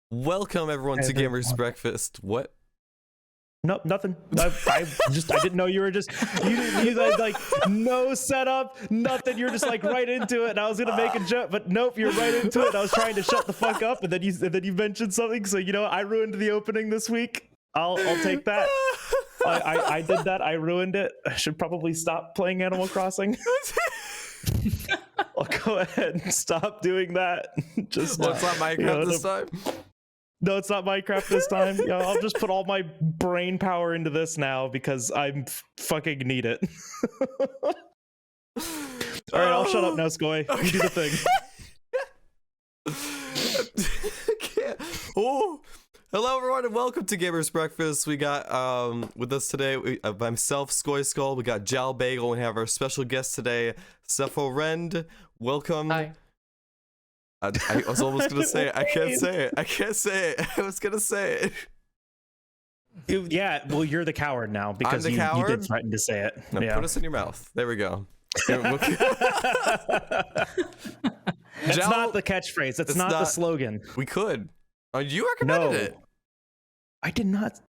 Welcome everyone to Gamers Breakfast. What? Nope, nothing. I didn't know you were just you had like no setup, nothing. You're just like right into it. And I was gonna make a joke, but nope, you're right into it. I was trying to shut the fuck up, and then you mentioned something. So you know, I ruined the opening this week. I'll take that. I did that. I ruined it. I should probably stop playing Animal Crossing. I'll go ahead and stop doing that. Just well, it's not Minecraft this time. No, it's not Minecraft this time. Yeah, I'll just put all my brain power into this now because I fucking need it. All right, I'll shut up now, Skoy. Okay. You do the thing. Oh, hello everyone and welcome to Gamers Breakfast. We got with us today myself, SkojSkull. We got Jalbagel. We have our special guest today, Ceph0Rend. Welcome. Hi. I was almost gonna say it. I can't say it. I can't say it. I was gonna say it. Yeah, well, you're the coward now because you did threaten to say it. No, yeah. Put us in your mouth. There we go. It's not the catchphrase. It's not the slogan. We could. Oh, you recommended it. I did not.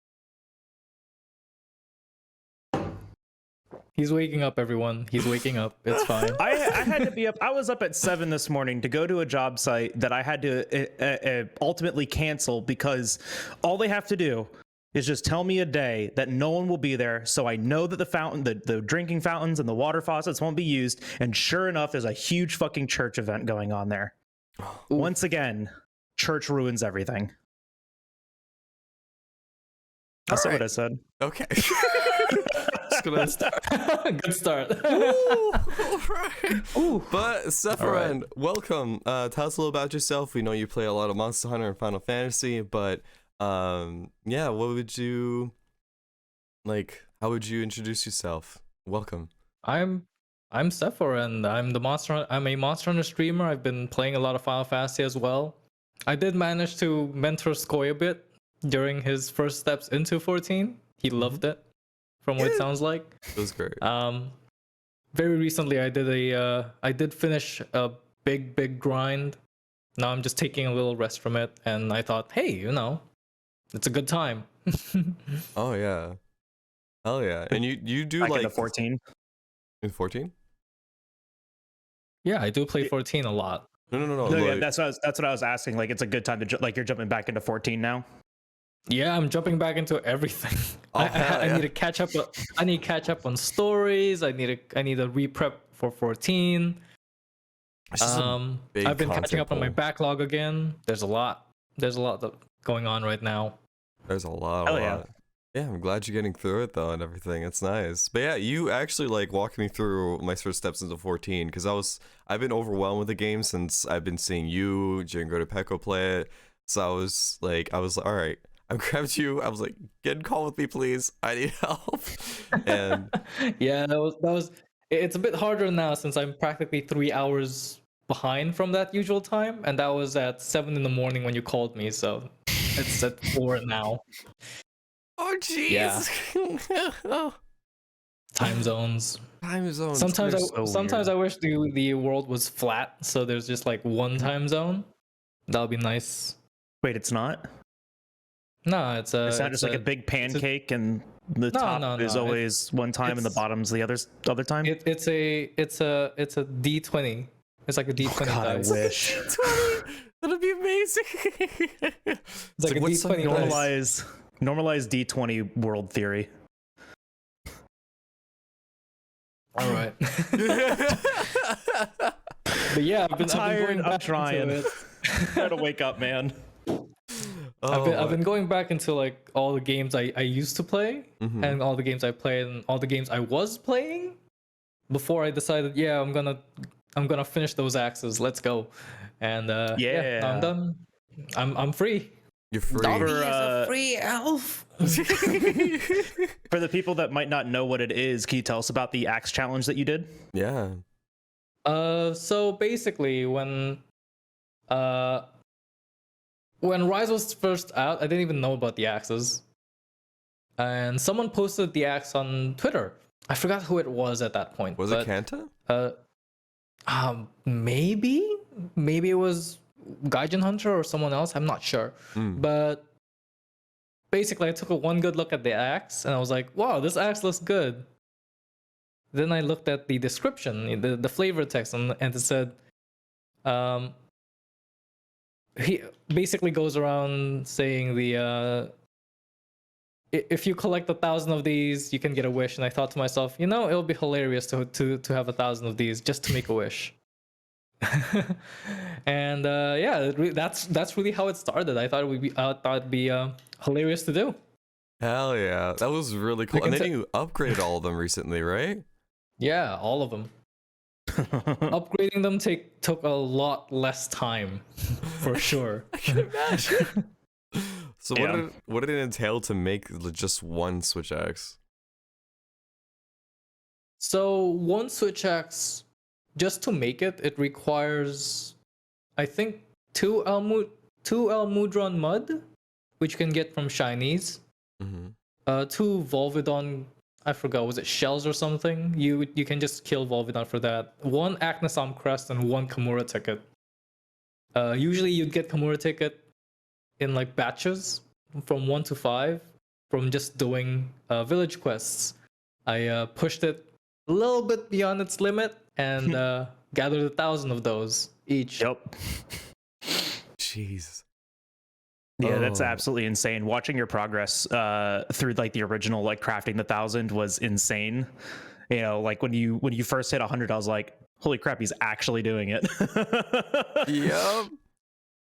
He's waking up, everyone. He's waking up. It's fine. I had to be up. I was up at 7 this morning to go to a job site that I had to ultimately cancel because all they have to do is just tell me a day that no one will be there, so I know that the drinking fountains and the water faucets won't be used. And sure enough, there's a huge fucking church event going on there. Once again, church ruins everything. That's what I said. Okay. Good start. Ooh, right. Ooh. But Ceph0Rend, welcome. Tell us a little about yourself. We know you play a lot of Monster Hunter and Final Fantasy, but yeah, what would you like? How would you introduce yourself? Welcome. I'm Ceph0Rend. I'm a Monster Hunter streamer. I've been playing a lot of Final Fantasy as well. I did manage to mentor Skoj a bit during his first steps into 14. He loved it. From what it sounds like. It was great. Very recently I did finish a big grind. Now I'm just taking a little rest from it, and I thought, hey, you know, it's a good time. Oh yeah. Hell yeah. And you do back like into 14? In 14? Yeah, I do play 14 a lot. No, like, yeah, that's what I was asking. Like, it's a good time to like you're jumping back into 14 now. Yeah, I'm jumping back into everything. Oh, I need to catch up. I need to catch up on stories. I need a re-prep for 14. I've been catching up on my backlog again. There's a lot going on right now. There's a lot. Yeah, I'm glad you're getting through it though and everything. It's nice. But yeah, you actually like walked me through my first steps into 14 because I've been overwhelmed with the game since I've been seeing you, Jingo de Pecco play it. So I was like, all right. I grabbed you. I was like, get in call with me, please. I need help. And yeah, that was. It's a bit harder now since I'm practically 3 hours behind from that usual time, and that was at 7 in the morning when you called me. So it's at 4 now. Oh jeez. Yeah. Time zones. Time zones. Sometimes I wish the world was flat, so there's just like one time zone. That'll be nice. Wait, it's not. No, it's not just like a big pancake and the top is always one time and the bottom's the other time. It's a D20. It's like a D20 dice. I wish. That'd be amazing. It's like a D20 normalize D20 world theory. All right. But yeah, I've been tired. I'm trying. Try to wake up, man. I've been going back into like all the games I used to play and all the games I played and all the games I was playing before I decided, yeah, I'm gonna finish those axes. Let's go. And yeah, I'm done. I'm free. You're free. Dobby is a free elf. For the people that might not know what it is, can you tell us about the axe challenge that you did? Yeah. So basically when Rise was first out, I didn't even know about the axes. And someone posted the axe on Twitter. I forgot who it was at that point. Was it Kanta? Maybe it was Gaijin Hunter or someone else. I'm not sure, but basically, I took one good look at the axe, and I was like, "Wow, this axe looks good." Then I looked at the description, the flavor text, and it said, he basically goes around saying if you collect 1,000 of these, you can get a wish. And I thought to myself, it'll be hilarious to have 1,000 of these just to make a wish. And that's really how it started. I thought it'd be hilarious to do. Hell yeah, that was really cool. And then you upgraded all of them recently, right? Yeah, all of them. Upgrading them took a lot less time, for sure. I can imagine. So what did it entail to make just one Switch Axe? So one Switch Axe, just to make it requires, I think, 2 Almudron mud, which you can get from Shinies. 2 Volvidon, I forgot, was it shells or something? You can just kill Volvidon for that. 1 Acnesom crest and 1 Kamura ticket. Usually you'd get Kamura ticket in like batches from 1 to 5 from just doing village quests. I pushed it a little bit beyond its limit and gathered 1,000 of those each. Yep. Jeez. Yeah, that's absolutely insane. Watching your progress through like the original like crafting the 1,000 was insane. Like when you first hit 100, I was like, holy crap, he's actually doing it. Yep.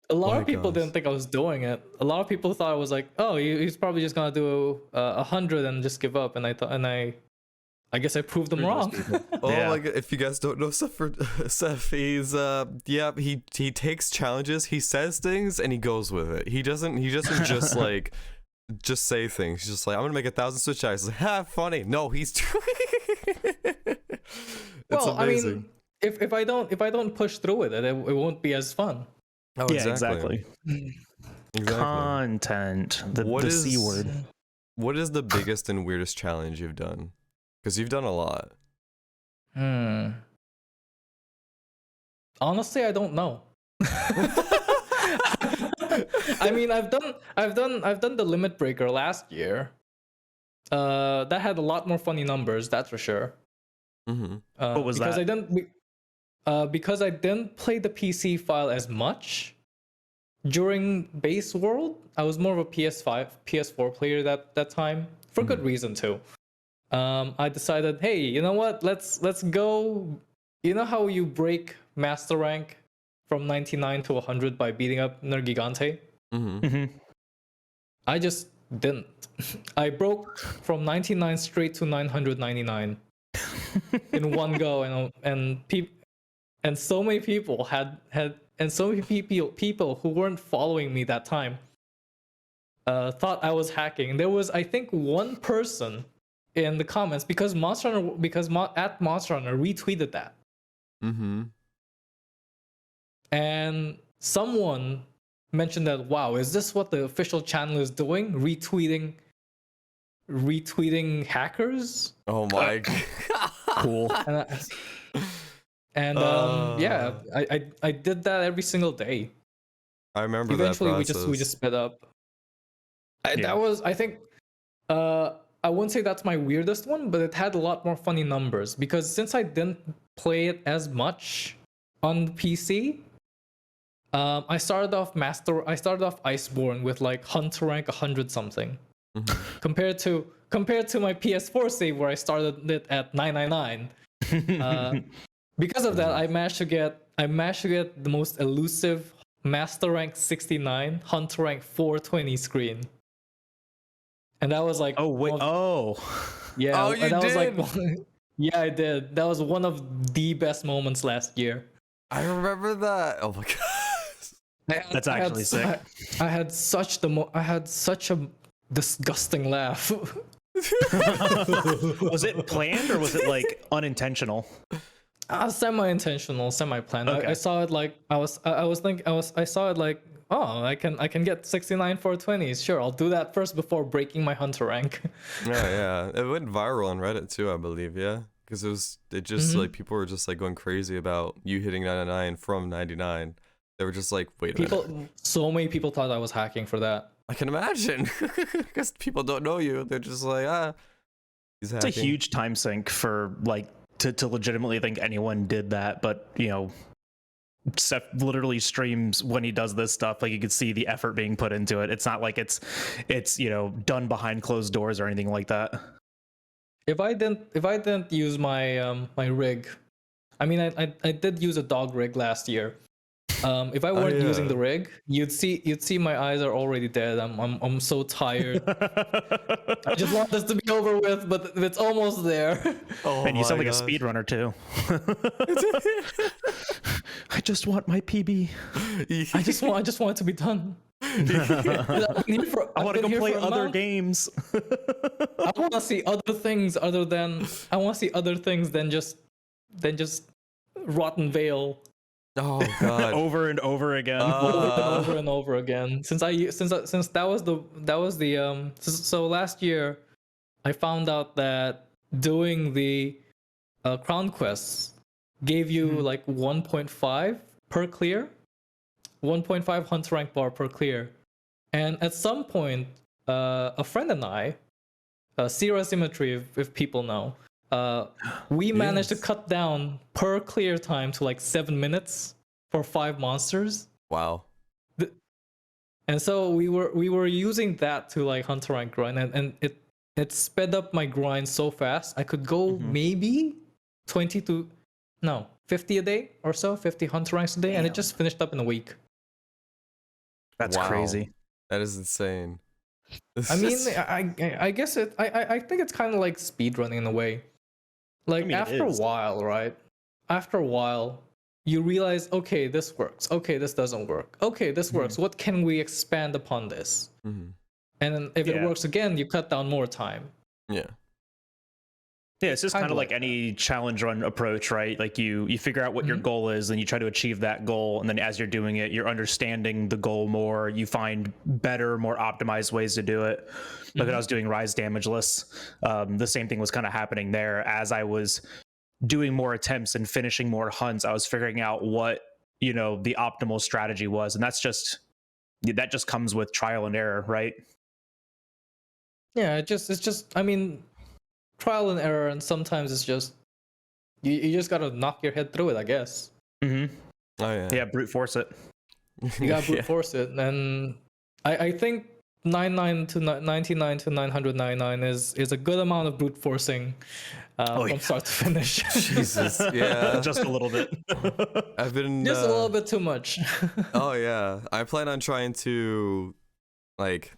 A lot of people didn't think I was doing it. A lot of people thought I was like, oh, he's probably just gonna do 100 and just give up. And I guess I proved them wrong. My God. If you guys don't know Ceph, he's he takes challenges, he says things, and he goes with it. He doesn't just like just say things. He's just like, I'm gonna make 1,000 Switch Axes. Like, funny. No, he's it's amazing. I mean, if I don't push through with it, it won't be as fun. Oh, yeah, exactly. Content. The C word. What is the biggest and weirdest challenge you've done? Because you've done a lot. Honestly, I don't know. I mean, I've done the limit breaker last year. That had a lot more funny numbers, that's for sure. What was because that? Because I didn't play the PC file as much during base world. I was more of a PS4 player that time, for good reason too. I decided, hey, you know what? Let's go. You know how you break master rank from 99 to 100 by beating up Nergigante? I just didn't. I broke from 99 straight to 999 in one go, and so many people and so many people who weren't following me that time thought I was hacking. There was, I think, one person in the comments because at Monster Hunter retweeted that. And someone mentioned that, wow, is this what the official channel is doing? Retweeting hackers? Oh my God. Cool. And yeah, I did that every single day. I remember eventually that process. we just sped up. That was, I think, I wouldn't say that's my weirdest one, but it had a lot more funny numbers because since I didn't play it as much on the PC, I started off Iceborne with like Hunter rank 100 something, compared to my PS4 save where I started it at 999. Because of that, I managed to get the most elusive Master rank 69, Hunter rank 420 screen. And that was like, oh wait, yeah, oh, you that did? was like, yeah, I did. That was one of the best moments last year. I remember that. Oh my God, that's actually sick. I had such a disgusting laugh. Was it planned or was it like unintentional? Semi-intentional, semi-planned. Okay. I saw it like I saw it like, oh, I can get 69 420s. Sure, I'll do that first before breaking my Hunter rank. yeah. It went viral on Reddit too, I believe. Yeah, because like people were just like going crazy about you hitting 99 from 99. They were just like, wait a minute. So many people thought I was hacking for that. I can imagine, because people don't know you. They're just like, he's hacking. It's a huge time sink for like to legitimately think anyone did that, but you know, Ceph literally streams when he does this stuff. Like you can see the effort being put into it. It's not like it's you know, done behind closed doors or anything like that. If I didn't use my my rig, I mean I did use a dog rig last year. If I weren't using the rig, you'd see my eyes are already dead. I'm so tired. I just want this to be over with, but it's almost there. Oh, and you sound like a speedrunner too. I just want my PB. I just want it to be done. I want to go play other games. I want to see other things than just Rotten Vale. Oh god. Over and over again. Over and over again. Since that was the so last year I found out that doing the crown quests gave you like 1.5 per clear. 1.5 hunt rank bar per clear. And at some point a friend and I, Sierra Symmetry, if people know, we managed to cut down per clear time to like 7 minutes for 5 monsters. Wow. And so we were using that to like hunter rank grind, and it sped up my grind so fast. I could go maybe 50 a day or so, 50 hunter ranks a day. Damn. And it just finished up in a week. That's crazy. That is insane. I mean, I guess I think it's kind of like speedrunning in a way. Like, I mean, after a while, right? After a while, you realize, okay, this works. Okay, this doesn't work. Okay, this works. What can we expand upon this? And then if it works again, you cut down more time. Yeah. Yeah, it's just kind of like any challenge run approach, right? Like you figure out what your goal is, and you try to achieve that goal, and then as you're doing it, you're understanding the goal more. You find better, more optimized ways to do it. Like when I was doing Rise Damageless, the same thing was kind of happening there. As I was doing more attempts and finishing more hunts, I was figuring out what, you know, the optimal strategy was, and that just comes with trial and error, right? Yeah, it's just I mean, trial and error, and sometimes it's just you just gotta knock your head through it, I guess. Oh yeah, brute force it. You gotta brute force it, and I think 99 to 999 is a good amount of brute forcing from start to finish. Jesus, yeah, just a little bit. I've been just a little bit too much. Oh yeah, I plan on trying to, like,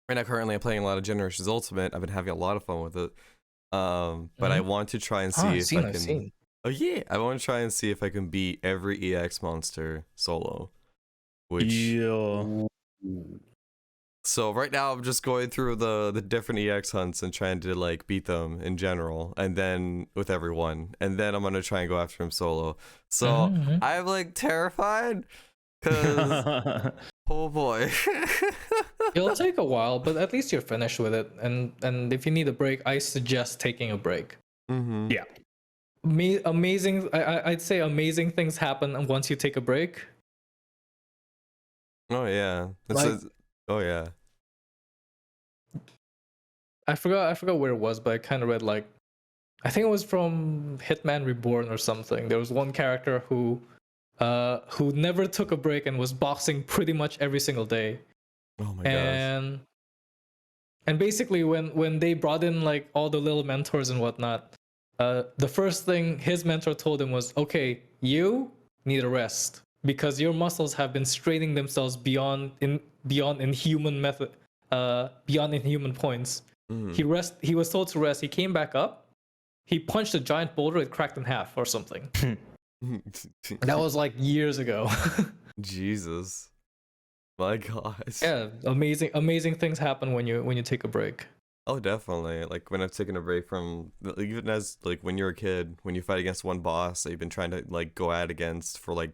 right now currently I'm playing a lot of Generations Ultimate. I've been having a lot of fun with it. But I want to try and see if I can. Oh yeah, I want to try and see if I can beat every EX monster solo. So right now I'm just going through the different EX hunts and trying to like beat them in general, and then with everyone, and then I'm gonna try and go after him solo. So I'm like terrified, cause oh boy. It'll take a while, but at least you're finished with it. And if you need a break, I suggest taking a break. Yeah. Amazing. I'd say amazing things happen once you take a break. Oh yeah. Oh yeah. I forgot where it was, but I kind of read like, I think it was from Hitman Reborn or something. There was one character who never took a break and was boxing pretty much every single day. Oh my gosh. And basically when they brought in like all the little mentors and whatnot, the first thing his mentor told him was, okay, you need a rest because your muscles have been straining themselves beyond inhuman points. He was told to rest. He came back up. He punched a giant boulder. It cracked in half or something. That was like years ago. Jesus. My God. Yeah, amazing things happen when you take a break. Oh, definitely. Like when I've taken a break from, even as like when you're a kid, when you fight against one boss that you've been trying to like go at against for like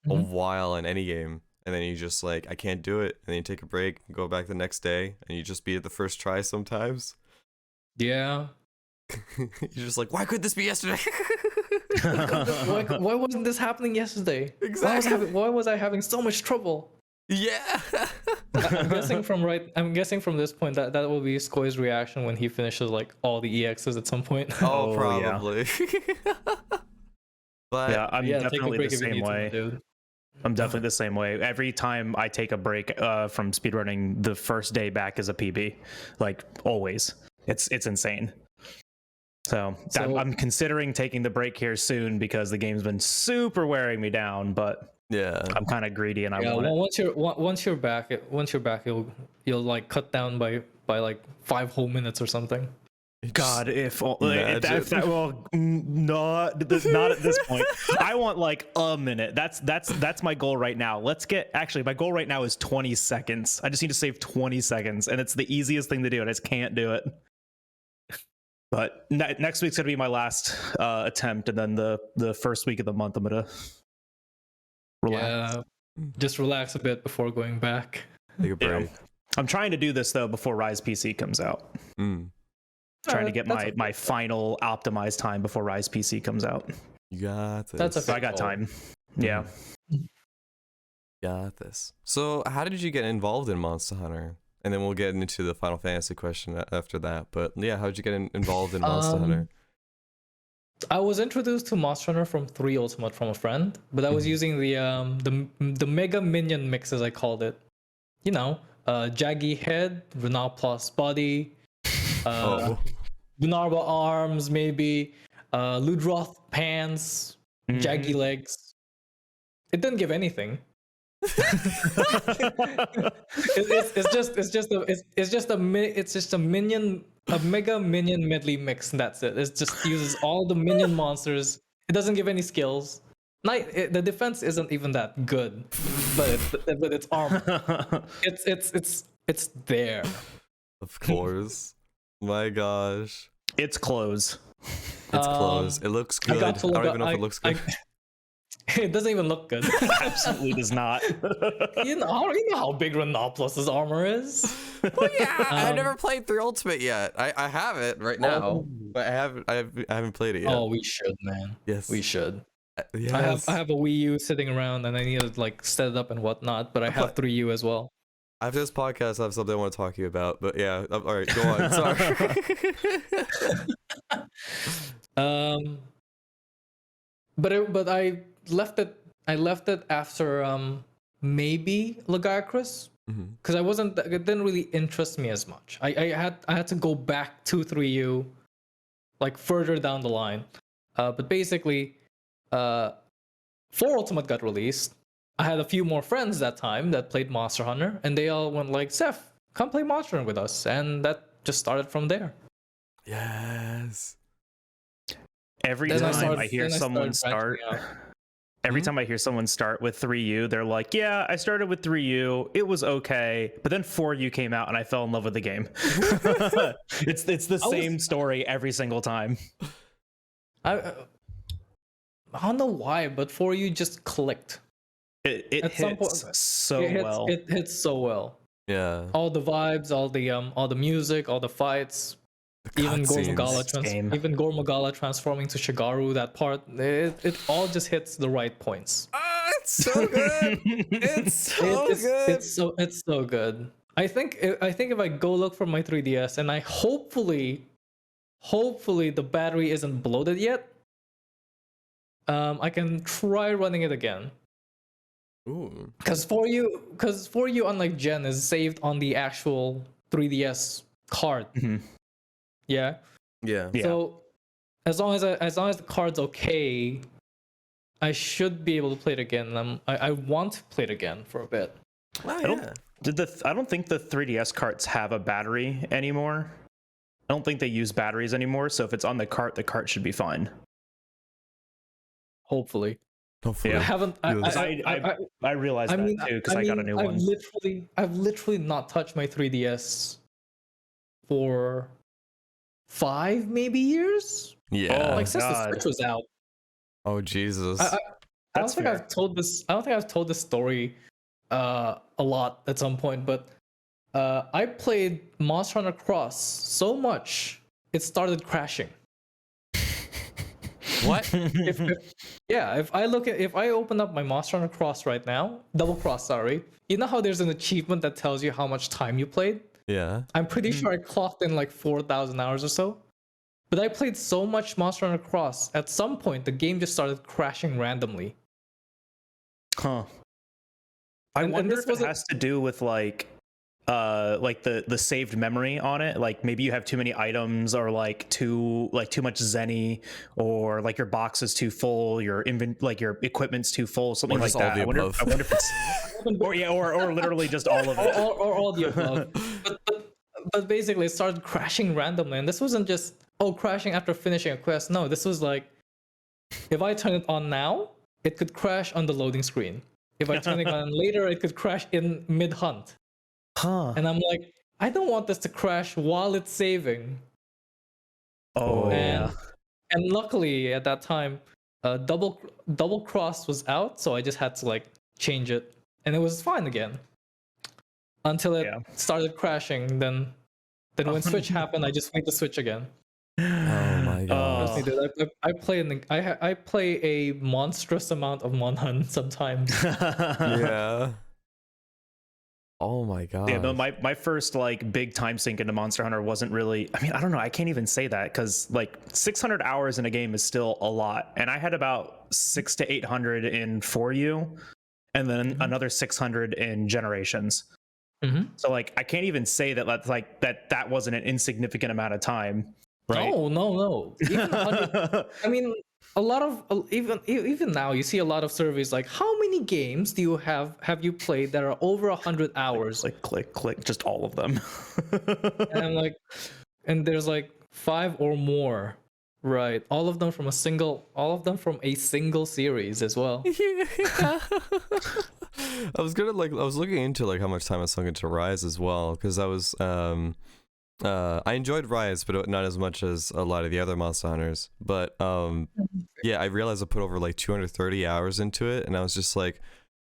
a while in any game, and then you just like, I can't do it, and then you take a break and go back the next day, and you just beat it the first try sometimes. Yeah. You're just like, why could this be yesterday? Why wasn't this happening yesterday? Exactly. Why was I having so much trouble? Yeah. I'm guessing from this point that will be Skoy's reaction when he finishes like all the EXs at some point. Oh, yeah. probably. But Yeah, I'm take a definitely break the if you same need to, way. dude. I'm definitely the same way. Every time I take a break from speedrunning, the first day back is a PB. Like always. It's insane. So I'm considering taking the break here soon because the game's been super wearing me down, but yeah, I'm kind of greedy and I want it. Once you're back, you'll like cut down by like 5 whole minutes or something. God, if well, not at this point. I want like a minute. That's my goal right now. My goal right now is 20 seconds. I just need to save 20 seconds, and it's the easiest thing to do. I just can't do it. But next week's gonna be my last attempt, and then the first week of the month I'm gonna relax. Yeah, just relax a bit before going back. Take a break. Yeah. I'm trying to do this though before Rise PC comes out. Trying to get my final optimized time before Rise PC comes out. You got this. So I got time. Yeah. Got this. So how did you get involved in Monster Hunter? And then we'll get into the Final Fantasy question after that. But yeah, how did you get involved in Monster Hunter? I was introduced to Monster Hunter from 3 Ultimate from a friend, but I was using the Mega Minion mix, as I called it. You know, Jaggy head, Renault Plus body, Bunarba arms, maybe, Ludroth pants, Jaggy legs. It didn't give anything. It's just a mega minion medley mix, and that's it. It just uses all the minion monsters. It doesn't give any skills. The defense isn't even that good, but it's armor. It's there. Of course. My gosh. It's clothes. It's clothes. It looks good. I don't even know if it looks good. It doesn't even look good. Absolutely does not. You know how big Renault Plus's armor is. Well, yeah, I've never played 3 Ultimate yet. I have it right now, but I haven't played it yet. Oh, we should, man. Yes, we should. Yes. I have a Wii U sitting around, and I need to like set it up and whatnot. But I have 3U as well. After this podcast, I have something I want to talk to you about. But yeah, all right, go on. Sorry. But I left it after maybe Lagacrus, because it didn't really interest me as much. I had to go back to 3U, like further down the line. But basically, 4 Ultimate got released. I had a few more friends that time that played Monster Hunter, and they all went like, "Ceph, come play Monster Hunter with us," and that just started from there. Yes. Every time I hear someone start with 3U, they're like, "Yeah, I started with 3U. It was okay, but then 4U came out, and I fell in love with the game." It's the same story every single time. I don't know why, but 4U just clicked. It hits so well. It hits so well. Yeah. All the vibes, all the music, all the fights. Even Gormagala transforming to Shigaru, that part, it all just hits the right points. It's so good. It's so good. It's so good. I think if I go look for my 3DS and I hopefully the battery isn't bloated yet, I can try running it again. Ooh. Because 4U, unlike Gen, is saved on the actual 3DS card. Yeah. So as long as the card's okay, I should be able to play it again. I want to play it again for a bit. Wow, I don't think the 3DS carts have a battery anymore. I don't think they use batteries anymore. So if it's on the cart should be fine. Hopefully. Yeah. I haven't. I realized that too because I got a new one. I've literally not touched my 3DS for 5 maybe years. Yeah. Like since the Switch was out. Oh Jesus. I don't think I've told this story a lot at some point, but I played Monster Hunter Cross so much it started crashing. What? If I open up my Monster Hunter Cross right now, Double Cross, sorry, you know how there's an achievement that tells you how much time you played? Yeah. I'm pretty sure I clocked in like 4,000 hours or so. But I played so much Monster Hunter Cross, at some point the game just started crashing randomly. Huh. I wonder if it has to do with like the saved memory on it. Like maybe you have too many items, or like too much zenny, or like your box is too full, your your equipment's too full, something like that. I wonder if it's or literally just all of it, or all the above. But basically it started crashing randomly, and this wasn't just crashing after finishing a quest. No, this was like, if I turn it on now, it could crash on the loading screen. If I turn it on later, it could crash in mid-hunt. Huh. And I'm like, I don't want this to crash while it's saving. And luckily at that time, double cross was out, so I just had to like change it, and it was fine again. Until it started crashing, then when Switch happened, I just made the Switch again. Oh my god! I play a monstrous amount of Monhun sometimes. Yeah. Oh my god. Yeah, no, my first like big time sink into Monster Hunter wasn't really. I mean, I don't know. I can't even say that, because like 600 hours in a game is still a lot, and I had about 600 to 800 in For You, and then another 600 in Generations. So like I can't even say that that wasn't an insignificant amount of time. Right? No. Even I mean, a lot of even now you see a lot of surveys like, how many games do you have you played that are over 100 hours? Like click, just all of them. And I'm like, and there's like 5 or more, right? All of them from a single series as well. I was looking into like how much time I sunk into Rise as well, because I was I enjoyed Rise, but not as much as a lot of the other Monster Hunters. But yeah, I realized I put over like 230 hours into it, and I was just like,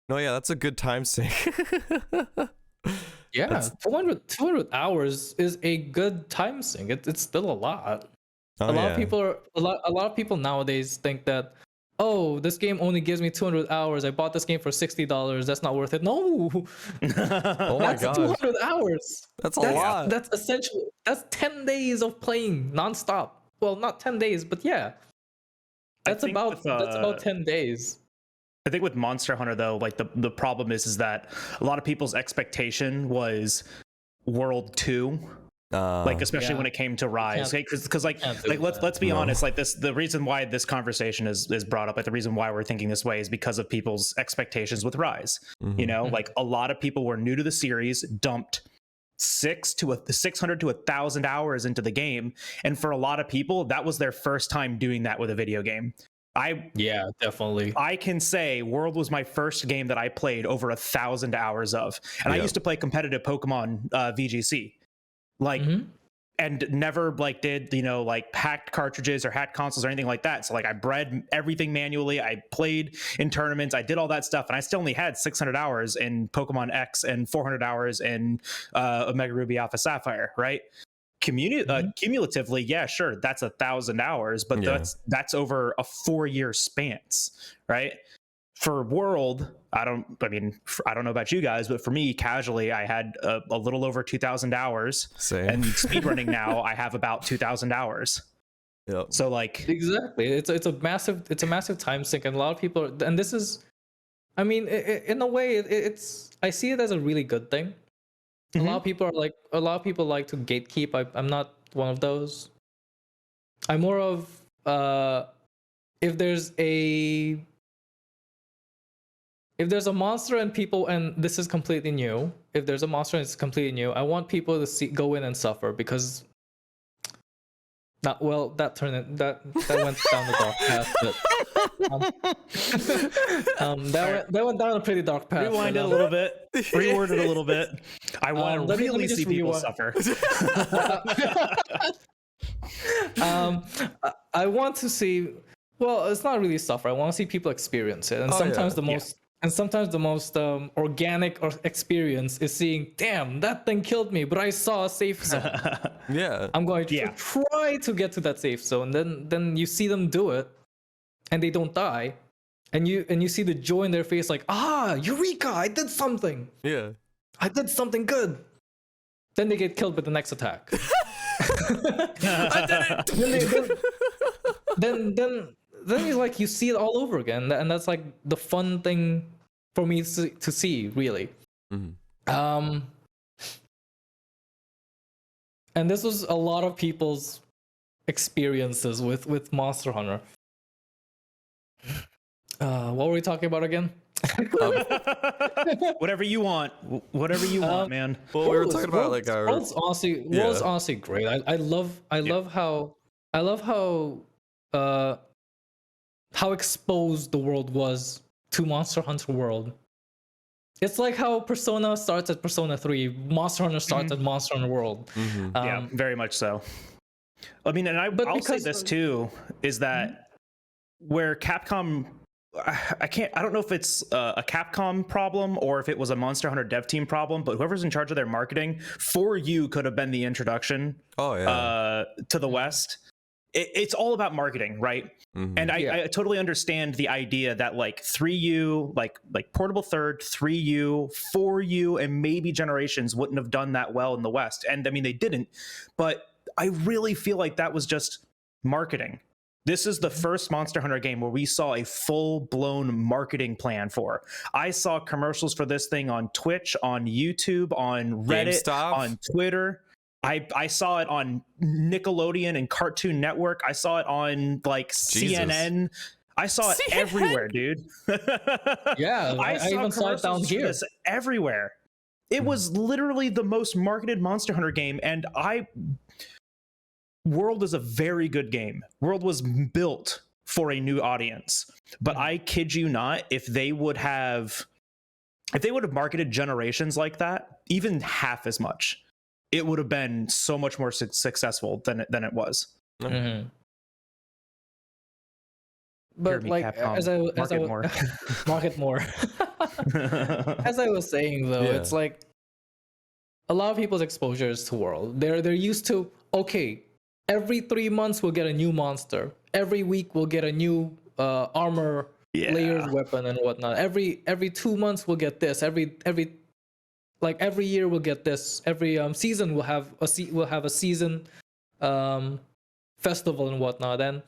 no, yeah, that's a good time sink. Yeah, 200 hours is a good time sink. It's still a lot. A lot of people nowadays think that, oh, this game only gives me 200 hours. I bought this game for $60. That's not worth it. No. Oh my god. 200 hours. That's a lot. That's essentially 10 days of playing nonstop. Well, not 10 days, but yeah. That's about 10 days. I think with Monster Hunter though, like the problem is that a lot of people's expectation was World 2. Like especially when it came to Rise, because like let's be honest, like the reason why this conversation is brought up, like the reason why we're thinking this way is because of people's expectations with Rise. You know, like a lot of people were new to the series, dumped 600 to 1,000 hours into the game, and for a lot of people that was their first time doing that with a video game. Yeah, definitely. I can say World was my first game that I played over 1,000 hours of, and I used to play competitive Pokemon VGC. Like and never like did like hacked cartridges or hacked consoles or anything like that. So like I bred everything manually. I played in tournaments. I did all that stuff, and I still only had 600 hours in Pokemon X and 400 hours in Omega Ruby Alpha Sapphire. Right? Cumulatively, yeah, sure, that's 1,000 hours, but that's over a 4-year span, right? For World, I don't know about you guys, but for me, casually, I had a little over 2,000 hours. Same. And speedrunning now, I have about 2,000 hours. Yep. So like exactly, it's a massive time sink, and a lot of people, and this is, I mean, in a way, it's I see it as a really good thing. A lot of people like to gatekeep. I'm not one of those. I'm more of if there's a monster and people, and this is completely new. If there's a monster and it's completely new, I want people to go in and suffer, because that went down the dark path. But that went down a pretty dark path. Rewind it a little bit, reword it a little bit. I want to really see people suffer. I want to see. Well, it's not really suffer. I want to see people experience it, and sometimes the most organic experience is seeing, damn, that thing killed me, but I saw a safe zone. Yeah. I'm going to try to get to that safe zone. Then you see them do it, and they don't die, and you see the joy in their face, like, eureka, I did something. Yeah. I did something good. Then they get killed with the next attack. I did it. Then it's like you see it all over again, and that's like the fun thing for me to see, really. Mm-hmm. And this was a lot of people's experiences with Monster Hunter. What were we talking about again? Whatever you want, man. Well, we were talking about like our world's honestly great. I love how exposed the world was to Monster Hunter World. It's like how Persona starts at Persona 3, Monster Hunter starts at Monster Hunter World. Mm-hmm. Yeah, very much so. I mean, and I'll say this too, is that where Capcom, I don't know if it's a Capcom problem or if it was a Monster Hunter dev team problem, but whoever's in charge of their marketing, 4U could have been the introduction to the West. It's all about marketing, right? Mm-hmm. And I totally understand the idea that like 3U, like Portable Third, 3U, 4U, and maybe Generations wouldn't have done that well in the West. And I mean, they didn't, but I really feel like that was just marketing. This is the first Monster Hunter game where we saw a full-blown marketing plan for. I saw commercials for this thing on Twitch, on YouTube, on Reddit, GameStop. On Twitter. I saw it on Nickelodeon and Cartoon Network. I saw it on like CNN. I saw it everywhere, dude. Yeah, I even saw it down here. Everywhere. It was literally the most marketed Monster Hunter game, and World is a very good game. World was built for a new audience, but I kid you not, if they would have marketed Generations like that, even half as much, it would have been so much more successful than it was. Mm-hmm. But like, Capcom, market more. As I was saying though, it's like a lot of people's exposures to World. They're used to, okay, every 3 months we'll get a new monster. Every week we'll get a new armor layered weapon and whatnot. Every 2 months we'll get this. Every year we'll get this. Every season we'll have a season festival and whatnot. And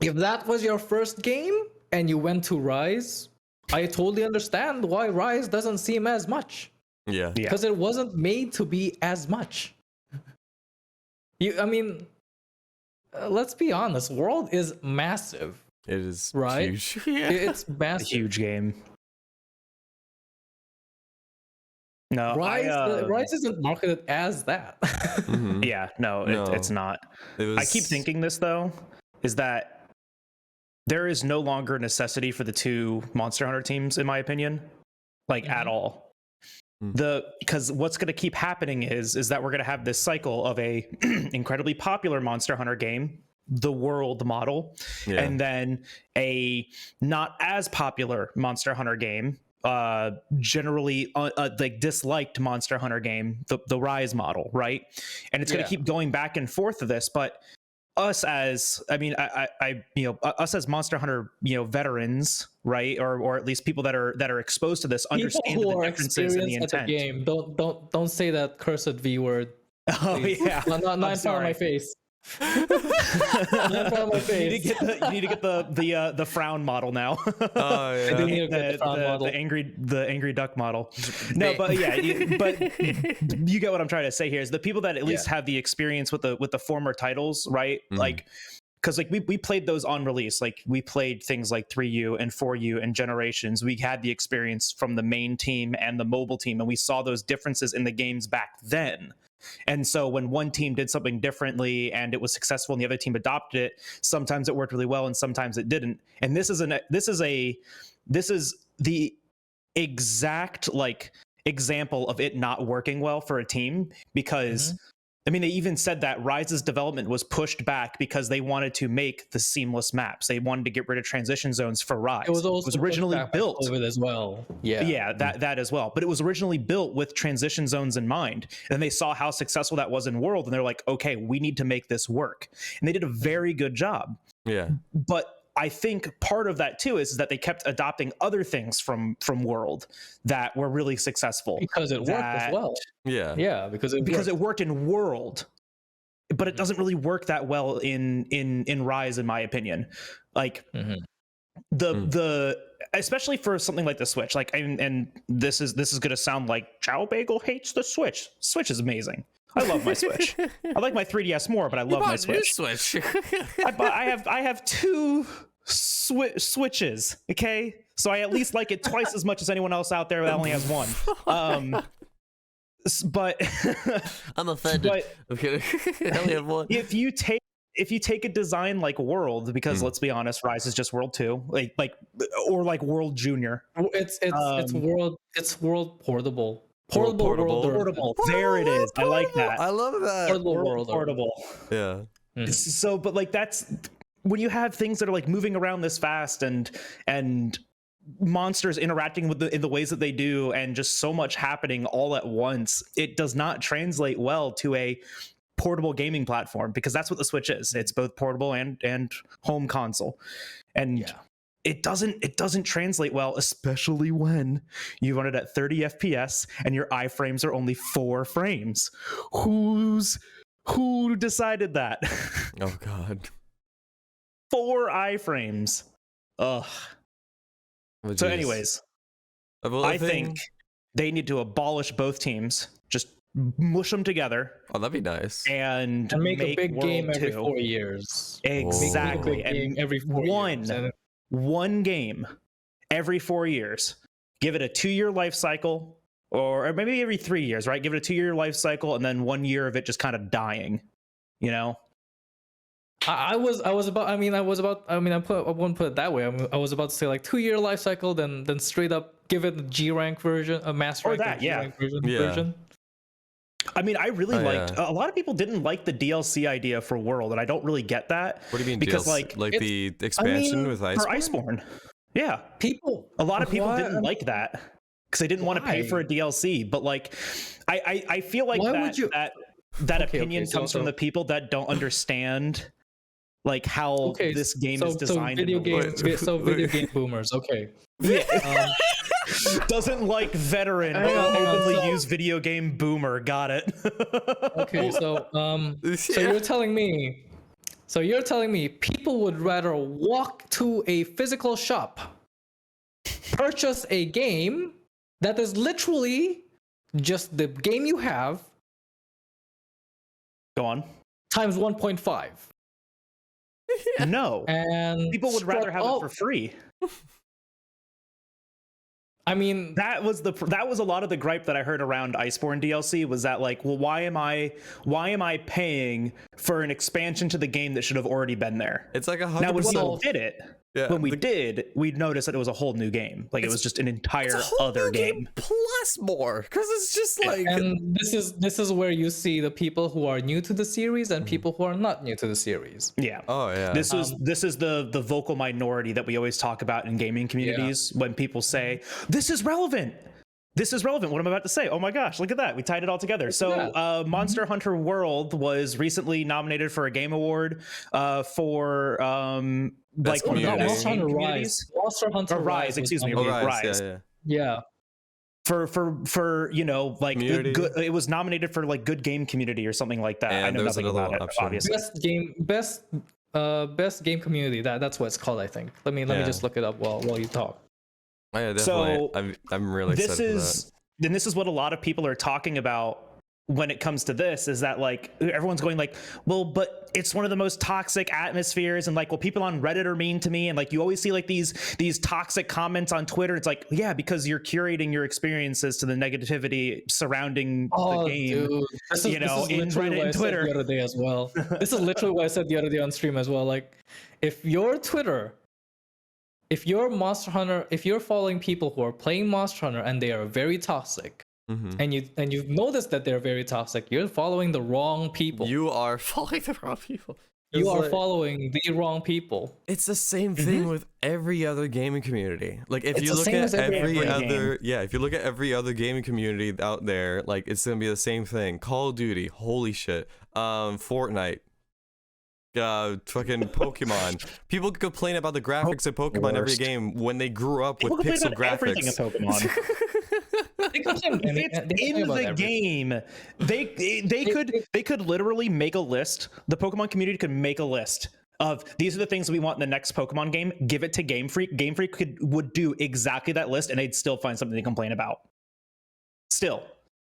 if that was your first game and you went to Rise, I totally understand why Rise doesn't seem as much. Yeah. Because it wasn't made to be as much. Let's be honest. World is massive. It is right? Huge. It's massive. A huge game. No, Rise isn't marketed as that. Yeah, it's not. I keep thinking this though, is that there is no longer a necessity for the two Monster Hunter teams, in my opinion, at all. Because what's going to keep happening is that we're going to have this cycle of a incredibly popular Monster Hunter game, the World model, and then a not as popular Monster Hunter game, generally disliked Monster Hunter game, the Rise model, right? And it's going to keep going back and forth of this, but us as us as Monster Hunter veterans, right, or at least people that are exposed to this understand the differences in the intent. The game. Don't say that cursed V word. Oh yeah, not in front of my face. You need to get the frown model now. Oh yeah, I do need to get the frown model. The angry duck model. No, but but you get what I'm trying to say here is the people that at least have the experience with the former titles, right? Because we played those on release. Like we played things like 3U and 4U and Generations. We had the experience from the main team and the mobile team, and we saw those differences in the games back then. And so when one team did something differently and it was successful and the other team adopted it, sometimes it worked really well and sometimes it didn't. And this is the exact example of it not working well for a team, because I mean, they even said that Rise's development was pushed back because they wanted to make the seamless maps. They wanted to get rid of transition zones for Rise. It was also originally built COVID as well. Yeah, that as well. But it was originally built with transition zones in mind. And they saw how successful that was in World, and they're like, okay, we need to make this work. And they did a very good job. Yeah. But I think part of that too is that they kept adopting other things from World that were really successful because it worked as well. Yeah, because it worked in World, but it doesn't really work that well in Rise, in my opinion. Like the especially for something like the Switch. Like, and this is going to sound like Jalbagel hates the Switch. Switch is amazing. I love my Switch. I like my 3DS more, but I love my Switch. I have two Switches. Okay, so I at least like it twice as much as anyone else out there that only has one. But I'm offended. But I'm kidding. I only have one. If you take a design like World, because let's be honest, Rise is just World 2, or like World Junior. It's World Portable. Portable. There it is. I like that. I love that. Portable. Yeah. So, but like that's when you have things that are like moving around this fast and monsters interacting with in the ways that they do, and just so much happening all at once, it does not translate well to a portable gaming platform, because that's what the Switch is. It's both portable and home console. And it doesn't translate well, especially when you run it at 30 FPS and your iframes are only 4 frames. Who decided that? Oh God. 4 iframes. Ugh. Oh, so anyways, I think they need to abolish both teams. Just mush them together. Oh, that'd be nice. And make a big World game every 2. 4 years. Exactly. And every 4 years. One game every 4 years. Give it a 2-year life cycle, or maybe every 3 years, right? Give it a 2-year life cycle, and then 1 year of it just kind of dying, you know? I wouldn't put it that way. I was about to say like 2-year life cycle, then straight up give it the G rank version, a master rank, that, G rank version. I mean, I really liked. A lot of people didn't like the DLC idea for World, and I don't really get that. What do you mean? Because DLC? like the expansion with Iceborne? For Iceborne, yeah. A lot of people didn't like that because they didn't want to pay for a DLC. But like, I feel like that opinion comes from the people that don't understand like how this game is designed. Video game boomers. Okay. Yeah. Doesn't like veteran, but openly use video game boomer. Got it. Okay, so you're telling me people would rather walk to a physical shop, purchase a game that is literally just the game you have. Go on. Times 1.5. No. And people would rather have it for free. I mean, that was a lot of the gripe that I heard around Iceborne DLC, was that like, well, why am I paying for an expansion to the game that should have already been there? It's like 100%. Now when we did it, we noticed that it was a whole new game. Like it was just an entire other game plus more, because it's just like. And this is where you see the people who are new to the series and people who are not new to the series. Yeah. Oh yeah. This is the vocal minority that we always talk about in gaming communities when people say this is relevant. This is relevant. What I'm about to say. Oh my gosh, look at that. We tied it all together. So Monster Hunter World was recently nominated for a game award for Monster Hunter Rise. Monster Hunter Rise, excuse me. Rise. Yeah. For you know, like good, it was nominated for like good game community or something like that. I know nothing about it, obviously. Best game community. That's what it's called, I think. Let me just look it up while you talk. Oh, yeah, definitely. So I'm really excited for that. Then this is what a lot of people are talking about when it comes to this, is that like everyone's going like, well, but it's one of the most toxic atmospheres, and like, well, people on Reddit are mean to me, and like you always see like these toxic comments on Twitter. It's like, yeah, because you're curating your experiences to the negativity surrounding the game. Dude. This is in Reddit and Twitter. The other day as well. This is literally what I said the other day on stream as well. Like, if you're Monster Hunter, if you're following people who are playing Monster Hunter and they are very toxic, and you've noticed that they're very toxic, you're following the wrong people. You are following the wrong people. You are following the wrong people. It's the same thing with every other gaming community. Like if you look at if you look at every other gaming community out there, like it's gonna be the same thing. Call of Duty, holy shit. Fortnite, fucking Pokemon. People complain about the graphics of Pokemon every game when they grew up with pixel graphics. It's in the game. They could literally make a list. The Pokemon community could make a list of these are the things we want in the next Pokemon game. Give it to Game Freak. Game Freak would do exactly that list, and they'd still find something to complain about. Still,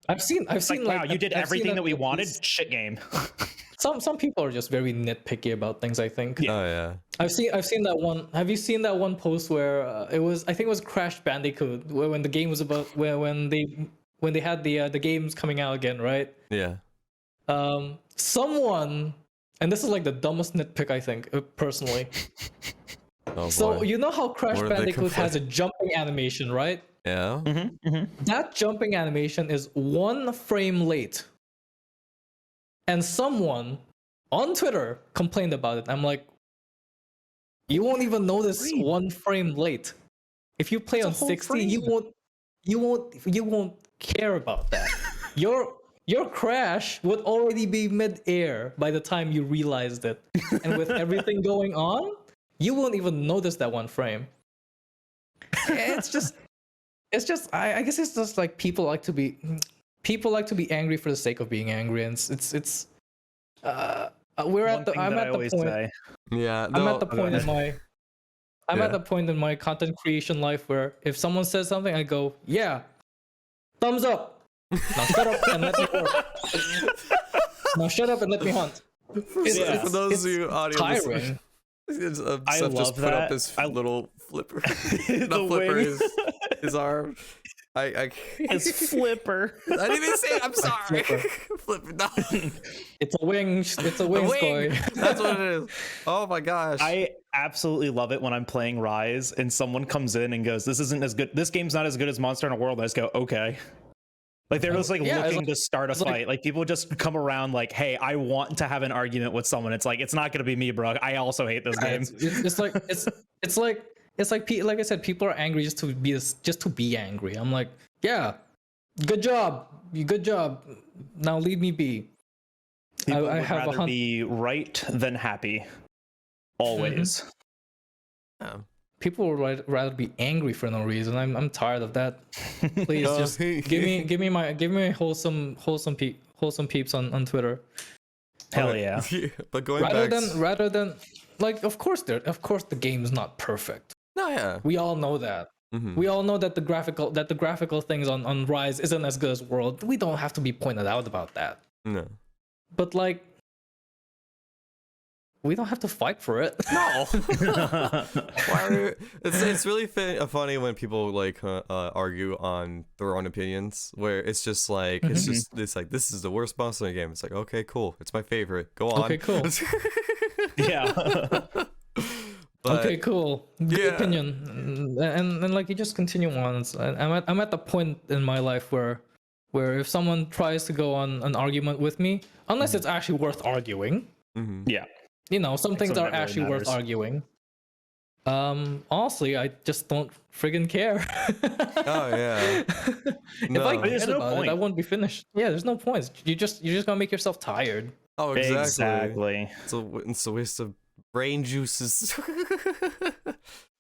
I've seen wow, you did everything that we wanted. Shit game. Some people are just very nitpicky about things, I think. Yeah. Oh yeah. I've seen that one. Have you seen that one post where I think it was Crash Bandicoot, where when the game was about when they had the games coming out again, right? Yeah. Someone, and this is like the dumbest nitpick I think personally. Oh, so boy. you know how Crash Bandicoot has a jumping animation, right? Yeah. That jumping animation is 1 frame late. And someone on Twitter complained about it. I'm like, you won't even notice 1 frame late. If you play on 60, you won't care about that. Your crash would already be mid-air by the time you realized it. And with everything going on, you won't even notice that 1 frame. It's just I guess it's just like people like to be angry for the sake of being angry, and I'm at the point in my content creation life where if someone says something, I go, yeah, thumbs up. Now shut up and let me work. Now shut up and let me hunt. For those of you audio tiring. I love just put up his little flipper. Not flipper, his arm. His flipper. I didn't even say it. I'm sorry. Flipper. No. It's a wing. It's a wing. That's what it is. Oh my gosh. I absolutely love it when I'm playing Rise and someone comes in and goes, "This isn't as good. This game's not as good as Monster Hunter World." I just go, "Okay." Like they're just looking to start a fight. Like people just come around like, "Hey, I want to have an argument with someone." It's like it's not gonna be me, bro. I also hate this game. It's like I said, people are angry just to be angry. I'm like, yeah, good job. Now leave me be. People would rather be right than happy. Always. Yeah. People would rather be angry for no reason. I'm tired of that. Please just give me my wholesome peeps on Twitter. Hell yeah. But going rather than like of course the game's not perfect. No, yeah. We all know that. We all know that the graphical things on Rise isn't as good as World. We don't have to be pointed out about that. No. But like we don't have to fight for it. No. It's really funny when people like argue on their own opinions, where it's just like it's like this is the worst Monster Hunter game. It's like, okay, cool, it's my favorite. Go on. Okay, cool. Yeah. Okay, cool. Good opinion. And like you just continue on. I'm at the point in my life where if someone tries to go on an argument with me, unless it's actually worth arguing. Yeah. You know, some things are actually worth arguing. Honestly, I just don't friggin' care. Oh yeah. If I cared about it, I wouldn't be finished. Yeah, there's no point. You're just gonna make yourself tired. Oh, exactly. It's a waste of brain juices.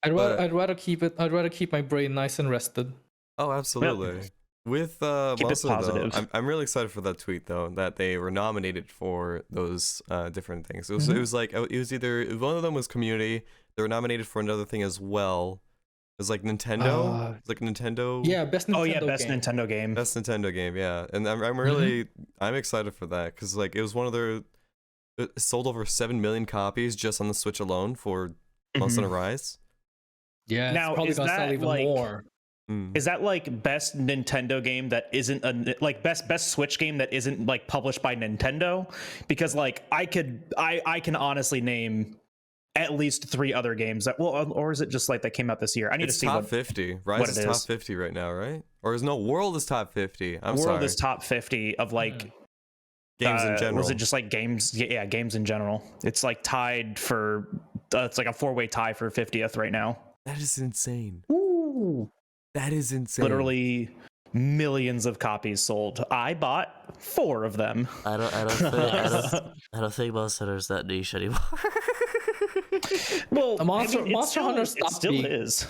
I'd rather keep my brain nice and rested. Oh, absolutely. Yep. With Monster, though, I'm really excited for that tweet though, that they were nominated for those different things. It was like it was either one of them was community. They were nominated for another thing as well. It was like Nintendo. It's like Nintendo. Yeah, best Nintendo Nintendo game. Best Nintendo game. Yeah, and I'm really I'm excited for that because like it was one of their. It sold over 7 million copies just on the Switch alone for Monster Hunter Rise. Yeah, now, it's probably gonna sell even more. Is that like best Nintendo game that isn't like best Switch game that isn't like published by Nintendo? Because like I can honestly name at least 3 other games that, well, or is it just like that came out this year? I need to see top 50. Rise is top 50 right now, right? Or is World is top 50. World is top 50 of like games in general. Was it just like games? Yeah, games in general. It's like tied for. It's like a 4-way tie for 50th right now. That is insane. Ooh, that is insane. Literally millions of copies sold. I bought 4 of them. I don't think Monster Hunter is that niche anymore. Well, Monster Hunter still is.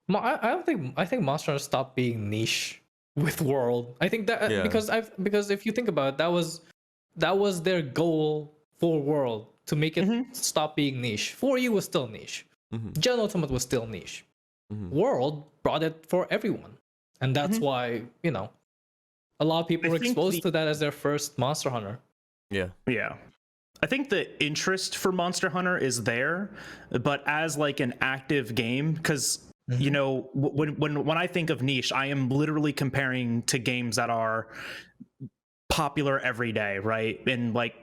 I think Monster Hunter stopped being niche with World. I think that because if you think about it, that was their goal for World, to make it stop being niche. 4U was still niche. Gen Ultimate was still niche. World brought it for everyone, and that's why a lot of people were exposed to that as their first Monster Hunter. Yeah. I think the interest for Monster Hunter is there, but as like an active game, because when I think of niche, I am literally comparing to games that are popular every day, right? And like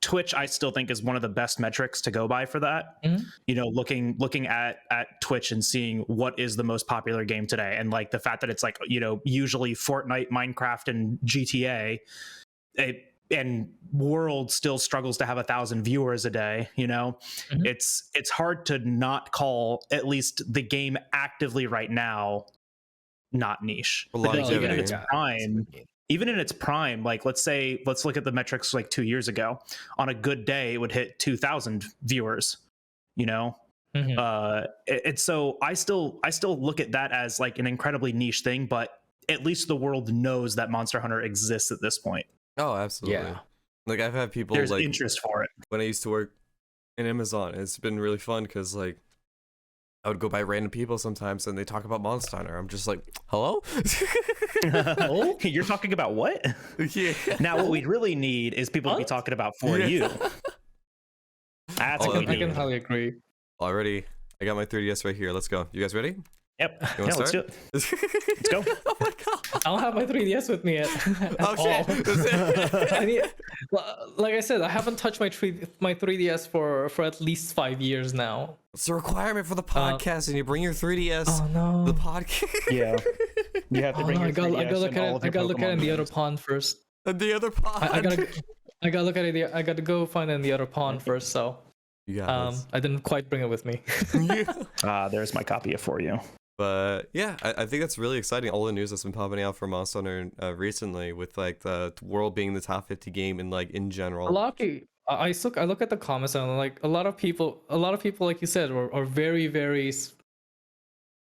Twitch, I still think is one of the best metrics to go by for that. Looking at Twitch and seeing what is the most popular game today, and like the fact that it's like usually Fortnite, Minecraft, and GTA, and World still struggles to have 1,000 viewers a day. It's hard to not call at least the game actively right now not niche. Even in its prime, like let's look at the metrics like 2 years ago. On a good day, it would hit 2,000 viewers. And so I still look at that as like an incredibly niche thing, but at least the world knows that Monster Hunter exists at this point. Oh, absolutely. Yeah. Like I've had people there's interest for it. When I used to work in Amazon, it's been really fun because like I would go by random people sometimes and they talk about Monster Hunter. I'm just like, hello? Oh, you're talking about what? Yeah. Now what we really need is people to be talking about 4U. That's what we need. I can highly agree. Already, I got my 3DS right here. Let's go. You guys ready? Yep. Let's do it. Let's go. Oh my god. I don't have my 3DS with me at oh shit. I need, like I said, I haven't touched my 3DS for at least 5 years now. It's a requirement for the podcast, and you bring your 3DS. Oh no. The podcast. Yeah. You have to bring your 3DS. I gotta look at it in the other pond first. The other pond. I gotta look at it. I gotta go find it in the other pond first. So. You got I didn't quite bring it with me. There's my copy of 4U. But yeah, I think that's really exciting. All the news that's been popping out for Monster Hunter recently, with like the world being the top 50 game and like in general. A lot of people, I look at the comments and like a lot of people like you said are very, very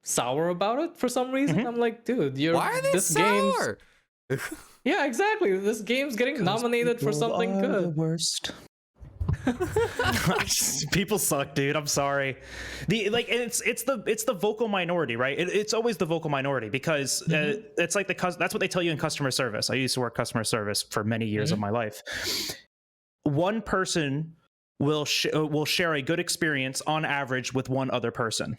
sour about it for some reason. I'm like, dude, why are they sour? Yeah, exactly. This game's getting nominated for something good. The worst. People suck, dude. I'm sorry. It's the vocal minority, right? It's always the vocal minority because it's like that's what they tell you in customer service. I used to work customer service for many years of my life. One person will share a good experience on average with one other person.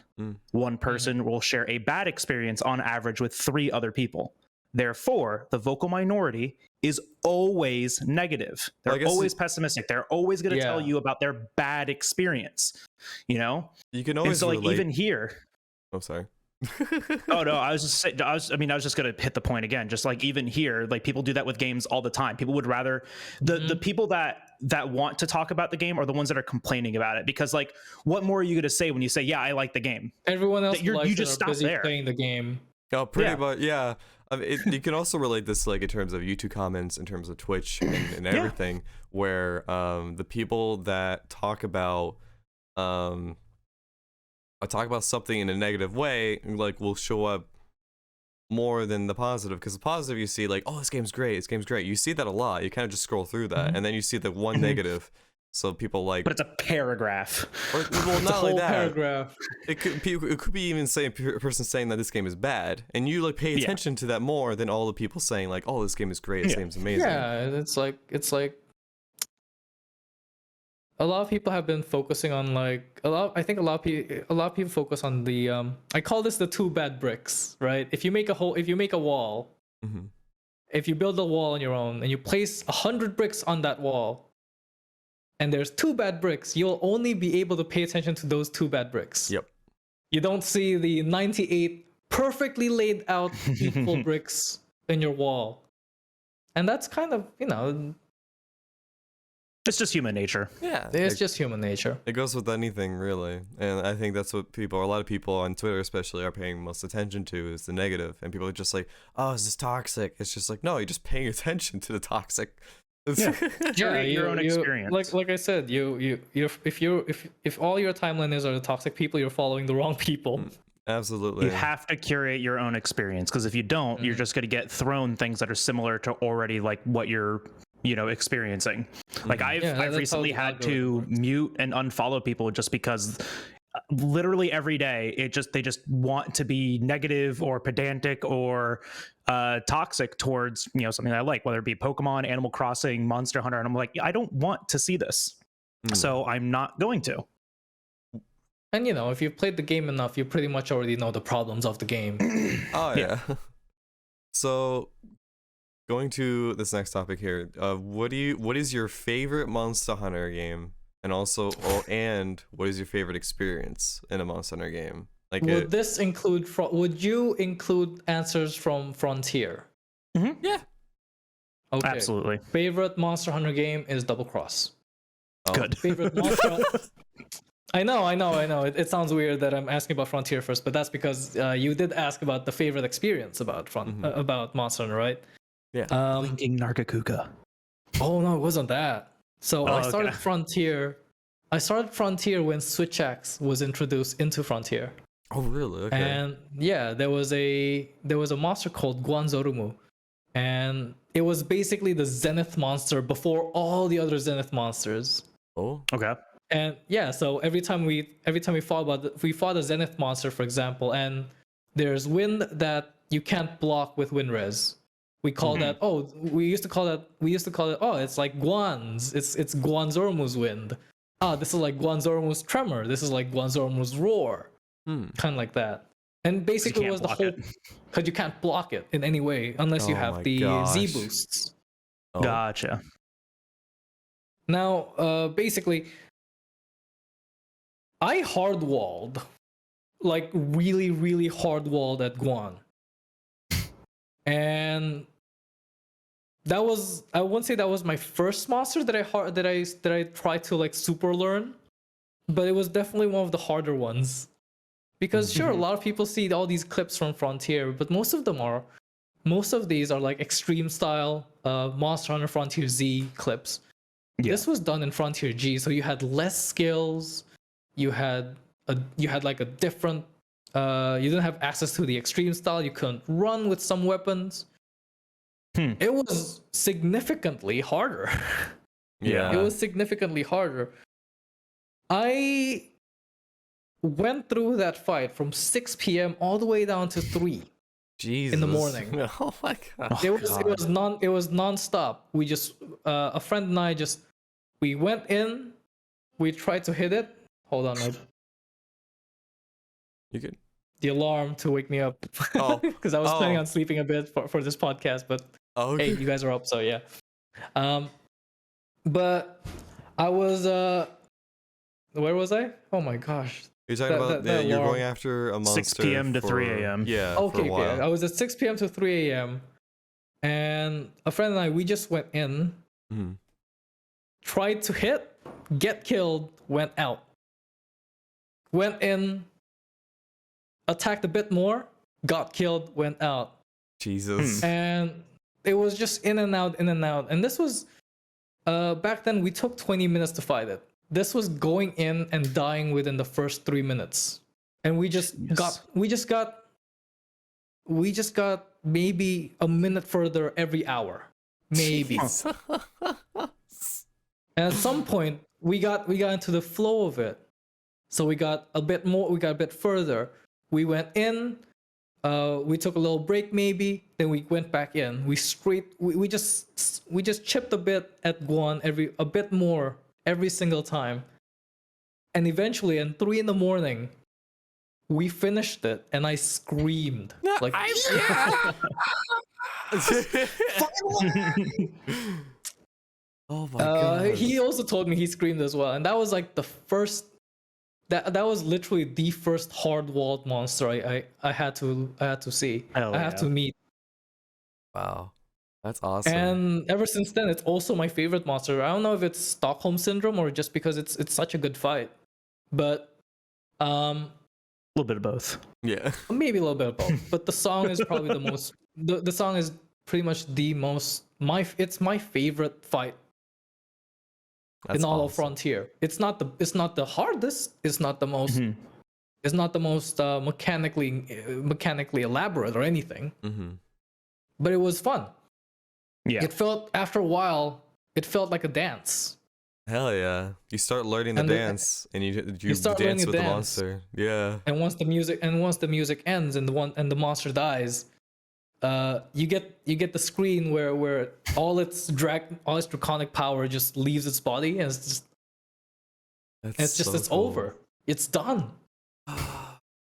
One person will share a bad experience on average with 3 other people. Therefore, the vocal minority is always negative. They're always pessimistic. They're always going to tell you about their bad experience. You can always even here. Oh, sorry. Oh no, I was just going to hit the point again. Just like even here, like people do that with games all the time. People would rather the people that want to talk about the game are the ones that are complaining about it, because like what more are you going to say when you say, "Yeah, I like the game"? Everyone else you just stop there playing the game. Oh, pretty much, yeah. You can also relate this like in terms of YouTube comments, in terms of Twitch and everything, where the people that talk about something in a negative way, like will show up more than the positive, because the positive you see like, oh, this game's great, you see that a lot. You kind of just scroll through that, and then you see the one negative. So people like, but it's a paragraph. Or, well, not only that, paragraph. It could be even a person saying that this game is bad, and you like pay attention to that more than all the people saying like, oh, this game is great, this game's amazing. Yeah, it's like a lot of people have been focusing on like I think a lot of people focus on the I call this the 2 bad bricks, right? If you make a wall, if you build a wall on your own and you place 100 bricks on that wall, and there's 2 bad bricks, you'll only be able to pay attention to those 2 bad bricks. Yep. You don't see the 98 perfectly laid out equal bricks in your wall. And that's kind of, it's just human nature. Yeah. it's just human nature. It goes with anything, really. And I think that's what a lot of people on Twitter especially are paying most attention to, is the negative. And people are just like, oh, is this toxic? It's just like, no, you're just paying attention to the toxic. Curate your own experience. Like I said, if all your timeliners are the toxic people, you're following the wrong people. Absolutely. You have to curate your own experience, because if you don't, you're just going to get thrown things that are similar to already like what you're experiencing. Like I've recently had to mute and unfollow people just because literally every day they just want to be negative or pedantic or toxic towards something that I like, whether it be Pokemon, Animal Crossing, Monster Hunter, and I'm like, I don't want to see this, so I'm not going to. And if you've played the game enough, you pretty much already know the problems of the game. Oh yeah. So going to this next topic here, what is your favorite Monster Hunter game, and also what is your favorite experience in a Monster Hunter game? Like, would you include answers from Frontier? Mm-hmm. Yeah. Okay. Absolutely. Favorite Monster Hunter game is Double Cross. Oh. Good. Favorite Monster. I know. It sounds weird that I'm asking about Frontier first, but that's because you did ask about the favorite experience about about Monster Hunter, right? Yeah. Linking Nargacuga. Oh no, it wasn't that. So I started okay. Frontier. I started Frontier when Switch Axe was introduced into Frontier. Oh really? Okay. And yeah, there was a monster called Guanzorumu, and it was basically the Zenith monster before all the other Zenith monsters. Oh. Okay. And yeah, so every time we fought a Zenith monster, for example, and there's wind that you can't block with wind res. We call that we used to call it it's like Guan's. It's Guanzorumu's wind. This is like Guanzorumu's tremor. This is like Guanzorumu's roar. Kind of like that. And basically it was the whole, because you can't block it in any way unless you have the Z boosts. Oh. Gotcha. Now, basically, I hard-walled, like really, really hard-walled at Guan. And that was, I wouldn't say that was my first monster that I tried to like super learn, but it was definitely one of the harder ones. Because sure, a lot of people see all these clips from Frontier, but most of these are like extreme style Monster Hunter Frontier Z clips. Yeah. This was done in Frontier G, so you had less skills. You had like a different. You didn't have access to the extreme style. You couldn't run with some weapons. It was significantly harder. Yeah, it was significantly harder. I went through that fight from 6 p.m. all the way down to 3 in the morning. Oh my god! It was non-stop. We just a friend and I we went in. We tried to hit it. Hold on, you could. The alarm to wake me up because I was planning on sleeping a bit for this podcast, but hey, you guys are up, so yeah. But I was where was I? Oh my gosh. You're talking about you're going after a monster 6 p.m. to 3 a.m. Yeah. Okay. I was at 6 p.m. to 3 a.m. and a friend and I, we just went in, tried to hit, get killed, went out. Went in, attacked a bit more, got killed, went out. Jesus. And it was just in and out. And this was back then we took 20 minutes to fight it. This was going in and dying within the first 3 minutes. And we just got maybe a minute further every hour. Maybe. And at some point we got into the flow of it. So we got a bit further. We went in, we took a little break maybe, then we went back in. We just chipped a bit at Guan a bit more every single time. And eventually at 3 a.m, we finished it and I screamed. Like Oh my god. He also told me he screamed as well, and that was like the first. That was literally the first hard-walled monster I had to see. Hell I have to meet. Wow. That's awesome. And ever since then, it's also my favorite monster. I don't know if it's Stockholm syndrome or just because it's such a good fight, but a little bit of both. Yeah. maybe a little bit of both. But the song is probably the most. The song is pretty much the most. It's my favorite fight That's in all of awesome. Frontier. It's not the hardest. It's not the most. It's not the most mechanically elaborate or anything. But it was fun. Yeah. It felt after a while. It felt like a dance. Hell yeah. You start learning the dance and you start dance learning with the the dance. monster. Yeah. And once the music ends and the monster dies, you get the screen where all its draconic power just leaves its body, and it's cool. over. It's done.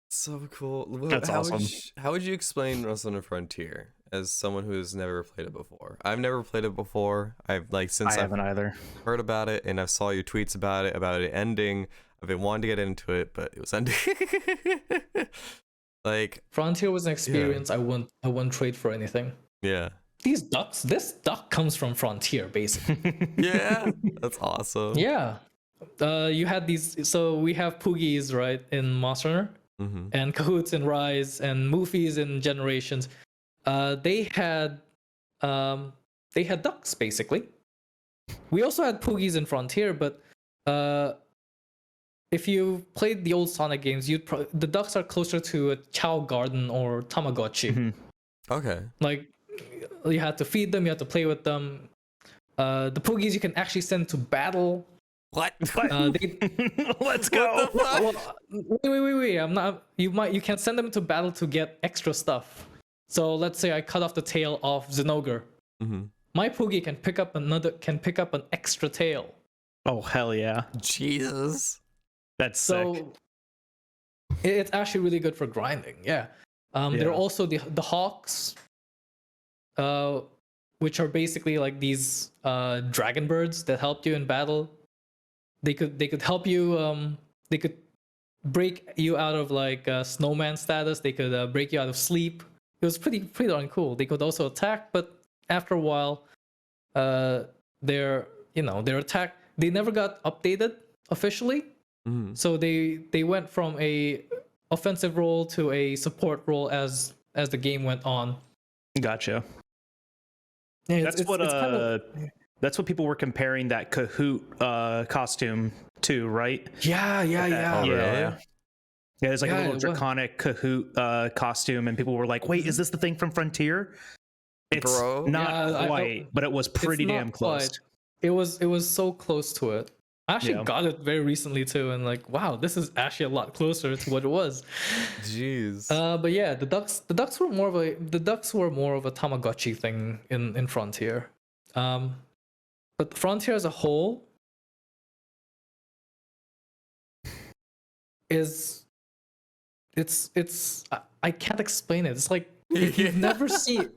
So cool. That's awesome. How would you explain Wrestling on Frontier as someone who has never played it before? I've never played it before. I've I haven't either. heard about it and I saw your tweets about it ending. I've been wanting to get into it, but it was ending. Like Frontier was an experience I wouldn't trade for anything. Yeah. This duck comes from Frontier, basically. Yeah. That's awesome. Yeah. You had these. So we have Poogies, right, in Monster Hunter, and Kahoots in Rise, and Moofies in Generations. They had ducks, basically. We also had Poogies in Frontier, but if you played the old Sonic games, the ducks are closer to a Chow Garden or Tamagotchi. Okay. Like, you had to feed them, you had to play with them. The Poogies you can actually send to battle. What? Let's go. Wait. I'm not. You can send them to battle to get extra stuff. So let's say I cut off the tail of Zinogre. My Poogie can pick up an extra tail. Oh hell yeah! Jesus. That's sick. So it's actually really good for grinding. Yeah. There are also the hawks, which are basically like these dragon birds that helped you in battle. They could help you. They could break you out of like snowman status. They could break you out of sleep. It was pretty darn cool. They could also attack, but after a while, their attack, they never got updated officially. So they went from a offensive role to a support role as the game went on. Gotcha. Yeah, That's what people were comparing that Kahoot costume to, right? Yeah. Yeah. There's like a little draconic Kahoot costume, and people were like, "Wait, is this the thing from Frontier?" It's not quite, but it was pretty damn close. Quite. It was so close to it. I actually got it very recently too, and like, wow, this is actually a lot closer to what it was. Jeez. But yeah, the ducks were more of a Tamagotchi thing in Frontier. But Frontier as a whole I can't explain it. It's like if you've never seen,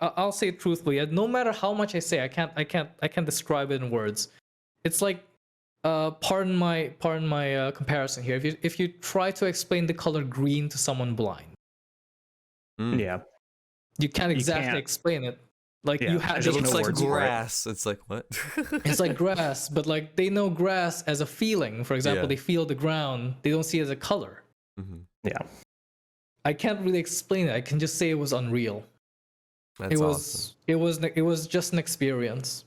I'll say it truthfully. No matter how much I say, I can't describe it in words. It's like, pardon my comparison here. If you try to explain the color green to someone blind, yeah, you can't exactly explain it. Like Yeah, you have, It looks no like words for it. grass. It's like what? it's like grass, but like they know grass as a feeling. For example, Yeah. they feel the ground. They don't see it as a color. Yeah. I can't really explain it. I can just say it was unreal. That's awesome. It was just an experience.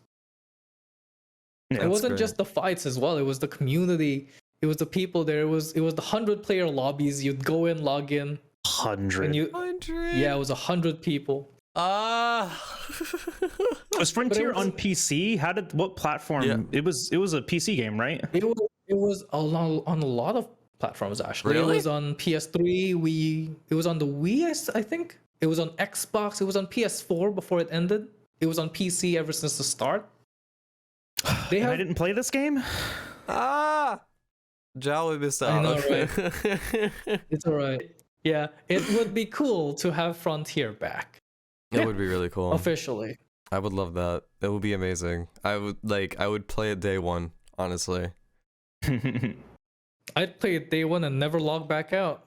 Yeah, It wasn't great. just the fights as well. It was the community. It was the people there. It was the 100-player lobbies. You'd go in, log in, 100. and 100. yeah, it was 100 people. Was Frontier was- on PC? What platform? Yeah. It was a PC game, right? It was on a lot of platforms actually. Really? It was on PS3. It was on the Wii, I think. It was on Xbox. It was on PS4 before it ended. It was on PC ever since the start. I didn't play this game. Jolly missed out. I know, Okay. It's alright. Yeah, it would be cool to have Frontier back It would be really cool. officially. I would love that. It would be amazing. I would play it day one, honestly. I'd play it day one and never log back out.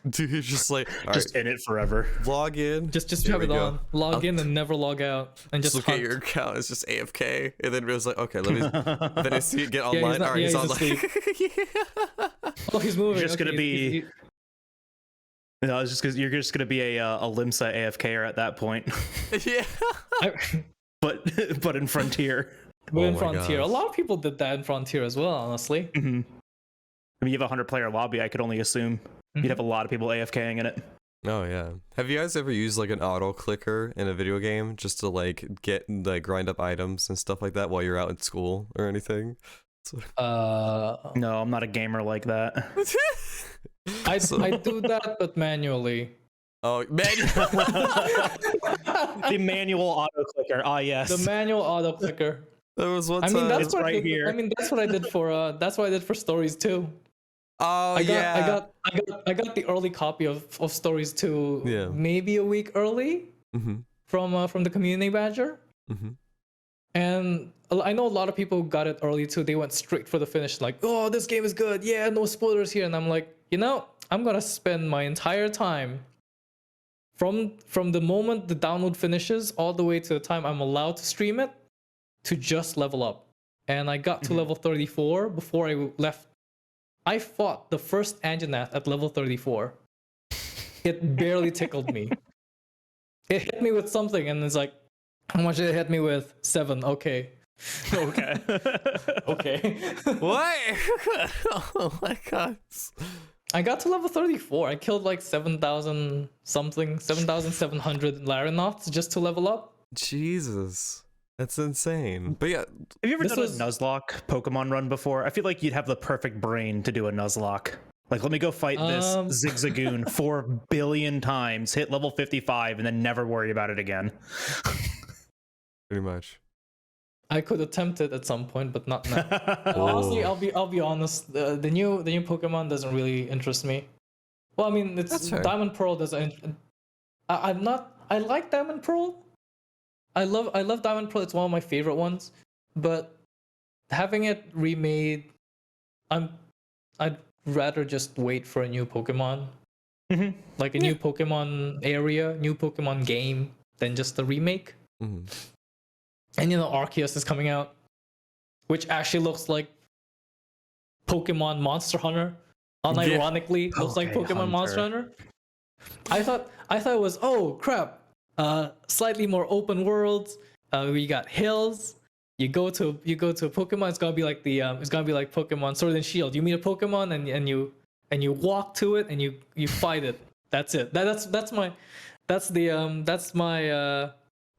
Dude, you're just like, just in it forever. Log in. Just have it on. Log in and never log out, and just look hunt. at your account. It's just AFK, and then it was like, okay, let me. Then I see it get online. Not, All right, he's online. Yeah. Oh, he's moving. You're just gonna be. No, it's just because you're just gonna be a Limsa AFKer at that point. Yeah. but in Frontier. But in Frontier, a lot of people did that in Frontier as well. Honestly. Mm-hmm. I mean, you have a 100-player lobby. I could only assume you'd have a lot of people AFKing in it. Oh yeah. Have you guys ever used like an auto clicker in a video game just to like grind up items and stuff like that while you're out in school or anything? No, I'm not a gamer like that. I do that, but manually. Oh, manual. The manual auto clicker. Ah, yes. The manual auto clicker. There was one I mean, time. that's what right I did, here. I mean, that's what I did for. That's what I did for Stories 2. Oh I got the early copy of Stories 2 maybe a week early from the community badger. And I know a lot of people who got it early too. They went straight for the finish, like, oh, this game is good. Yeah, no spoilers here. And I'm like, I'm gonna spend my entire time from the moment the download finishes all the way to the time I'm allowed to stream it to just level up. And I got to level 34 before I left. I fought the first Anjanath at level 34. It barely tickled me. It hit me with something, and it's like, how much did it hit me with? 7. Okay. Okay. Okay. What? Oh my god. I got to level 34. I killed like 7,000 something, 7,700 Larinoths just to level up. Jesus. That's insane. But yeah. Have you ever done a Nuzlocke Pokemon run before? I feel like you'd have the perfect brain to do a Nuzlocke. Like, let me go fight this Zigzagoon 4 billion times, hit level 55, and then never worry about it again. Pretty much. I could attempt it at some point, but not now. Honestly, I'll be honest. The new Pokemon doesn't really interest me. Well, I mean, it's Diamond Pearl doesn't. I like Diamond Pearl. I love Diamond Pearl. It's one of my favorite ones. But having it remade, I'd rather just wait for a new Pokemon, like a new Pokemon area, new Pokemon game, than just a remake. And Arceus is coming out, which actually looks like Pokemon Monster Hunter. Unironically, looks like Pokemon Monster Hunter. I thought it was, oh crap, slightly more open worlds. We got hills. You go to a Pokemon. It's gonna be like Pokemon Sword and Shield. You meet a Pokemon and you walk to it and you fight it. That's it. That's my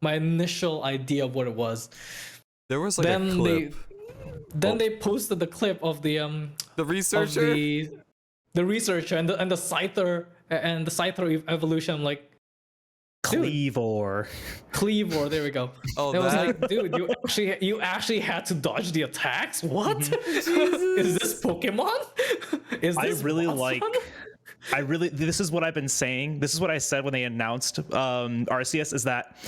initial idea of what it was. There was like a clip. Then they posted the clip of the researcher, the researcher and the Scyther and the Scyther evolution. I'm like, Cleavor. There we go. Oh, it was like, dude, you actually had to dodge the attacks. What? Is this Pokemon? This is what I've been saying. This is what I said when they announced Arceus, is that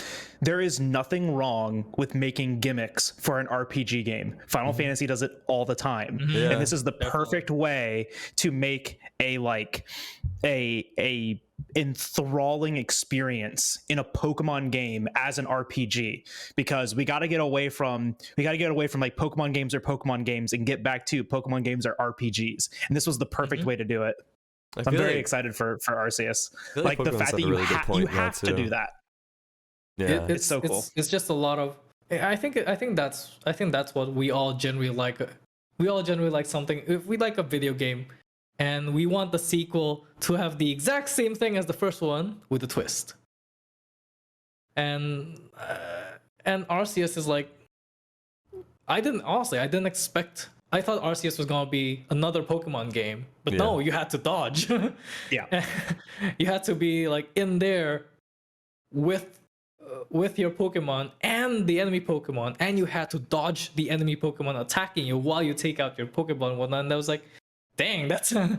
there is nothing wrong with making gimmicks for an RPG game. Final Fantasy does it all the time. And this is the perfect way to make a enthralling experience in a Pokemon game as an RPG, because we got to get away from like Pokemon games are Pokemon games and get back to Pokemon games are RPGs. And this was the perfect way to do it. I'm very excited for Arceus. Like the fact that you have to do that. Yeah, it's so cool. It's just a lot of. I think that's what we all generally like. We all generally like something. If we like a video game, and we want the sequel to have the exact same thing as the first one with a twist. And Arceus is like, I didn't expect. I thought Arceus was gonna be another Pokemon game, but no, you had to dodge. Yeah, you had to be like in there with your Pokemon and the enemy Pokemon, and you had to dodge the enemy Pokemon attacking you while you take out your Pokemon and whatnot. And I was like, dang, that's a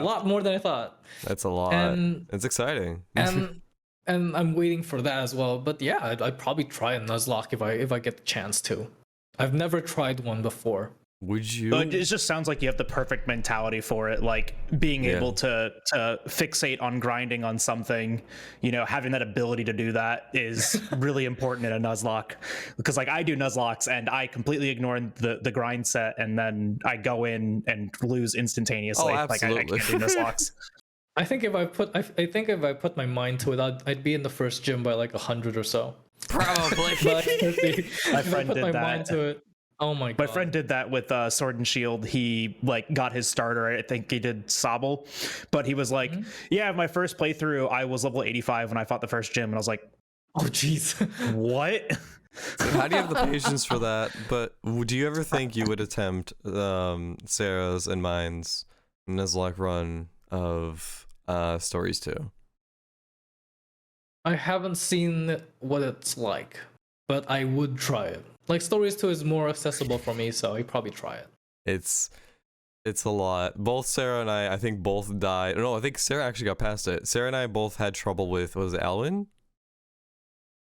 lot more than I thought. That's a lot. And it's exciting. and and I'm waiting for that as well. But yeah, I'd probably try a Nuzlocke if I get the chance to. I've never tried one before. Would you? But it just sounds like you have the perfect mentality for it, like being able to fixate on grinding on something. You know, having that ability to do that is really important in a Nuzlocke, because like I do Nuzlocks and I completely ignore the grind set, and then I go in and lose instantaneously. Oh, like I can't do Nuzlocks. I think if I put my mind to it, I'd be in the first gym by like 100 or so. Probably. But My friend did mind that. to it. Oh my god. My friend did that with Sword and Shield. He like got his starter. I think he did Sobble, but he was like, yeah, my first playthrough, I was level 85 when I fought the first gym, and I was like, oh jeez. what? How do you have the patience for that? But do you ever think you would attempt Sarah's and mine's Nuzlocke run of Stories 2? I haven't seen what it's like, but I would try it. Like Stories 2 is more accessible for me, so I'd probably try it. It's a lot. Both Sarah and I think both died. No, I think Sarah actually got past it. Sarah and I both had trouble with, was it Elwyn?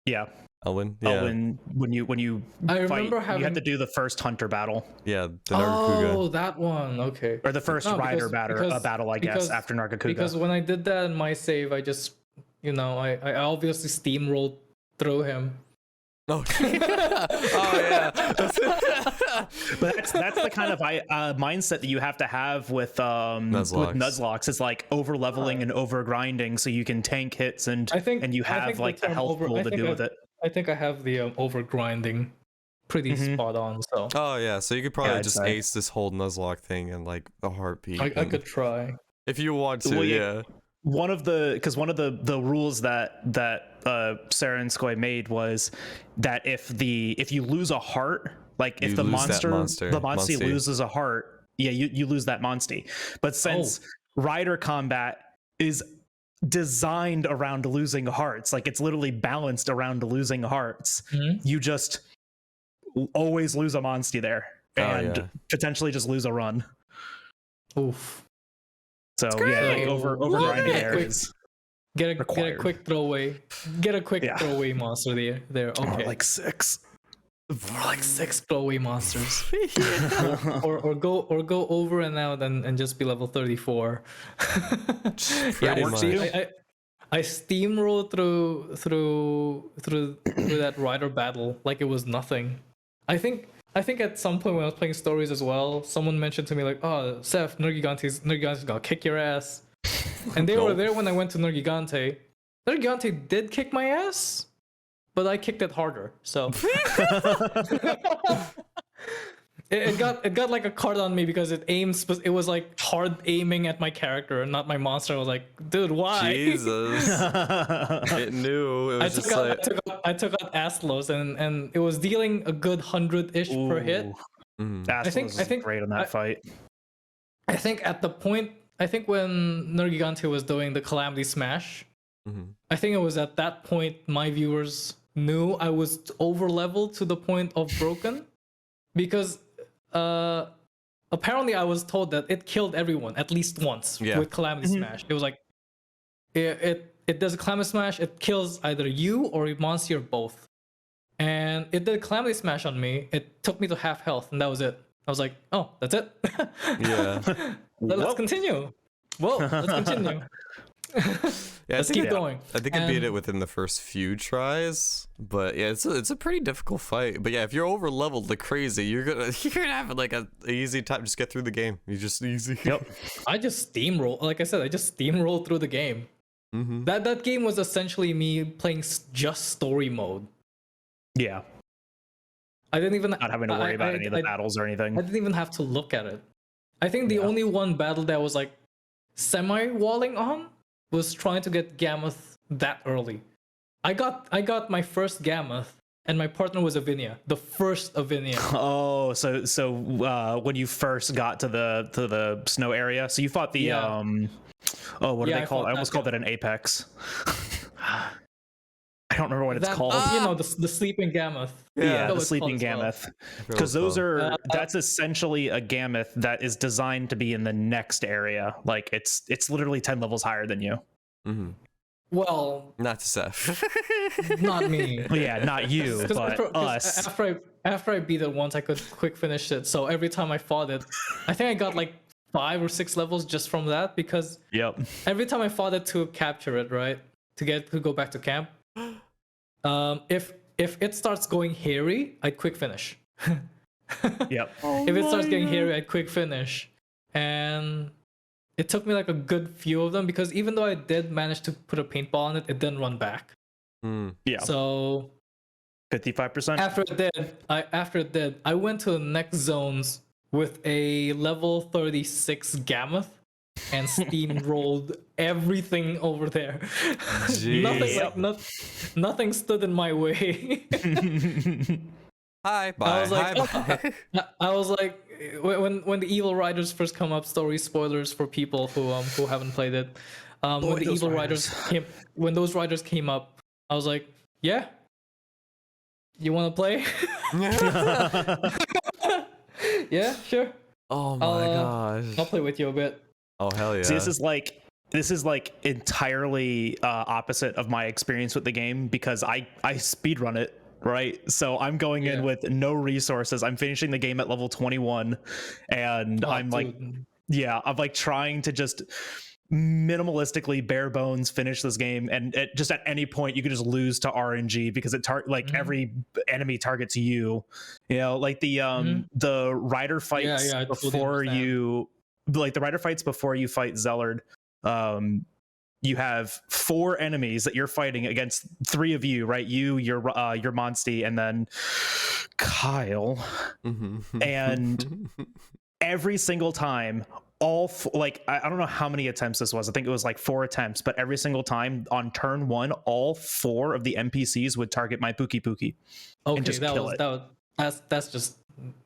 Yeah. Elwyn? Yeah. Elwyn, when you I fight, remember you have to do the first hunter battle. Yeah, the Nargacuga. Oh, that one. Okay. Or the first rider battle, I guess, after Nargacuga. Because when I did that in my save, I just, I obviously steamrolled through him. Oh, oh yeah. But that's the kind of mindset that you have to have with Nuzlocks. It's like over leveling and over grinding, so you can tank hits and you have like the health pool to do with it. I think I have the over grinding pretty spot on. So. Oh yeah, so you could probably just ace this whole Nuzlocke thing and like the heartbeat. I could try if you want to. Well, yeah. One of the rules that Sarah and Skoj made was that if you lose a heart, like if the monster loses a heart, yeah, you lose that monstie. But since rider combat is designed around losing hearts, like it's literally balanced around losing hearts, you just always lose a monstie there and potentially just lose a run. Oof. So yeah, like over grinding there is get a quick throwaway throwaway monster there. Okay, more like six throwaway monsters. or go over and out and just be level 34. Yeah, I steamrolled through that rider battle like it was nothing. I think at some point when I was playing Stories as well, someone mentioned to me like, "Oh, Ceph, Nergigante's gonna kick your ass," and they were there when I went to Nergigante. Nergigante did kick my ass, but I kicked it harder. So it got like a card on me because it aims. It was like hard aiming at my character and not my monster. I was like, dude, why? Jesus, it knew. It was I took out Aslos and it was dealing a good 100-ish per hit. I think great on that fight. I think at the point, when Nergigante was doing the Calamity Smash, I think it was at that point my viewers knew I was over leveled to the point of broken, because apparently I was told that it killed everyone at least once with Calamity Smash. It was like it does a Calamity Smash, it kills either you or a monster or both. And it did a Calamity Smash on me. It took me to half health, and that was it. I was like, oh, that's it? Yeah. Let's continue. Well, let's continue. Yeah, let's keep going. I think I beat it within the first few tries, but yeah, it's a pretty difficult fight. But yeah, if you're over leveled like crazy, you're gonna have like a easy time. Just get through the game. You just easy. Yep. I just steamroll. Like I said, I just steamrolled through the game. That game was essentially me playing just story mode. Yeah. I didn't even not having to worry about any of the battles or anything. I didn't even have to look at it. I think the only one battle that was like semi-walling on was trying to get Gammoth that early. I got my first Gammoth, and my partner was Avinia, the first Avinia. Oh, so when you first got to the snow area, so you fought the what do they call it? I almost called it an Apex. I don't remember what it's called. The sleeping Gammoth. Yeah, the sleeping Gammoth. Because those are that's essentially a Gammoth that is designed to be in the next area. Like it's literally 10 levels higher than you. Well, Not to Ceph. not me. Well, yeah, not you, but us. After I beat it once, I could quick finish it. So every time I fought it, I think I got like 5 or 6 levels just from that, because Yep. every time I fought it to capture it, right, to go back to camp, if it starts going hairy, I'd quick finish. Yep. If it starts getting hairy, I'd quick finish. And it took me like a good few of them, because even though I did manage to put a paintball on it, it didn't run back. Yeah. So 55%. after it did, I went to the next zones with a level 36 Gammoth and steamrolled everything over there. Nothing stood in my way. Hi, bye. I was like, when the Evil Riders first come up, story spoilers for people who haven't played it. When the Evil Riders when those riders came up, I was like, yeah, you want to play? Yeah, sure. Oh my gosh. I'll play with you a bit. Oh hell yeah. See, this is like entirely opposite of my experience with the game, because I speedrun it, right? So I'm going in with no resources. I'm finishing the game at level 21, and I'm like trying to just minimalistically, bare bones finish this game, and just at any point you could just lose to RNG, because it every enemy targets you. You know, like the rider fights before you, like the rider fights before you fight Jalbagel. You have 4 enemies that you're fighting against, 3 of you, right? Your Monsty, and then Kyle. And every single time, I don't know how many attempts this was. I think it was like 4 attempts, but every single time on turn 1, all 4 of the NPCs would target my Pookie. Okay, and just kill it. That's just.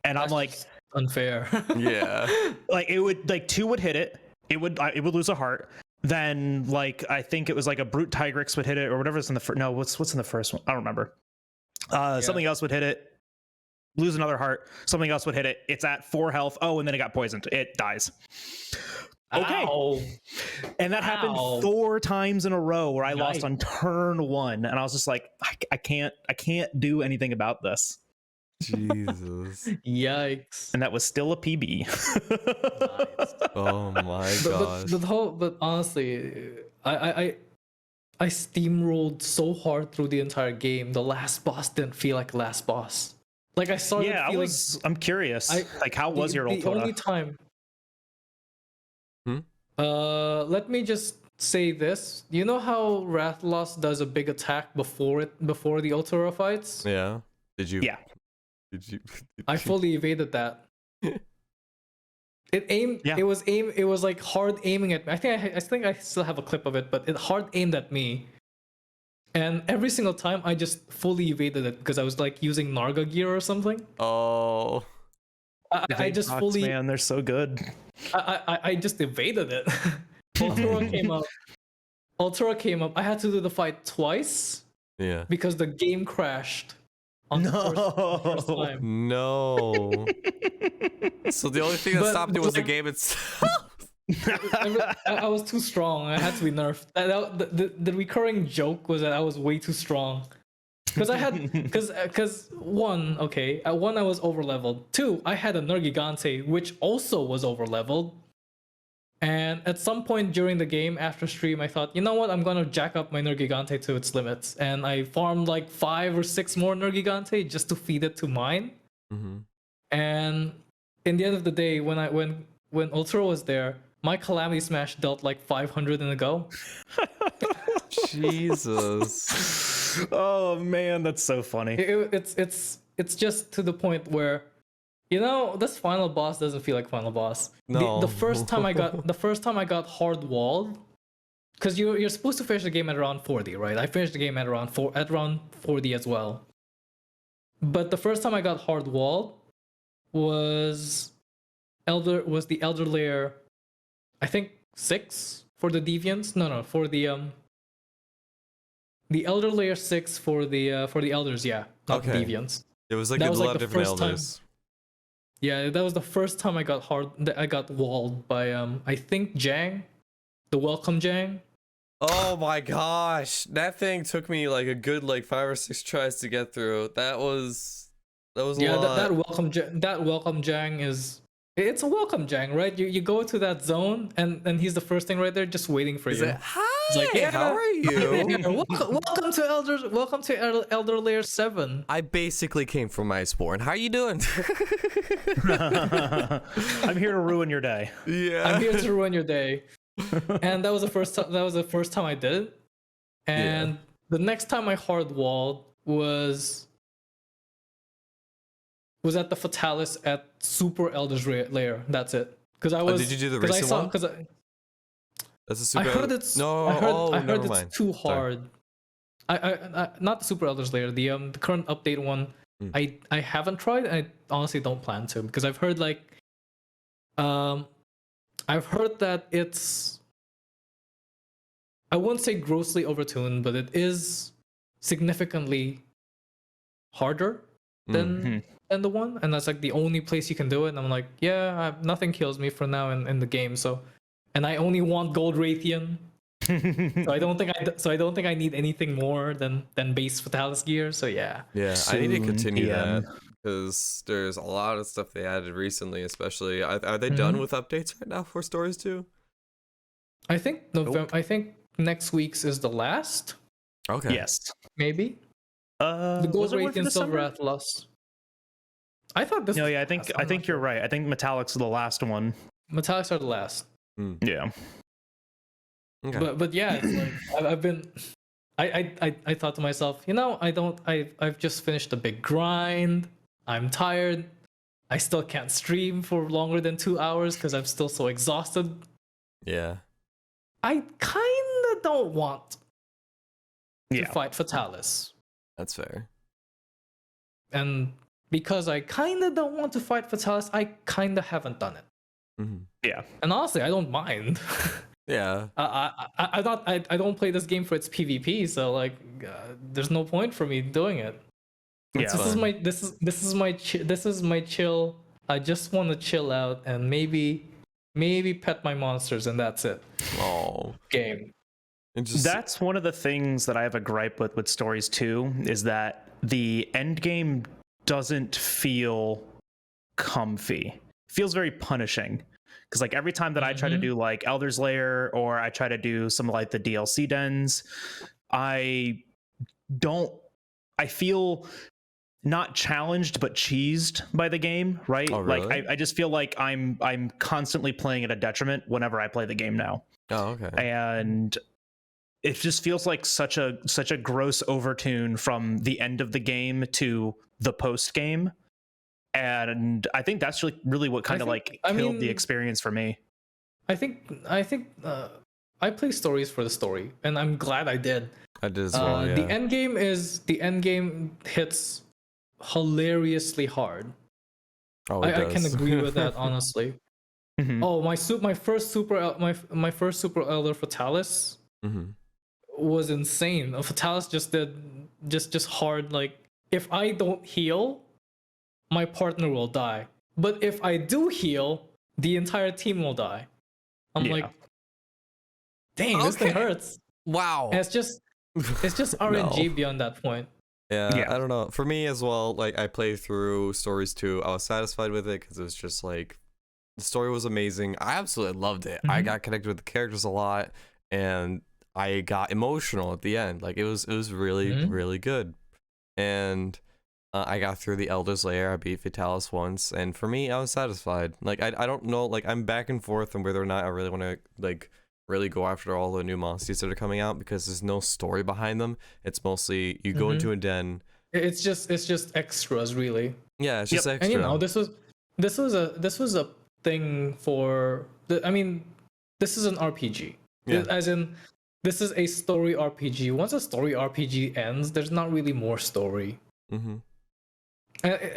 And I'm like, unfair. Yeah. Like it would, like 2 would hit it. It would lose a heart. Then like I think it was like a Brute Tigrix would hit it, or whatever's in the first. No, what's in the first one? I don't remember. Something else would hit it, lose another heart. Something else would hit it. It's at 4 health. Oh, and then it got poisoned. It dies. Okay. Ow. And that happened 4 times in a row where I lost on turn 1, and I was just like, I can't do anything about this. Jesus. Yikes. And that was still a PB. Nice. Oh my gosh. But honestly, I steamrolled so hard through the entire game. The last boss didn't feel like last boss. Like I started feeling. I'm curious. How was your the only time? Let me just say this. You know how Rathalos does a big attack before the Ultra fights? Yeah. Did you? Yeah. I fully evaded that. It aimed. Yeah. It was like hard aiming at me. I think I still have a clip of it, but it hard aimed at me. And every single time I just fully evaded it, because I was like using Narga gear or something. Oh. I just fully. Man, they're so good. I just evaded it. Ultra came up. I had to do the fight twice. Yeah. Because the game crashed. On the first time. No. So the only thing that stopped it was the game itself. I was too strong. I had to be nerfed. The recurring joke was that I was way too strong. Because one, I was over leveled. 2, I had a Nergigante, which also was over leveled. And at some point during the game, after stream, I thought, you know what, I'm gonna jack up my Nergigante to its limits. And I farmed like 5 or 6 more Nergigante just to feed it to mine. And in the end of the day, when Ultra was there, my Calamity Smash dealt like 500 in a go. Jesus. Oh man, that's so funny. It's just to the point where, you know, this final boss doesn't feel like final boss. No. The first time I got hard walled, because you're supposed to finish the game at around 40, right? I finished the game at around 40 as well. But the first time I got hard walled was the Elder Layer, I think 6 for the Deviants. No, for the Elder Layer 6 for the Elders, yeah, not the Deviants. It was like a lot of different Elders. Yeah, that was the first time I got walled by I think Jang, the Welcome Jang. Oh my gosh, that thing took me like a good like 5 or 6 tries to get through. That was a lot. That welcome Jang is. It's a welcome Jang, right? You go to that zone and he's the first thing right there, just waiting for you. Hi, It's like, yeah, how are you? Welcome to Elder Layer 7. I basically came from Iceborne. How are you doing? I'm here to ruin your day. Yeah. I'm here to ruin your day. And that was the first time I did it. And the next time I hard walled was at the Fatalis at Super Elder's Lair. That's it. Because I was. Did you do the recent one? That's a Super. I heard it's. No. I heard never it's mind. too hard. I not the Super Elder's Lair. The current update one. I haven't tried. And I honestly don't plan to because I've heard like. I've heard that it's. I wouldn't say grossly overtuned, but it is significantly harder than the one, and that's like the only place you can do it. And I'm like, yeah, nothing kills me for now in the game. So, and I only want Gold Raytheon, so I don't think I need anything more than base Fatalis gear. So yeah. Yeah, I need to continue that because there's a lot of stuff they added recently. Especially, are they done with updates right now for Stories 2? I think November. I think next week's is the last. Okay. Yes. Maybe. The Gold Raytheon Silver Atlas. I thought this. No, yeah, I think you're right. I think Metallics are the last one. Metallics are the last. Yeah. Okay. But yeah, it's like I've been. I thought to myself, I've just finished a big grind. I'm tired. I still can't stream for longer than 2 hours because I'm still so exhausted. Yeah. I kinda don't want to Yeah. fight Fatalis. That's fair. And because I kinda don't want to fight Fatalis, I kinda haven't done it. Yeah. And honestly, I don't mind. Yeah. I don't play this game for its PvP, so like, there's no point for me doing it. Yeah. This is my chill. I just want to chill out and maybe pet my monsters, and that's it. Oh. Game. That's one of the things that I have a gripe with Stories 2 is that the end game doesn't feel comfy. It feels very punishing. Because like every time that I try to do like Elder's Lair or I try to do some like the DLC dens, I feel not challenged but cheesed by the game, right? Oh, really? Like I just feel like I'm constantly playing at a detriment whenever I play the game now. Oh, okay. And it just feels like such a gross overtune from the end of the game to the post game. And I think that's really what kind of like killed the experience for me. I think I play Stories for the story, and I'm glad I did. I did as well. Yeah. The end game hits hilariously hard. Oh, I can agree with that honestly. Oh, my first Super Elder Fatalis was insane. Fatalis just did just hard. Like if I don't heal, my partner will die. But if I do heal, the entire team will die. I'm like, dang, this thing hurts. Wow. And it's just RNG beyond that point. Yeah, I don't know. For me as well, like I played through Stories 2. I was satisfied with it because it was just like the story was amazing. I absolutely loved it. I got connected with the characters a lot, and I got emotional at the end. Like it was really really good. And I got through the Elder's Lair. I beat Fatalis once, and for me, I was satisfied. Like I don't know, like I'm back and forth on whether or not I really want to like really go after all the new monsters that are coming out because there's no story behind them. It's mostly you go into a den. It's just extras, really. Yeah, it's just extra. And this was a thing for. This is an RPG. Yeah. As in, this is a story RPG. Once a story RPG ends, there's not really more story.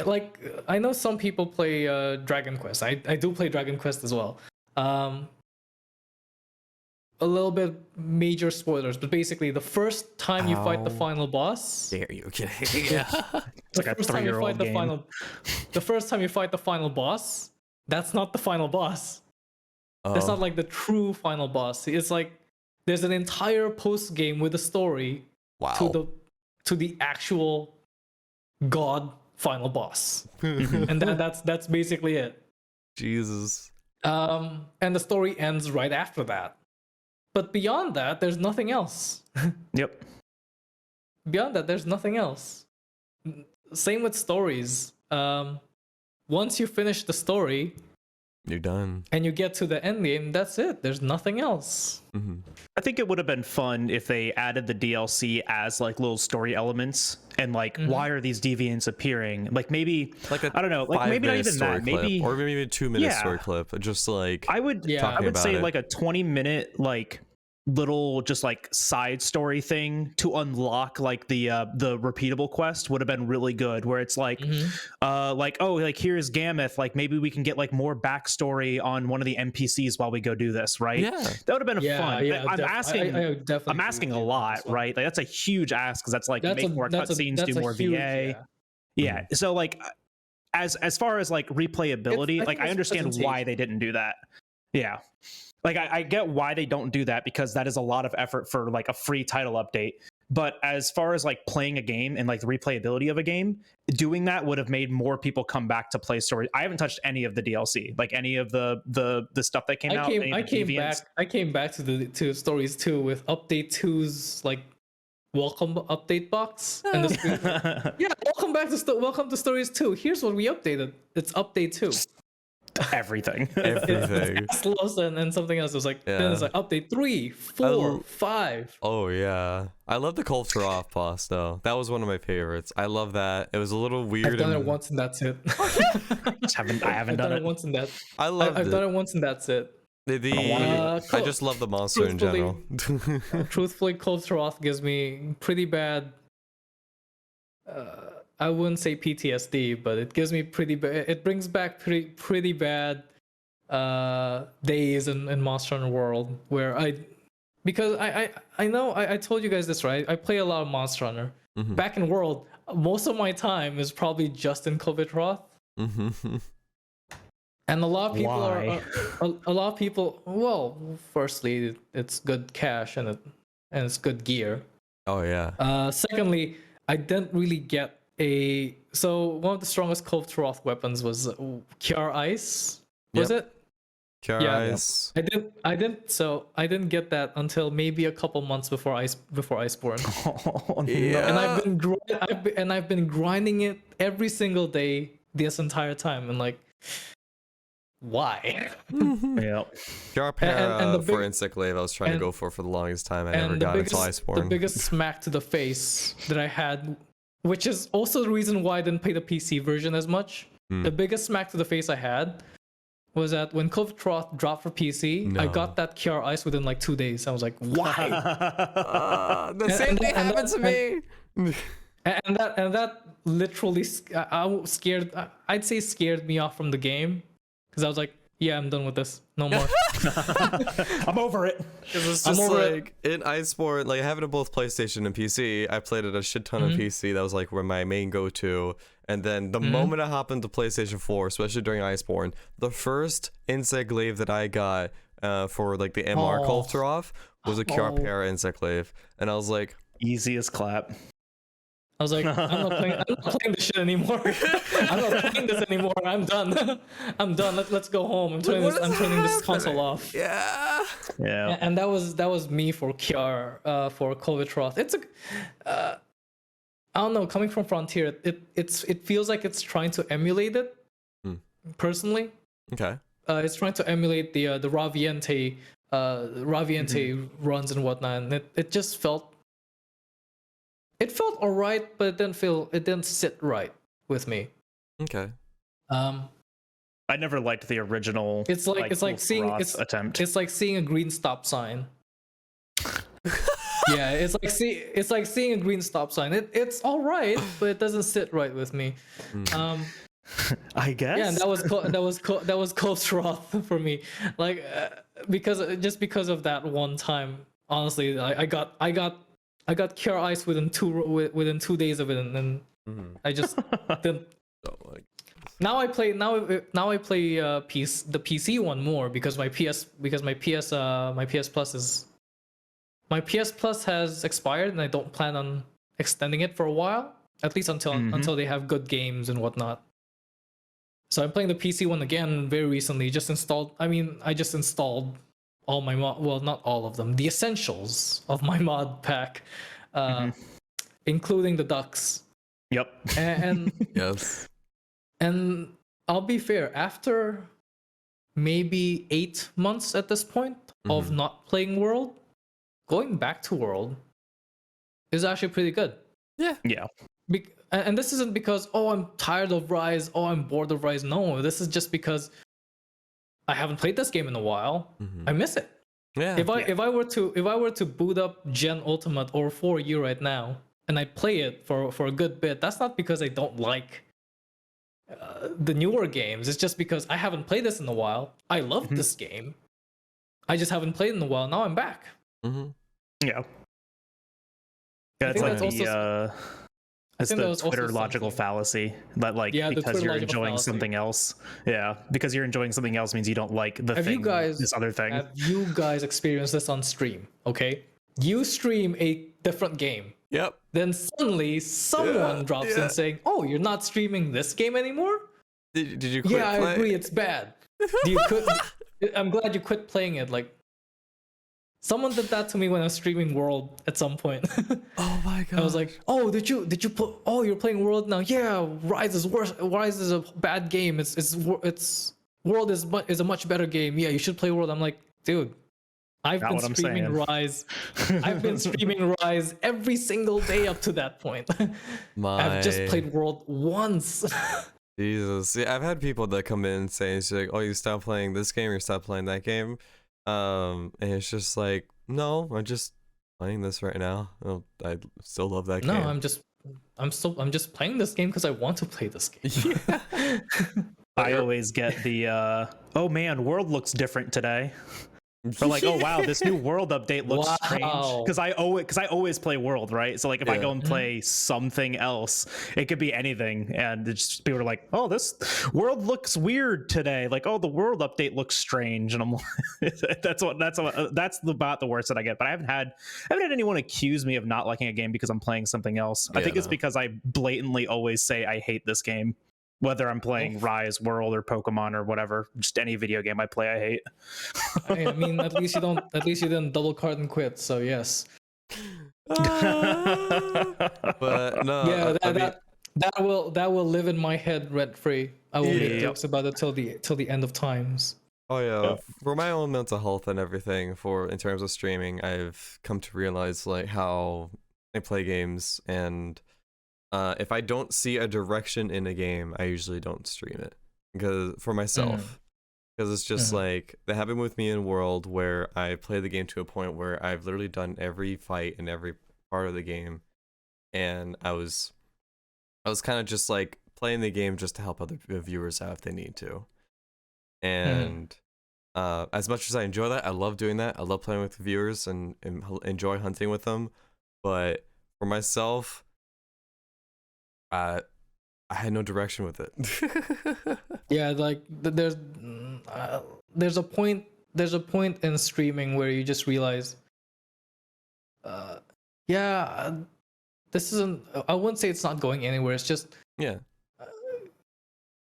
Like I know some people play Dragon Quest. I do play Dragon Quest as well. A little bit major spoilers, but basically the first time you fight the final boss. Dare you? Okay. It's like a 3-year-old game. The first time you fight the final boss, that's not the final boss. That's not like the true final boss. It's like there's an entire post game with a story Wow. to the actual god final boss. And that's basically it. Jesus. And the story ends right after that. But beyond that, there's nothing else. Yep. Beyond that, there's nothing else. Same with stories. Once you finish the story, You're done. and you get to the end game, that's it. There's nothing else. Mm-hmm. I think it would have been fun if they added the DLC as like little story elements and like why are these deviants appearing? Like maybe Like a I don't know, like maybe not even story that. clip, Maybe or maybe a 2-minute Yeah. story clip. Just like I would Yeah. I would about say it. like a 20-minute like little just like side story thing to unlock like the repeatable quest would have been really good, where it's like like, oh, like here's Gameth, like maybe we can get like more backstory on one of the NPCs while we go do this, right? Yeah. That would have been fun. I'm asking I definitely I'm asking a lot, right? Like that's a huge ask, because that's like make more cutscenes, do more VA. Yeah. So like as far as like replayability, like I understand why they didn't do that. Yeah. Like I get why they don't do that, because that is a lot of effort for like a free title update. But as far as like playing a game and like the replayability of a game, doing that would have made more people come back to play story. I haven't touched any of the DLC, like any of the stuff that came out. I came back to Stories 2 with Update 2's like welcome update box, and yeah, welcome to Stories 2. Here's what we updated. It's Update 2. Everything. Everything. and something else. It was like then it's like update 3, 4, 5. Oh yeah, I love the culture off boss though. That was one of my favorites. I love that. It was a little weird. I've done it once and that's it. I haven't done it once and that. I've done it once and that's it. I just love the monster in general. Truthfully, Culture off gives me pretty bad. I wouldn't say PTSD, but it gives me pretty bad. It brings back pretty bad days in Monster Hunter World, where because I know I told you guys this, right? I play a lot of Monster Hunter. Back in World, most of my time is probably just in Kovitoroth. And a lot of people a lot of people. Well, firstly, it's good cash and it's good gear. Oh yeah. Secondly, I didn't really get so one of the strongest Kovitoroth weapons was Cure Ice. Was it? Cure Ice. I didn't get that until maybe a couple months before Iceborne. Oh, no. And I've been grinding it every single day this entire time, and like, why? Yeah. Cure Para for Insect Glaive I was trying to go for the longest time. I never got until Iceborne. The biggest smack to the face that I had, which is also the reason why I didn't play the PC version as much. The biggest smack to the face I had was that when Kovitoroth dropped for PC, I got that Cure Ice within like 2 days. I was like, why? The same thing happened to me. And that literally scared. I'd say scared me off from the game, because I was like, yeah, I'm done with this. No more. I'm over it. Because it's just like in Iceborne, like having it both PlayStation and PC, I played it a shit ton on PC. That was like where my main go-to. And then the moment I hop into PlayStation 4, especially during Iceborne, the first Insect Glaive that I got for like the MR Kovitoroth was a Cure Para Insect Glaive. And I was like, easiest clap. I was like, I'm not playing this shit anymore. I'm not playing this anymore. I'm done. I'm done. Let's go home. I'm turning this console off. Yeah. And that was me for Cure for Kovitoroth. It's I don't know. Coming from Frontier, it feels like it's trying to emulate it. Personally. Okay. It's trying to emulate the Raviente runs and whatnot, and it just felt. It felt alright, but it didn't sit right with me. Okay. I never liked the original. It's like seeing attempt. It's like seeing a green stop sign. Yeah, it's like seeing a green stop sign. It's alright, but it doesn't sit right with me. I guess. Yeah, and that was Kovitoroth for me. Like because of that one time. Honestly, I got Cure Ice within 2 days of it, and I just didn't. Now I play the PC one more because my PS Plus is my PS Plus has expired, and I don't plan on extending it for a while, at least until they have good games and whatnot. So I'm playing the PC one again very recently. I just installed all my well, not all of them, the essentials of my mod pack, including the ducks. Yep. And Yes. and I'll be fair, after maybe 8 months at this point of not playing World, going back to World is actually pretty good. Yeah. And this isn't because, I'm tired of Rise, I'm bored of Rise. No, this is just because I haven't played this game in a while. I miss it. Yeah. If I were to boot up Gen Ultimate or 4U right now and I play it for a good bit, that's not because I don't like the newer games. It's just because I haven't played this in a while. I love this game. I just haven't played it in a while. Now I'm back. Yeah. That's like it's the Twitter logical fallacy that because you're enjoying something else. Yeah, because you're enjoying something else means you don't like this other thing. Have you guys experienced this on stream? Okay, you stream a different game. Yep. Then suddenly someone drops in saying, "Oh, you're not streaming this game anymore?" Did you quit I playing? agree, it's bad. I'm glad you quit playing it. Like, someone did that to me when I was streaming World at some point. Oh my god! I was like, "Oh, did you put? Oh, you're playing World now? Yeah, Rise is worse. Rise is a bad game. It's World is a much better game. Yeah, you should play World." I'm like, dude, I've been streaming Rise. I've been streaming Rise every single day up to that point. I've just played World once. Jesus, yeah, I've had people that come in and say, it's like, "Oh, you stop playing this game, or you stop playing that game." And it's just like, no, I'm just playing this right now. I still love that game. No, I'm just playing this game because I want to play this game. Yeah. I always get the oh man, World looks different today. Or like, oh wow, this new World update looks strange. Because I always play World, right? So like, if I go and play something else, it could be anything, and it's just, people are like, oh, this World looks weird today. Like, oh, the World update looks strange, and I'm like, that's about the worst that I get. But I haven't had anyone accuse me of not liking a game because I'm playing something else. I think it's because I blatantly always say I hate this game. Whether I'm playing Rise, World, or Pokemon, or whatever, just any video game I play, I hate. I mean, at least you didn't double card and quit. So yes. But no. Yeah, that will live in my head rent free. I will make jokes about it till the end of times. Oh yeah, for my own mental health and everything, in terms of streaming, I've come to realize like how I play games, and if I don't see a direction in a game, I usually don't stream it for myself. Because it's just like, that happened with me in World, where I play the game to a point where I've literally done every fight in every part of the game, and I was kind of just like playing the game just to help other viewers out if they need to. And as much as I enjoy that, I love doing that. I love playing with viewers and enjoy hunting with them. But for myself, I had no direction with it. Yeah, like there's a point in streaming where you just realize, this isn't. I wouldn't say it's not going anywhere. It's just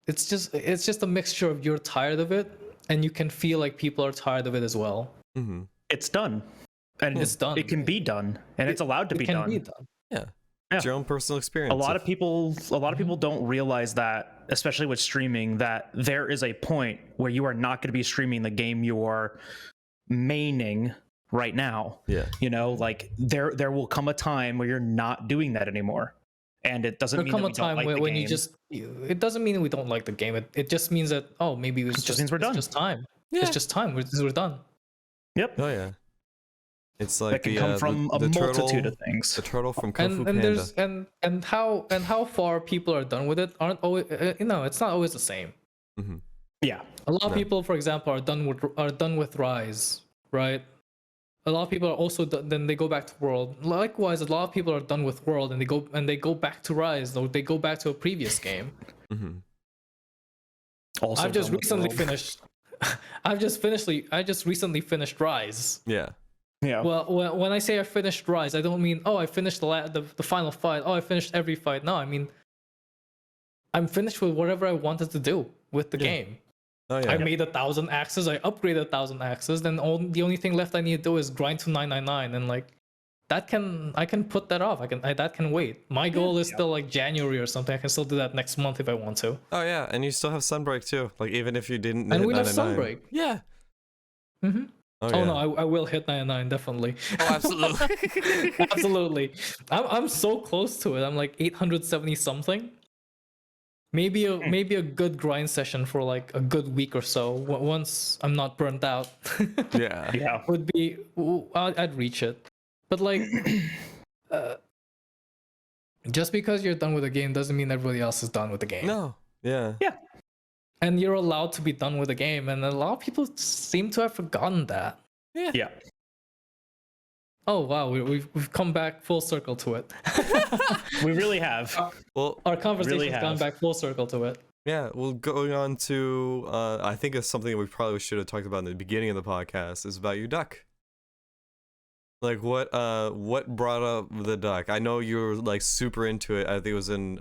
it's just a mixture of you're tired of it, and you can feel like people are tired of it as well. It's done, and it's done. It can be done, and it's allowed to be done. Yeah. It's your own personal experience. A lot of people don't realize that, especially with streaming, that there is a point where you are not going to be streaming the game you are maining right now. Yeah. You know, like there will come a time where you're not doing that anymore. And it doesn't mean that we don't like the game. It doesn't mean we don't like the game. It just means that, maybe it just means we're done. It's just time. Yeah. It's just time. We're done. Yep. Oh yeah. It's like that can come from a multitude of things. The turtle from Kung Fu Panda. And how far people are done with it aren't always. It's not always the same. Yeah. A lot of people, for example, are done with Rise, right? A lot of people are also then they go back to World. Likewise, a lot of people are done with World and they go back to Rise, or they go back to a previous game. Also, I've just recently finished. I just recently finished Rise. Yeah. Yeah. Well, when I say I finished Rise, I don't mean I finished the final fight. I finished every fight. No, I mean I'm finished with whatever I wanted to do with the game. Oh yeah. I made 1,000 axes. I upgraded 1,000 axes. Then the only thing left I need to do is grind to 999, and like I can put that off. That can wait. My goal is still like January or something. I can still do that next month if I want to. Oh yeah, and you still have Sunbreak too. Like even if you didn't. And we have 99. Sunbreak. Yeah. Mm-hmm. Oh, yeah. yeah. No, I will hit 99 definitely. Oh, absolutely. Absolutely. I'm so close to it. I'm like 870 something. Maybe a good grind session for like a good week or so. Once I'm not burnt out. Yeah. Would be I'd reach it. But like just because you're done with the game doesn't mean everybody else is done with the game. No. Yeah. Yeah. And you're allowed to be done with the game, and a lot of people seem to have forgotten that. Yeah. Oh wow, we've come back full circle to it. We really have. Well, Our conversation's really gone back full circle to it. yeah. Well, going on to I think it's something we probably should have talked about in the beginning of the podcast is about your duck. Like what brought up the duck? I know you were like super into it. I think it was in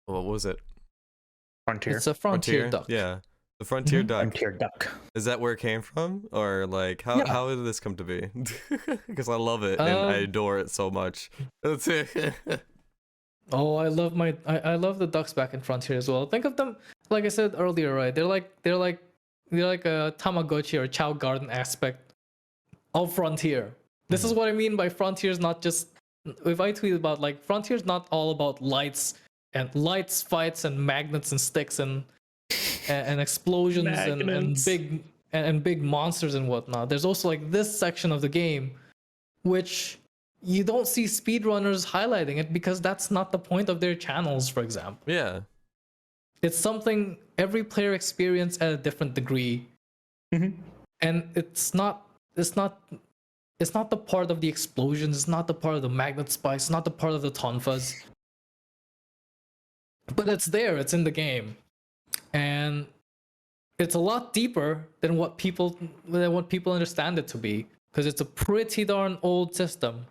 what was it? Frontier. It's a frontier duck. Yeah. The frontier duck. Frontier duck. Is that where it came from? Or like how did this come to be? Because I love it and I adore it so much. That's it. Oh, I love the ducks back in Frontier as well. Think of them like I said earlier, right? They're like a Tamagotchi or Chow Garden aspect of Frontier. This is what I mean by Frontier's not just if I tweet about like Frontier's not all about lights, fights and magnets and sticks and explosions and big monsters and whatnot. There's also like this section of the game which you don't see speedrunners highlighting it because that's not the point of their channels, for example. Yeah. It's something every player experience at a different degree. And it's not the part of the explosions, it's not the part of the magnet spikes, it's not the part of the tonfas. But it's there, it's in the game. And it's a lot deeper than what people understand it to be, because it's a pretty darn old system.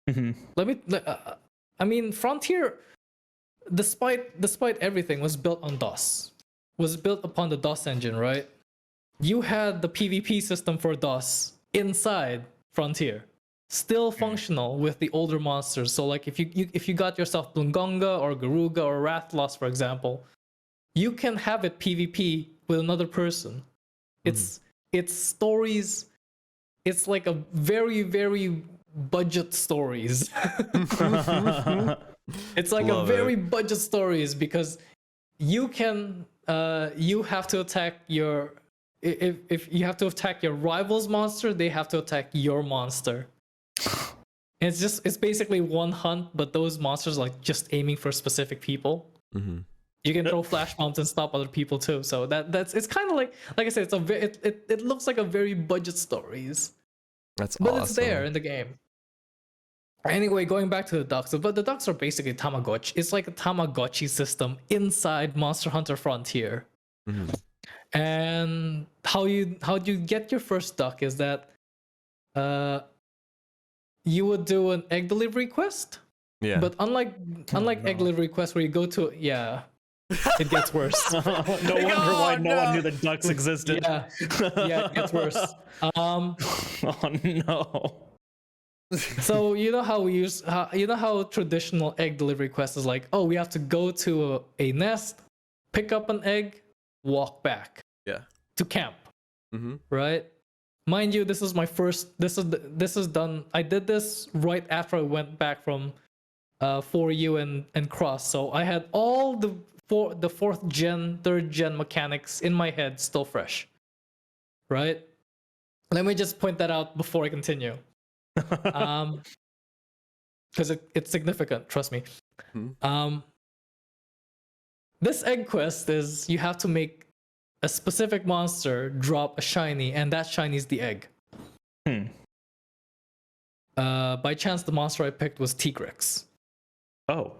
I mean, Frontier, despite everything, was built on DOS. Was built upon the DOS engine, right? You had the PvP system for DOS inside Frontier, still functional with the older monsters. So, like, if you got yourself Blungonga or Garuga or Rathlos, for example, you can have it PvP with another person. It's stories. It's like a very, very budget stories. It's like Love a very it. budget stories because you can you have to attack your if you have to attack your rival's monster, they have to attack your monster. And it's basically one hunt, but those monsters are like just aiming for specific people. You can throw flash bombs and stop other people too. So it's kind of like I said, it looks like a very budget stories. But It's there in the game. Anyway, going back to the ducks, but the ducks are basically Tamagotchi. It's like a Tamagotchi system inside Monster Hunter Frontier. And how you get your first duck is that you would do an egg delivery quest. Yeah. But unlike egg delivery quest where you go to it gets worse. No wonder why no one knew the ducks existed. Yeah, it gets worse. Oh no. So you know how traditional egg delivery quest is like, we have to go to a nest, pick up an egg, walk back. Yeah. To camp. Right? Mind you, this is my first. This is done. I did this right after I went back from 4U and Cross. So I had all the 4th gen, 3rd gen mechanics in my head still fresh. Right? Let me just point that out before I continue. Because it's significant, trust me. This egg quest is you have to make a specific monster drop a shiny, and that shiny is the egg. By chance, the monster I picked was Tigrex. Oh.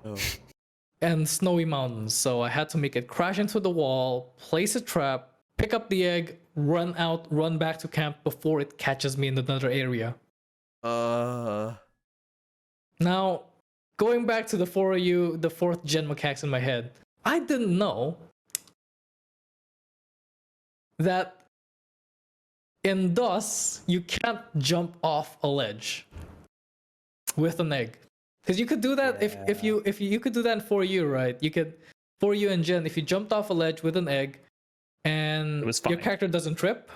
And snowy mountains, so I had to make it crash into the wall, place a trap, pick up the egg, run back to camp before it catches me in another area. Now, going back to the 4th gen mechanics in my head, I didn't know that in DOS you can't jump off a ledge with an egg, because you could do that if you could do that in 4U, right? You could 4U and Gen, if you jumped off a ledge with an egg and your character doesn't trip.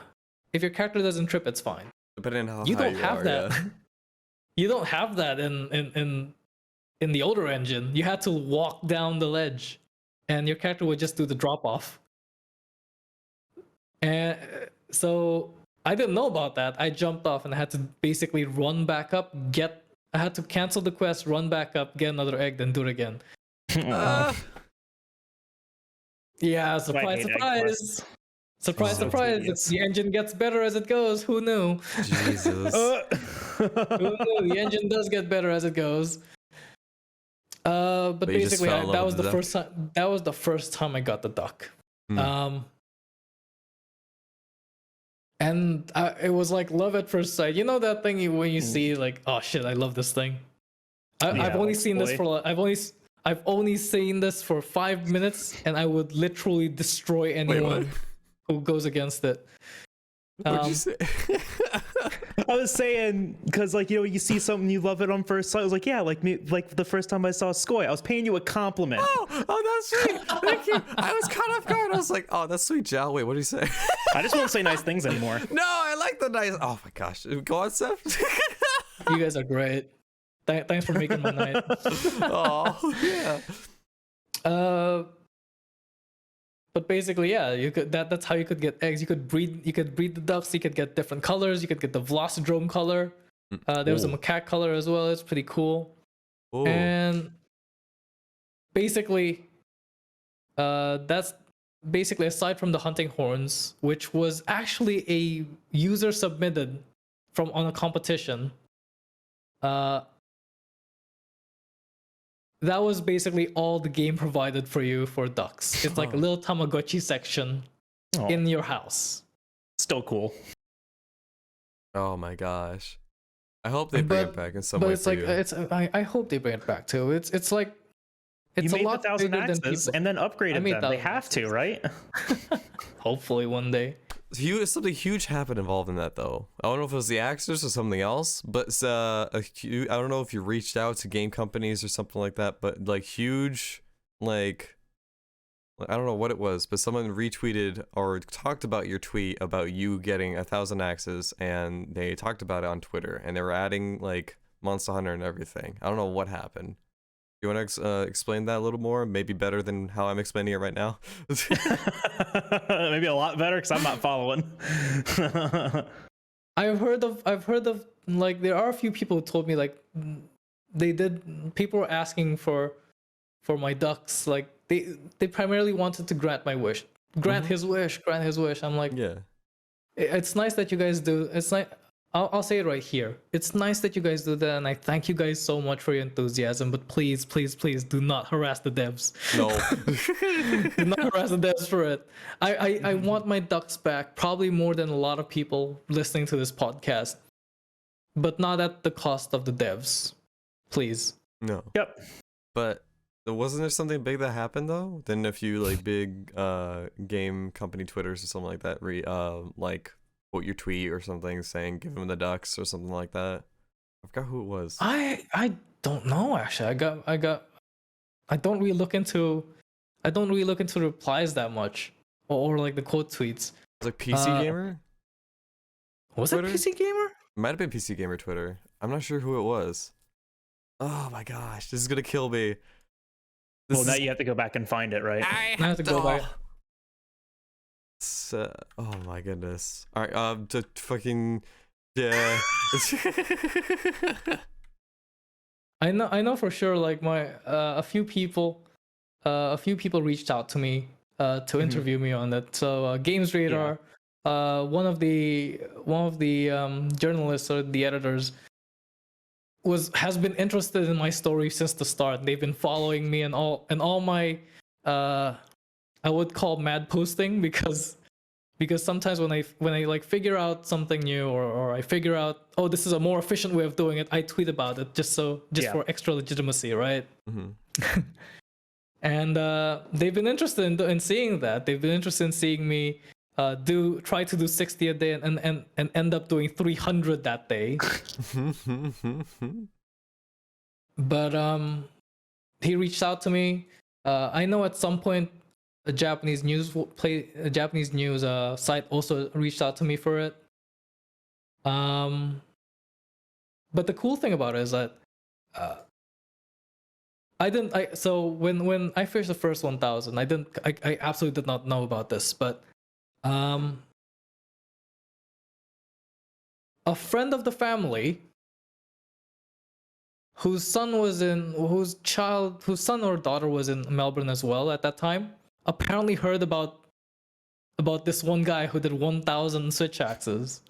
If your character doesn't trip, it's fine. Depending on how you high don't you have are, that. yeah. You don't have that in the older engine. You had to walk down the ledge, and your character would just do the drop off. And so I didn't know about that. I jumped off and I had to basically run back up, I had to cancel the quest, run back up, get another egg, then do it again. Yeah, surprise. Surprise, surprise. The engine gets better as it goes. Who knew? Jesus. Who knew? The engine does get better as it goes. But basically, that was the first time. That was the first time I got the duck. And it was like love at first sight. You know that thing when you see like, oh shit, I love this thing. I've only seen this for I've only seen this for 5 minutes, and I would literally destroy anyone who goes against it. What'd you say? I was saying, because like, you know, you see something, you love it on first sight. I was like, yeah, like me, like the first time I saw Skoj, I was paying you a compliment. Oh, that's sweet. Thank you. I was caught off guard. I was like, oh, that's sweet, Jal. Wait, what did you say? I just won't say nice things anymore. No, I like the nice. Oh my gosh. Go on, Ceph. You guys are great. Thanks for making my night. Oh, yeah. But basically, yeah, you could. That's how you could get eggs. You could breed the ducks. You could get different colors. You could get the Velocidrome color. There was a macaque color as well. It's pretty cool. Ooh. And basically, that's basically, aside from the hunting horns, which was actually a user submitted on a competition. That was basically all the game provided for you for ducks. It's like a little Tamagotchi section in your house. Still cool. Oh my gosh. I hope they bring it back in some way. But it's like you. I hope they bring it back too. It's like it's you a lot bigger than people. And then upgraded them. They have to, right? Hopefully one day. Something huge happened involved in that though. I don't know if it was the Axers or something else, but I don't know if you reached out to game companies or something like that, but like huge, like I don't know what it was, but someone retweeted or talked about your tweet about you getting 1,000 axes, and they talked about it on Twitter, and they were adding like Monster Hunter and everything. I don't know what happened. You want to explain that a little more? Maybe better than how I'm explaining it right now. Maybe a lot better because I'm not following. I've heard of like there are a few people who told me like people were asking for my ducks. Like they primarily wanted to grant my wish, grant his wish. I'm like, yeah, it's nice that you guys do. It's like I'll say it right here. It's nice that you guys do that, and I thank you guys so much for your enthusiasm. But please, please, please, do not harass the devs. No, do not harass the devs for it. I want my ducks back, probably more than a lot of people listening to this podcast, but not at the cost of the devs. Please. No. Yep. But wasn't there something big that happened though? Then a few like big game company Twitters or something like that like quote your tweet or something saying give him the ducks or something like that. I forgot who it was. I don't know actually. I don't really look into replies that much or like the quote tweets. Was it PC Gamer? Was Twitter? it PC Gamer? It might have been PC Gamer Twitter. I'm not sure who it was. Oh my gosh, this is gonna kill me. Now you have to go back and find it, right? I have to go back. Oh my goodness. All right, to fucking yeah. I know for sure. Like a few people reached out to me to interview me on that. So Games Radar, one of the journalists or the editors has been interested in my story since the start. They've been following me and all my I would call mad posting because because sometimes when I like figure out something new, or I figure out, oh, this is a more efficient way of doing it, I tweet about it just for extra legitimacy, right? Mm-hmm. And they've been interested in seeing that. They've been interested in seeing me try to do 60 a day and end up doing 300 that day. But he reached out to me. I know at some point a Japanese news site also reached out to me for it. But the cool thing about it is that so when I finished the first 1,000, I absolutely did not know about this, but a friend of the family whose son or daughter was in Melbourne as well at that time, apparently heard about this one guy who did 1,000 Switch axes.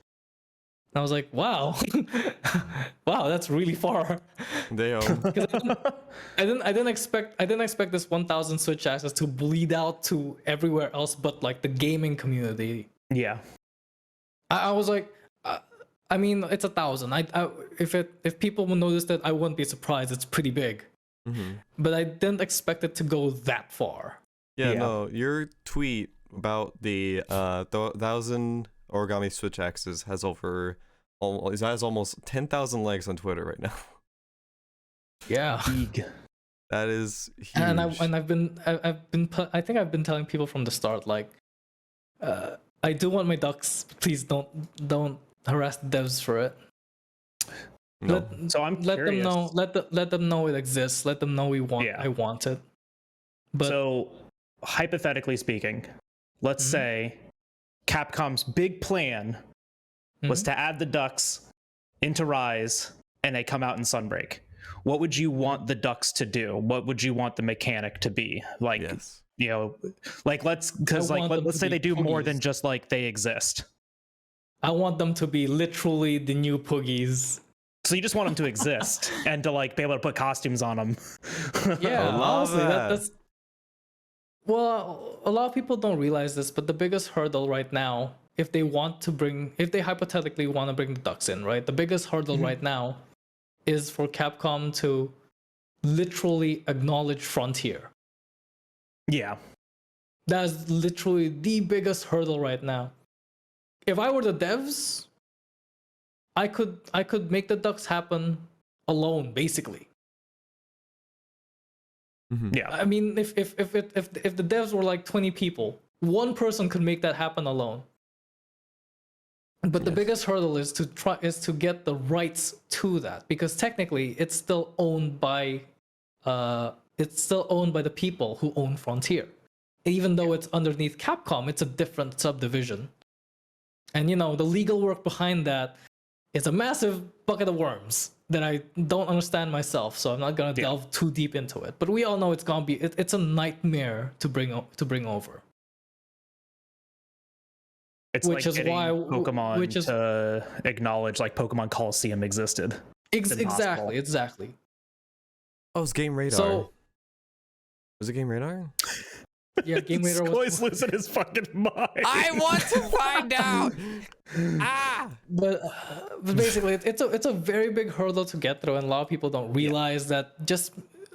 And I was like, wow, wow, that's really far. Damn. I didn't expect this 1,000 Switch axes to bleed out to everywhere else but like the gaming community. Yeah. I was like, I mean, it's 1,000. If people will notice that, I wouldn't be surprised. It's pretty big. Mm-hmm. But I didn't expect it to go that far. Yeah, no, your tweet about the 1,000 origami Switch axes has almost 10,000 likes on Twitter right now. Yeah. That is huge. And I think I've been telling people from the start, like, I do want my ducks. Please don't harass the devs for it. No. Let them know. Let them know it exists. Let them know I want it. But so, hypothetically speaking, let's say Capcom's big plan was to add the ducks into Rise, and they come out in Sunbreak. What would you want the ducks to do? What would you want the mechanic to be? Like, you know, like let's say they do more than just like they exist. I want them to be literally the new Poogies. So you just want them to exist and to like be able to put costumes on them. Yeah, honestly, that's. Well, a lot of people don't realize this, but the biggest hurdle right now, if they hypothetically want to bring the ducks in, right? The biggest hurdle right now is for Capcom to literally acknowledge Frontier. Yeah. That is literally the biggest hurdle right now. If I were the devs, I could make the ducks happen alone, basically. Yeah. I mean, if the devs were like 20 people, one person could make that happen alone. But the biggest hurdle is to get the rights to that, because technically it's still owned by the people who own Frontier. Even though it's underneath Capcom, it's a different subdivision. And you know, the legal work behind that is a massive bucket of worms that I don't understand myself, so I'm not gonna delve too deep into it. But we all know it's gonna be it's a nightmare to bring over. It's which like is why Pokemon to acknowledge like Pokemon Coliseum existed. Exactly. Oh, it's Game Radar. So was it Game Radar? Yeah, Game Radar was losing his fucking mind. I want to find out. But basically, it's a very big hurdle to get through, and a lot of people don't realize that. Just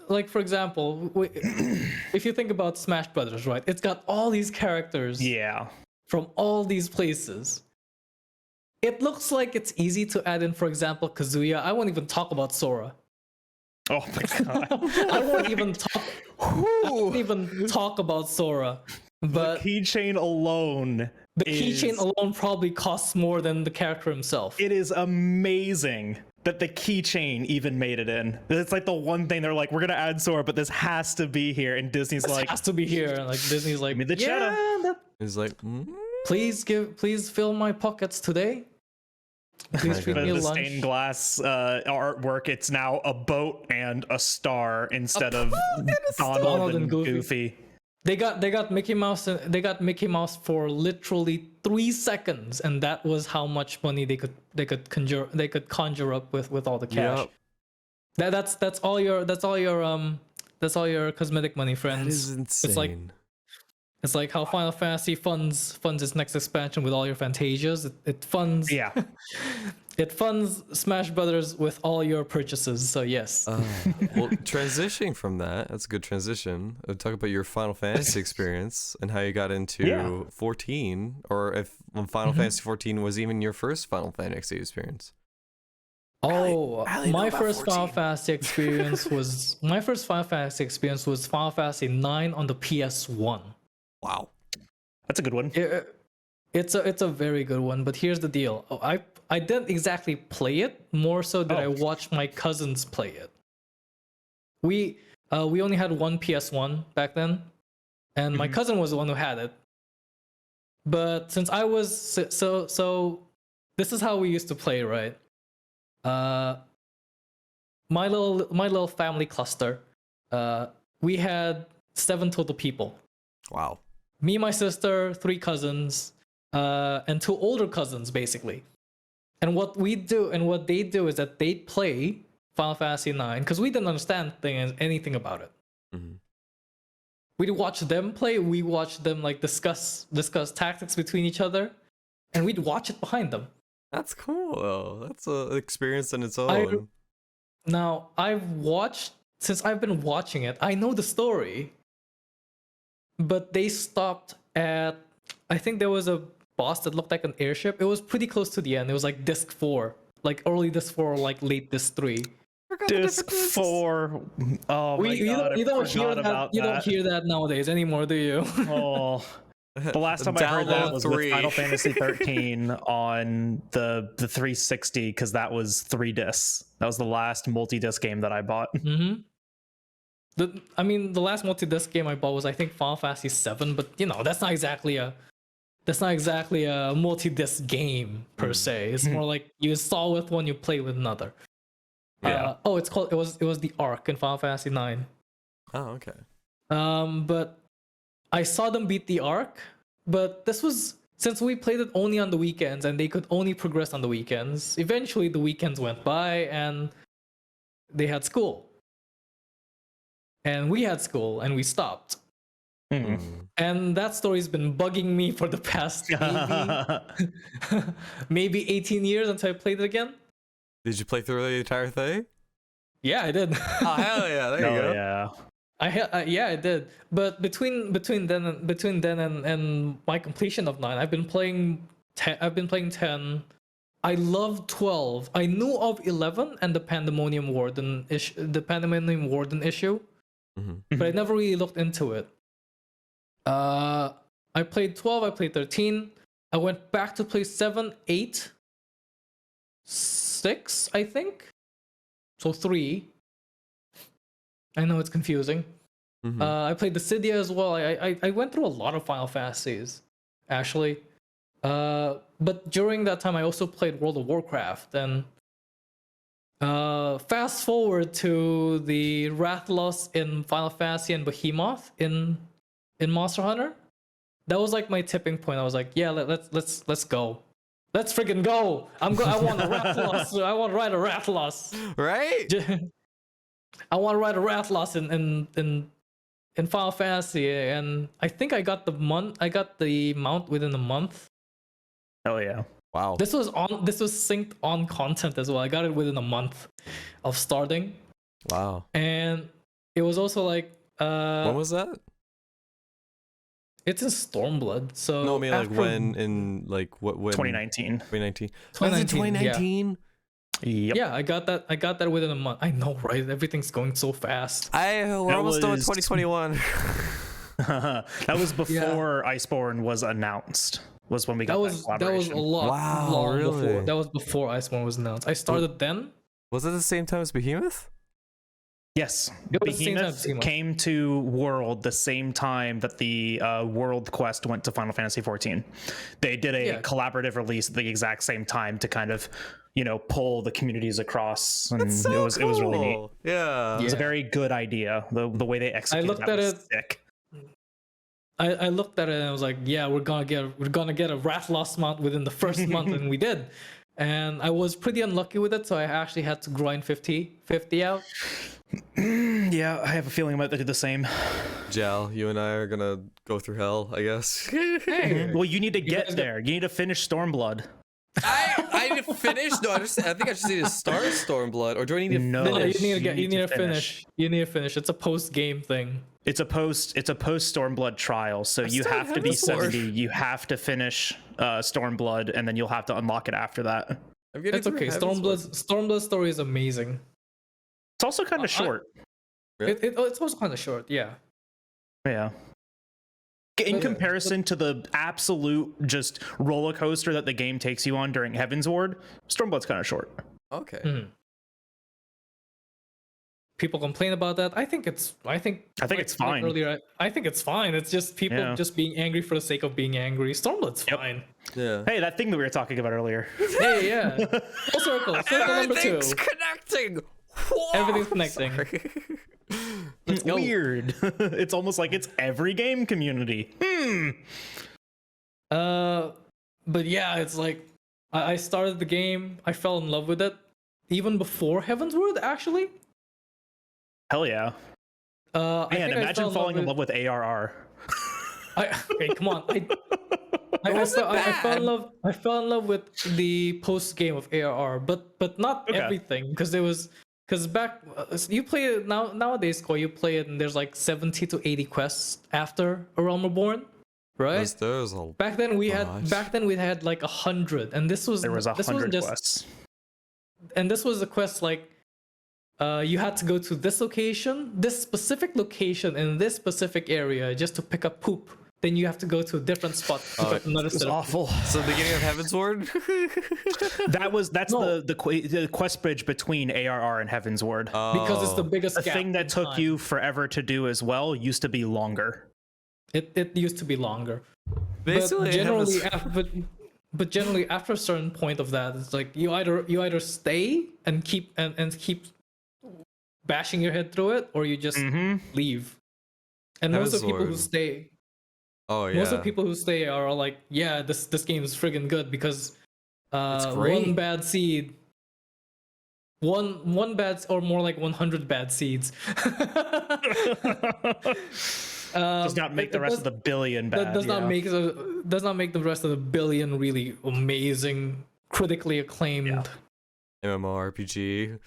like, for example, if you think about Smash Brothers, right? It's got all these characters. Yeah. From all these places. It looks like it's easy to add in, for example, Kazuya. I won't even talk about Sora. Oh my god. I won't even talk about Sora. But the keychain alone. The keychain alone probably costs more than the character himself. It is amazing that the keychain even made it in. It's like the one thing they're like, we're gonna add Sora, but this has to be here. And Disney's this like, has to be here. And like Disney's like, give me the cheddar. He's like, please fill my pockets today. Please treat me the lunch. Stained glass artwork. It's now a boat and a star instead of Donald and Goofy. They got Mickey Mouse. They got Mickey Mouse for literally 3 seconds, and that was how much money they could conjure up with all the cash. Yep. That's all your cosmetic money, friends. That is insane. It's like It's like how Final Fantasy funds its next expansion with all your Fantasias. It funds it funds Smash Brothers with all your purchases. So yes. Well, transitioning from that's a good transition. Talk about your Final Fantasy experience and how you got into 14, or if Final Fantasy 14 was even your first Final Fantasy experience. My first Final Fantasy experience was Final Fantasy 9 on the PS1. Wow, that's a good one. It's a very good one, but here's the deal. I didn't exactly play it, more so that I watched my cousins play it. We only had one PS1 back then, and my cousin was the one who had it. But since I was so this is how we used to play, right? My little family cluster, we had 7 total people. Wow. Me, my sister, 3 cousins, and 2 older cousins, basically. And what they do is that they play Final Fantasy 9 because we didn't understand anything about it. Mm-hmm. We'd watch them play. We watched them like discuss tactics between each other, and we'd watch it behind them. That's cool. That's an experience in its own. Since I've been watching it, I know the story. But they stopped at, I think there was a boss that looked like an airship. It was pretty close to the end. It was like disc 4, like early disc 4, like late disc 3. Disc 4. Oh my god! You don't hear that nowadays anymore, do you? Oh, the last time I heard that was with Final Fantasy 13 on the 360, because that was 3 discs. That was the last multi-disc game that I bought. Mm-hmm. The last multi-disc game I bought was, I think, Final Fantasy 7, but that's not exactly a multi-disc game per se. It's more like you install with one, you play with another. Yeah. It was the Arc in Final Fantasy 9. Oh, okay. But I saw them beat the Arc, but this was, since we played it only on the weekends and they could only progress on the weekends, eventually the weekends went by and they had school. And we had school, and we stopped. And that story's been bugging me for the past maybe 18 years until I played it again. Did you play through the entire thing? Yeah, I did. Oh hell yeah! There you go. Yeah. I did. But between then and my completion of 9, I've been playing 10. I love 12. I knew of 11 and the Pandemonium Warden issue. But I never really looked into it. I played 12, I played 13. I went back to play 7, 8, 6, I think. So 3. I know it's confusing. I played the Cydia as well. I went through a lot of Final Fantasies, actually. But during that time, I also played World of Warcraft. And fast forward to the Rathalos in Final Fantasy and Behemoth in Monster Hunter. That was like my tipping point. I was like, yeah, let's go. Let's freaking go. I want a Rathalos. I want to ride a Rathalos. Right? I want to ride a Rathalos in Final Fantasy, and I think I got the mount within a month. Oh yeah. Wow. This was synced on content as well. I got it within a month of starting. Wow. And it was also like when was that? It's in Stormblood. So no, I mean like when in like when 2019. 2019. 2019. Yep. Yeah, I got that within a month. I know, right? Everything's going so fast. We're almost done with 2021. That was before Iceborne was announced. Was when we got that collaboration. That was a lot long really? before. That was before Iceborne was announced. I started then. Was it the same time as Behemoth? Yes. Behemoth came to World the same time that the World Quest went to Final Fantasy 14. They did a collaborative release at the exact same time to kind of, pull the communities across, and That's so it was really neat. Yeah. It was a very good idea. The way they executed that was sick. I looked at it and I was like, yeah, we're gonna get a Rathalos mount within the first month, and we did. And I was pretty unlucky with it, so I actually had to grind 50 out. Yeah, I have a feeling I might do the same. Jal, you and I are gonna go through hell, I guess. Hey, Well, you need to get there. You need to finish Stormblood. I need to finish. No, I think I just need to start Stormblood, or do I need to No, finish? you need to finish. You need to finish. It's a post-game thing. It's a post Stormblood trial, so you still have to be Heaven's Ward. 70. You have to finish Stormblood, and then you'll have to unlock it after that. I'm getting That's through okay. Heaven's Ward. Stormblood's story is amazing. It's also kind of short. Really? It's also kind of short. Yeah. Yeah. In comparison to the absolute just roller coaster that the game takes you on during Heaven's Ward, Stormblood's kind of short. Okay. Mhm. People complain about that. I think it's fine. Earlier, I think it's fine. It's just people just being angry for the sake of being angry. Stormblood's fine. Yeah. Hey, that thing that we were talking about earlier. Hey, yeah. Full circle. Circle number 2. Everything's connecting. Whoa. Everything's connecting. It's go. weird. It's almost like it's every game community. But yeah, it's like I started the game. I fell in love with it even before Heaven's Word. Actually, Hell yeah. I Man, think I imagine fell falling in love with ARR. Okay, come on. I fell in love with the post game of ARR, but not Okay. everything, because back you play it nowadays, Skoj, you play it and there's like 70 to 80 quests after A Realm Reborn, right? There's a Back then we lot. had like 100, and this was There was this 100 wasn't just quests. and this was a quest like you had to go to this location, this specific location in this specific area just to pick up poop. Then you have to go to a different spot to pick up another It's set of awful. So the beginning of Heaven's Ward. That's No. the quest bridge between ARR and Heaven's Ward. because it's the biggest The gap thing that in took time. you forever to do as well used to be longer. It used to be longer. Basically, but generally, Heaven's- but generally after a certain point of that, it's like you either stay and keep bashing your head through it, or you just leave. And most of the people who Heaven's stay, Oh yeah. most of the people who stay are like, yeah, this game is friggin' good because great. one bad seed. One bad, or more like 100 bad seeds. Does not make the rest of the billion bad. That does not make the rest of the billion really amazing, critically acclaimed MMORPG.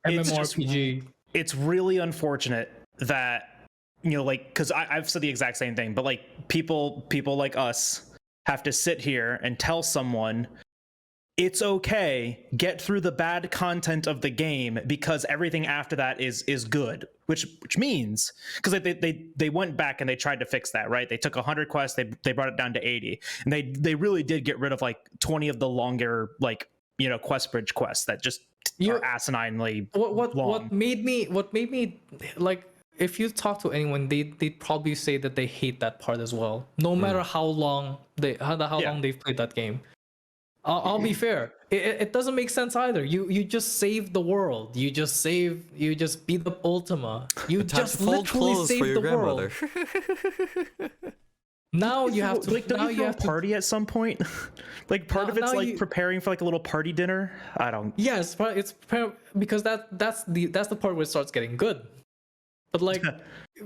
MMORPG. It's really unfortunate that, you know, like, because I've said the exact same thing, but like people like us have to sit here and tell someone it's okay, get through the bad content of the game because everything after that is good, which means, because they went back and they tried to fix that, right? They took 100 quests, they brought it down to 80, and they really did get rid of like 20 of the longer, like, you know, quest bridge quests that just are asininely long. What made me like, if you talk to anyone, they'd probably say that they hate that part as well, no matter how long long they've played that game. I'll be fair. It doesn't make sense either. You just saved the world. You just beat up Ultima. You just literally saved the world. Now you have to, like, don't now you you throw a have to, party at some point? Like, part of it's now like you- preparing for like a little party dinner. I don't. yes, but it's because that's the part where it starts getting good. But like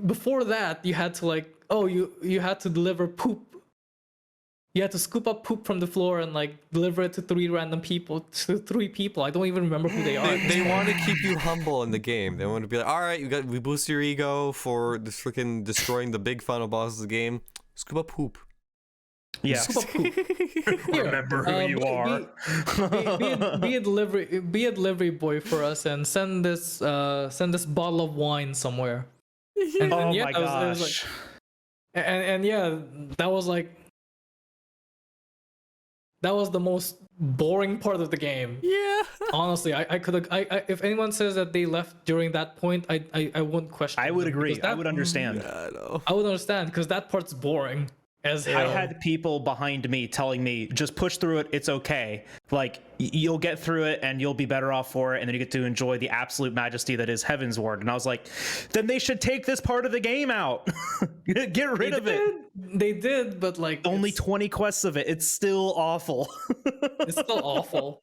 before that, you had to like, you had to deliver poop. You had to scoop up poop from the floor and like deliver it to three people. I don't even remember who they are. They want to keep you humble in the game. They want to be like, all right, we boost your ego for this freaking destroying the big final boss of the game. Scoop up poop. Yeah. Scoop up poop. Here, Remember who you are. Be a delivery boy for us and send this bottle of wine somewhere. And, Oh yeah, my it was gosh. like, and yeah, that was like, that was the most boring part of the game. Yeah. Honestly, I could, if anyone says that they left during that point, I wouldn't question. I would them, agree. because I that- would understand. I know. I would understand because that part's boring as hell. I had people behind me telling me, just push through it, it's okay. Like, you'll get through it and you'll be better off for it, and then you get to enjoy the absolute majesty that is Heaven's Ward. And I was like, then they should take this part of the game out. Get rid of it. They did, but like Only it's, 20 quests of it. It's still awful. it's still awful.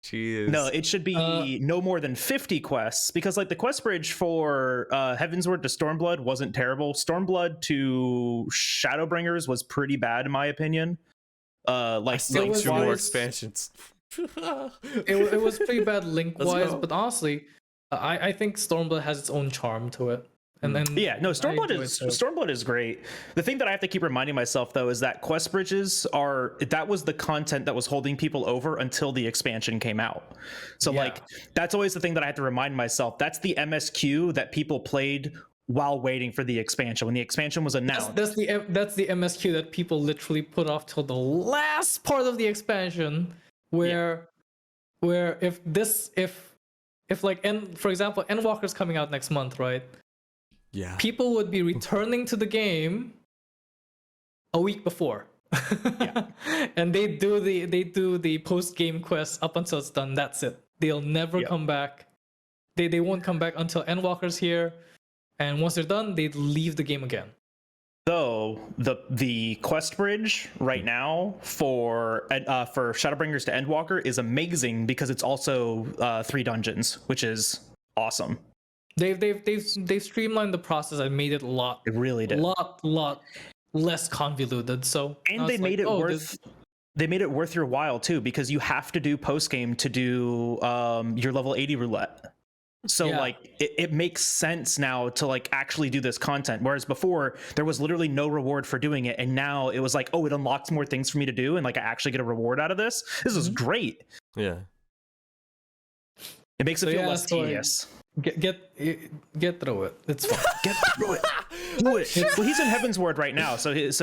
Jeez. No, it should be no more than 50 quests, because like the quest bridge for Heavensward to Stormblood wasn't terrible. Stormblood to Shadowbringers was pretty bad in my opinion. I still was two more wise. expansions. It was pretty bad link wise, but honestly, I think Stormblood has its own charm to it. And then Stormblood is great. The thing that I have to keep reminding myself though is that quest bridges that was the content that was holding people over until the expansion came out. So like that's always the thing that I have to remind myself. That's the MSQ that people played while waiting for the expansion. When the expansion was announced, that's the MSQ that people literally put off till the last part of the expansion, where if like for example, Endwalker's coming out next month, right? Yeah. People would be returning to the game a week before. And they do the post game quest up until it's done. That's it. They'll never come back. They won't come back until Endwalker's here. And once they're done, they leave the game again. Though the quest bridge right now for Shadowbringers to Endwalker is amazing because it's also 3 dungeons, which is awesome. They've streamlined the process and made it a lot. It really did. lot less convoluted. So and they made it worth. They made it worth your while too, because you have to do post game to do your level 80 roulette. So like it makes sense now to like actually do this content, whereas before there was literally no reward for doing it, and now it was like, oh, it unlocks more things for me to do, and like I actually get a reward out of this. This is great. Yeah. It makes it feel less tedious. Get through it. It's fine. Get through it. Do it. Well, he's in Heavensward right now, so he's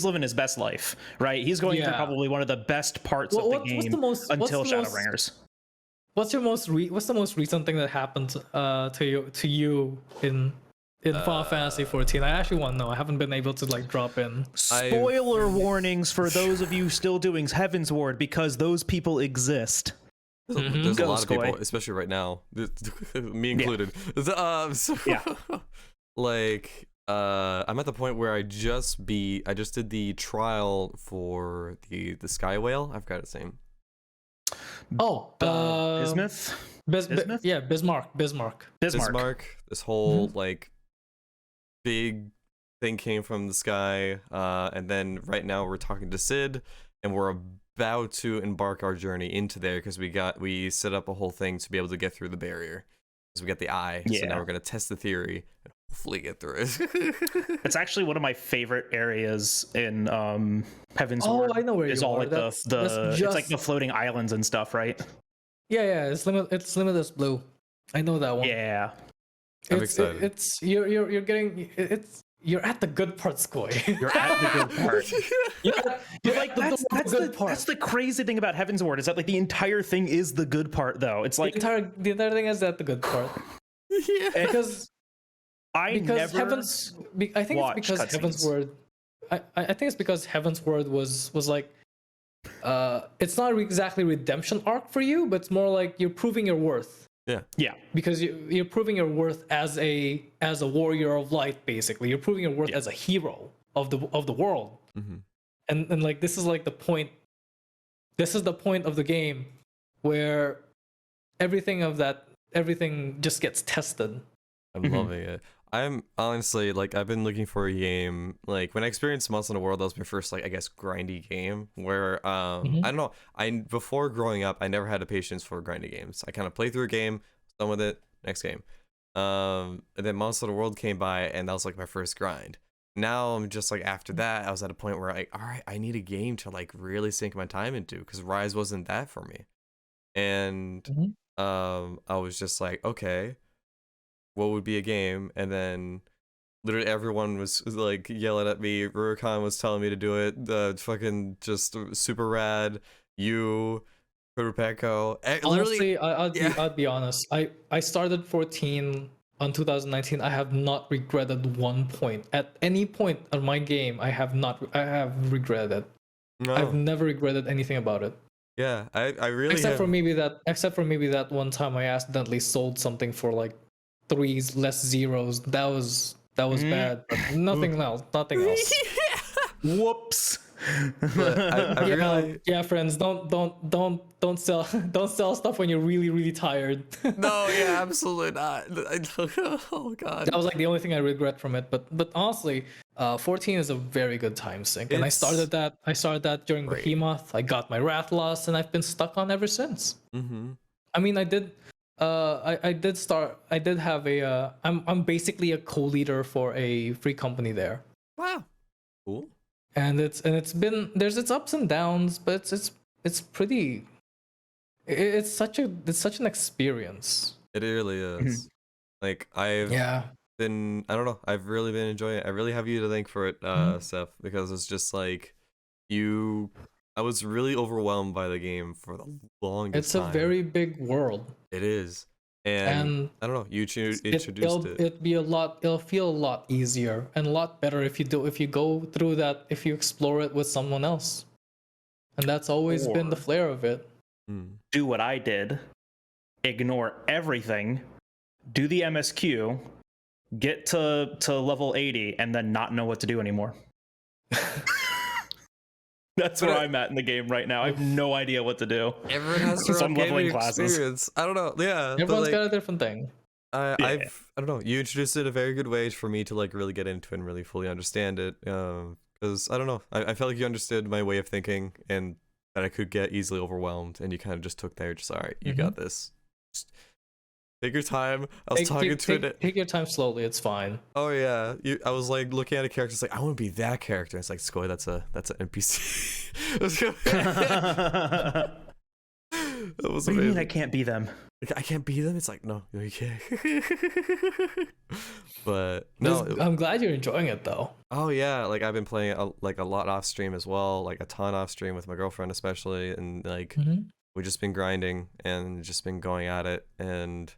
living his best life, right? He's going through probably one of the best parts of the game until Shadowbringers. What's the most recent thing that happened to you in Final Fantasy 14? I actually want to know. I haven't been able to like drop in. Spoiler warnings for those of you still doing Heavensward, because those people exist. There's a lot of people, especially right now, me included. Like, I'm at the point where I just did the trial for the Sky Whale. I forgot its name. Oh, Bismuth? Bismuth? Yeah, Bismarck. This whole like big thing came from the sky, and then right now we're talking to Sid, and we're about to embark our journey into there because we set up a whole thing to be able to get through the barrier. So we got the eye. So now we're gonna test the theory and hopefully get through it. It's actually one of my favorite areas in Heavensward. Oh, I know where you are. Like it's like the floating islands and stuff, right? Yeah. It's Limitless Blue. I know that one. Yeah. I'm excited. You're at the good part, Skoj. You're at the good part. You're like that's the crazy thing about Heavensward is that like the entire thing is the good part though. It's like the entire thing is at the good part. Yeah. Because I think it's because Heavensward. I think it's because Heavensward was like, it's not exactly redemption arc for you, but it's more like you're proving your worth. Yeah. Because you're proving your worth as a warrior of light, basically. You're proving your worth as a hero of the world. Mm-hmm. And like this is like the point. This is the point of the game where everything just gets tested. I'm loving it. I'm honestly like I've been looking for a game like when I experienced Monster in the World. That was my first like I guess grindy game where I don't know. Before growing up I never had the patience for grindy games. I kind of play through a game, done with it, next game. And then Monster in the World came by and that was like my first grind. Now I'm just like after that I was at a point where like all right I need a game to like really sink my time into because Rise wasn't that for me. And I was just like okay. What would be a game? And then literally everyone was like yelling at me. Rurikhan was telling me to do it. The fucking just super rad. You, Kurupeko. Honestly, I'd be honest. I started 14 on 2019. I have not regretted one point. At any point of my game, I have regretted it. No. I've never regretted anything about it. Yeah, I really except for maybe that one time I accidentally sold something for like 3s less zeros. That was bad. But nothing else. Whoops. But I really yeah, friends, don't sell don't sell stuff when you're really tired. no, yeah, absolutely not. Oh god, That was like the only thing I regret from it. But honestly, 14 is a very good time sink, and I It's started that during great. Behemoth. I got my Wrath Lost, and I've been stuck on ever since. Mm-hmm. I mean, I did. I did start. I did have a. I'm basically a co-leader for a free company there. Wow, cool. And it's been there's its ups and downs, but it's pretty. It's such an experience. It really is. Like I've been, I don't know, I've really been enjoying it. I really have you to thank for it, Ceph, because it's just like I was really overwhelmed by the game for the longest time. It's a very big world. It is. And I don't know, you introduced it. It'll feel a lot easier and a lot better if you go through that, if you explore it with someone else. And that's always been the flair of it. Do what I did. Ignore everything. Do the MSQ. Get to level 80 and then not know what to do anymore. That's where I'm at in the game right now. I have no idea what to do. Everyone has their own gaming experience. I don't know. Yeah, everyone's got a different thing. I don't know. You introduced it in a very good way for me to like really get into it and really fully understand it. Because I don't know. I felt like you understood my way of thinking and that I could get easily overwhelmed, and you kind of just took there, just all right, you got this. Just take your time. Take your time slowly. It's fine. Oh yeah, I was like looking at a character. It's like I want to be that character. It's like Skoj. That's an NPC. That was what do you amazing. mean I can't be them? I can't be them. It's like no, you can't. But no, I'm glad you're enjoying it though. Oh yeah, like I've been playing a lot off stream as well, like a ton off stream with my girlfriend especially, and like we've just been grinding and just been going at it, and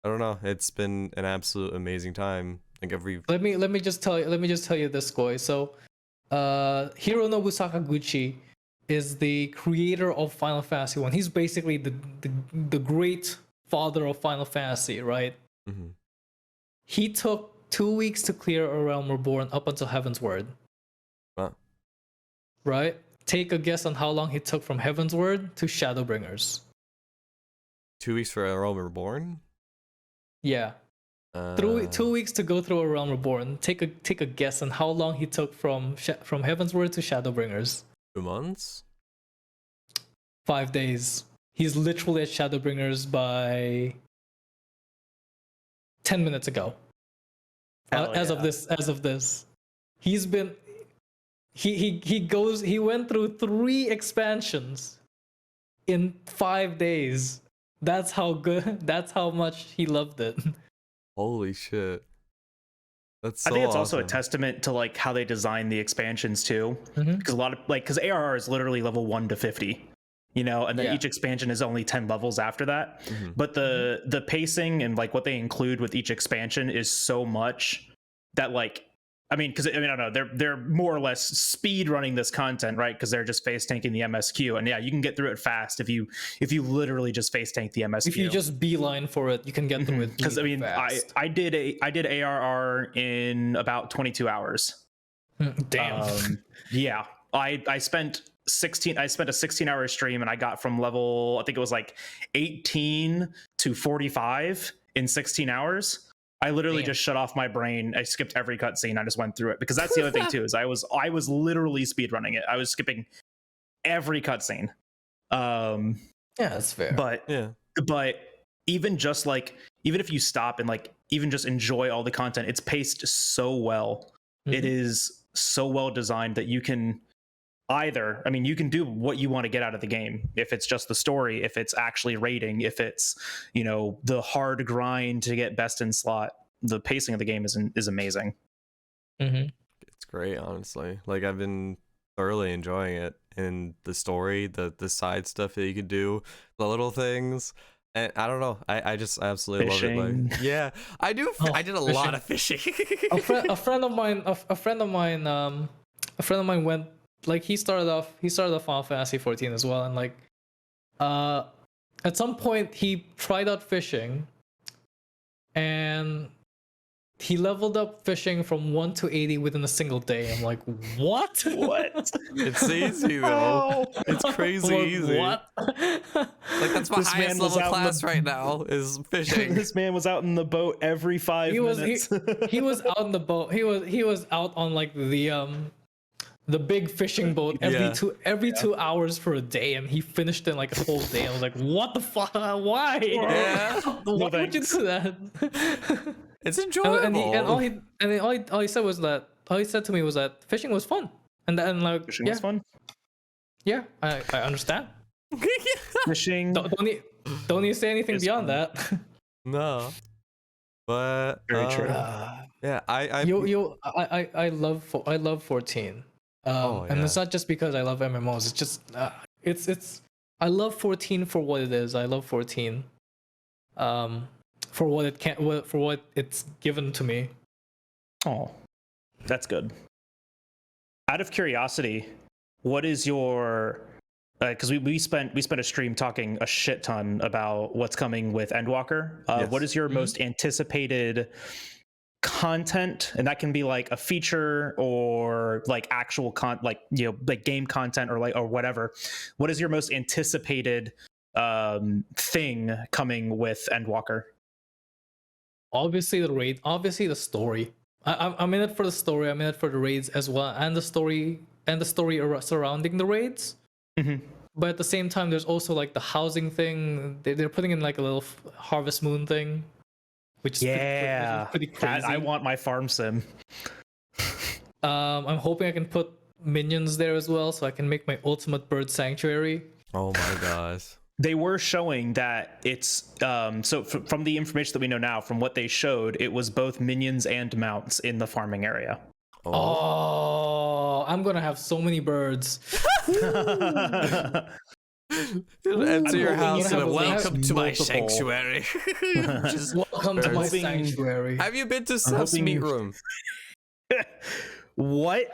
I don't know, it's been an absolute amazing time. Like let me just tell you this, Skoj. So Hironobu Sakaguchi is the creator of Final Fantasy 1. He's basically the great father of Final Fantasy, right? He took 2 weeks to clear A Realm Reborn up until Heaven's Word. Wow. Right? Take a guess on how long he took from Heaven's Word to Shadowbringers. 2 weeks for A Realm Reborn? Yeah. 2 weeks to go through A Realm Reborn. Take a guess on how long he took from Heaven's Word to Shadowbringers. 2 months? 5 days. He's literally at Shadowbringers by 10 minutes ago. As of this. He's been he went through 3 expansions in 5 days. That's how much he loved it. Holy shit. That's so I think it's awesome. also a testament to like how they design the expansions too, because a lot of because ARR is literally level 1 to 50, you know, and then each expansion is only 10 levels after that. But the pacing and like what they include with each expansion is so much that like I don't know, they're more or less speed running this content, right? Because they're just face tanking the MSQ, and yeah, you can get through it fast if you literally just face tank the MSQ. If you just beeline for it, you can get through it. Because I did ARR in about 22 hours. Damn. Yeah, I spent a 16-hour stream, and I got from level, I think it was like 18 to 45 in 16 hours. I literally just shut off my brain. I skipped every cutscene. I just went through it because that's the other thing too. Is I was literally speedrunning it. I was skipping every cutscene. Yeah, that's fair. But even if you stop and like even just enjoy all the content, it's paced so well. It is so well designed that you can you can do what you want to get out of the game. If it's just the story, if it's actually raiding, if it's, you know, the hard grind to get best in slot, the pacing of the game is amazing. It's great, honestly. Like I've been thoroughly enjoying it, and the story, the side stuff that you could do, the little things. And I don't know, I just absolutely love it. Like, yeah, I do. I did a lot of fishing. a friend of mine went. Like he started off Final Fantasy 14 as well, and like at some point he tried out fishing, and he leveled up fishing from 1 to 80 within a single day. I'm like, what? What? It's easy though. It's crazy Like, easy. what? Like that's my This man highest was level out in class the- right now is fishing. This man was out in the boat every 5 minutes. He was out on the boat. He was out on like the big fishing boat every 2 hours for a day, and he finished in like a whole day. I was like, what the fuck? Why? Yeah. Why would you do that? It's enjoyable. And all he said was that all he said to me was that fishing was fun, and then like Fishing yeah, was fun. yeah, I understand. Fishing. Don't need to say anything It's beyond fun. that. No. But Very true. yeah, I love 14. And it's not just because I love MMOs. It's just it's I love 14 for what it is. I love 14 for what it can for what it's given to me. Oh, that's good. Out of curiosity, what is your? Because we spent a stream talking a shit ton about what's coming with Endwalker. Yes. What is your most anticipated content? And that can be like a feature or like actual like game content or whatever. What is your most anticipated thing coming with Endwalker? Obviously the raid. Obviously the story. I'm in it for the story. I'm in it for the raids as well, and the story surrounding the raids. Mm-hmm. But at the same time, there's also like the housing thing. They're putting in like a little Harvest Moon thing, which is pretty crazy. I want my farm sim. I'm hoping I can put minions there as well, so I can make my ultimate bird sanctuary. Oh my gosh. They were showing that it's so from the information that we know now, from what they showed, it was both minions and mounts in the farming area. Oh, I'm gonna have so many birds. Enter your house and welcome to my sanctuary. Just welcome to my sanctuary. Have you been to Ceph's meat room? What?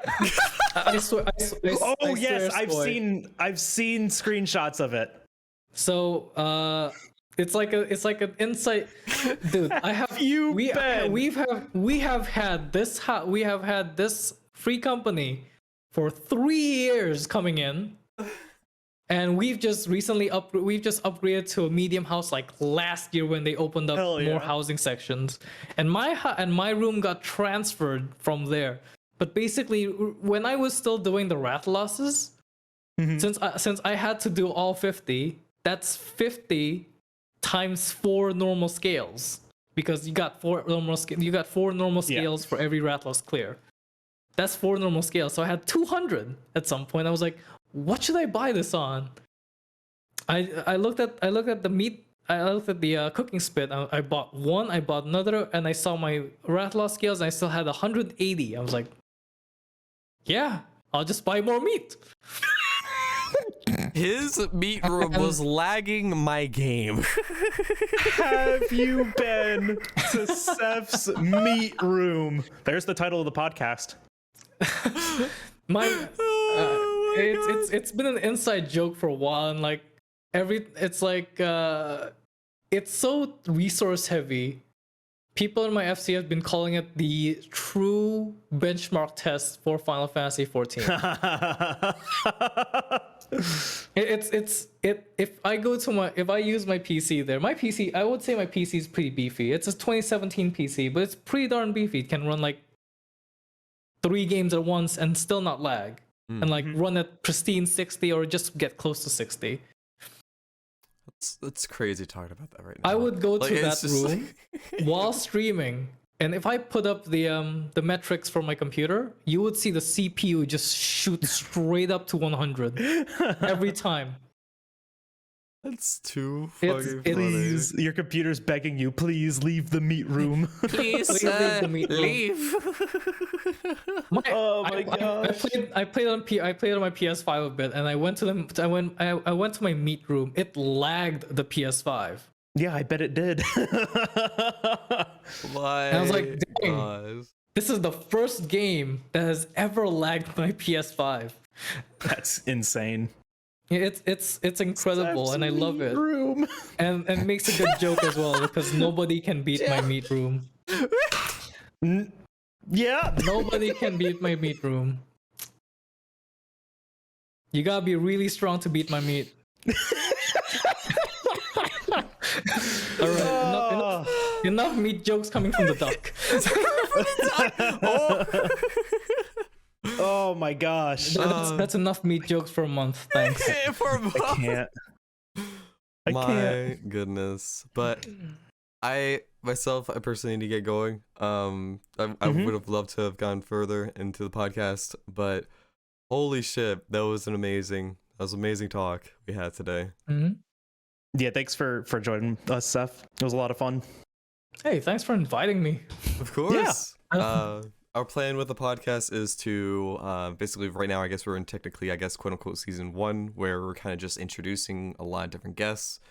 I swear, Yes, I've Skoy. seen screenshots of it. So it's like an insight, dude. We have had this free company for 3 years coming in, and we've just upgraded to a medium house like last year when they opened up more housing sections, and my room got transferred from there. But basically, when I was still doing the rat losses, since I had to do all 50, that's 50 times 4 normal scales, because you got 4 normal scales for every rat loss clear. That's 4 normal scales. So I had 200 at some point. I was like, what should I buy this on? I looked at the meat. I looked at the cooking spit. I bought one. I bought another, and I saw my rat loss scales. And I still had 180. I was like, yeah, I'll just buy more meat. His meat room was lagging my game. Have you been to Ceph's meat room? There's the title of the podcast. It's been an inside joke for a while, and like it's so resource heavy. People in my FC have been calling it the true benchmark test for Final Fantasy 14. If I use my PC there, my PC, I would say my PC is pretty beefy. It's a 2017 PC, but it's pretty darn beefy. It can run like 3 games at once and still not lag, and like run at pristine 60 or just get close to 60. That's crazy talking about that right now. I would go to that room like... while streaming, and if I put up the metrics for my computer, you would see the CPU just shoot straight up to 100 every time. That's too fucking funny. Please, your computer's begging you. Please leave the meat room. Please leave the meat room. leave. Oh my gosh! I played on my PS5 a bit, and I went to my meat room. It lagged the PS5. Yeah, I bet it did. Why? And I was like, dang, this is the first game that has ever lagged my PS5. That's insane. It's incredible, and I love it. And it makes a good joke as well, because nobody can beat my meat room. Yeah. Nobody can beat my meat room. You gotta be really strong to beat my meat. All right, enough meat jokes coming from the duck. Oh my gosh. That's enough meat jokes for a month. Thanks. For a month. I can't. My goodness. But I personally need to get going. I would have loved to have gone further into the podcast, but holy shit, that was an amazing talk we had today. Yeah, thanks for joining us, Ceph. It was a lot of fun. Hey, thanks for inviting me. Of course. Yeah. Our plan with the podcast is to basically right now, I guess we're in technically, I guess, quote unquote, season 1, where we're kind of just introducing a lot of different guests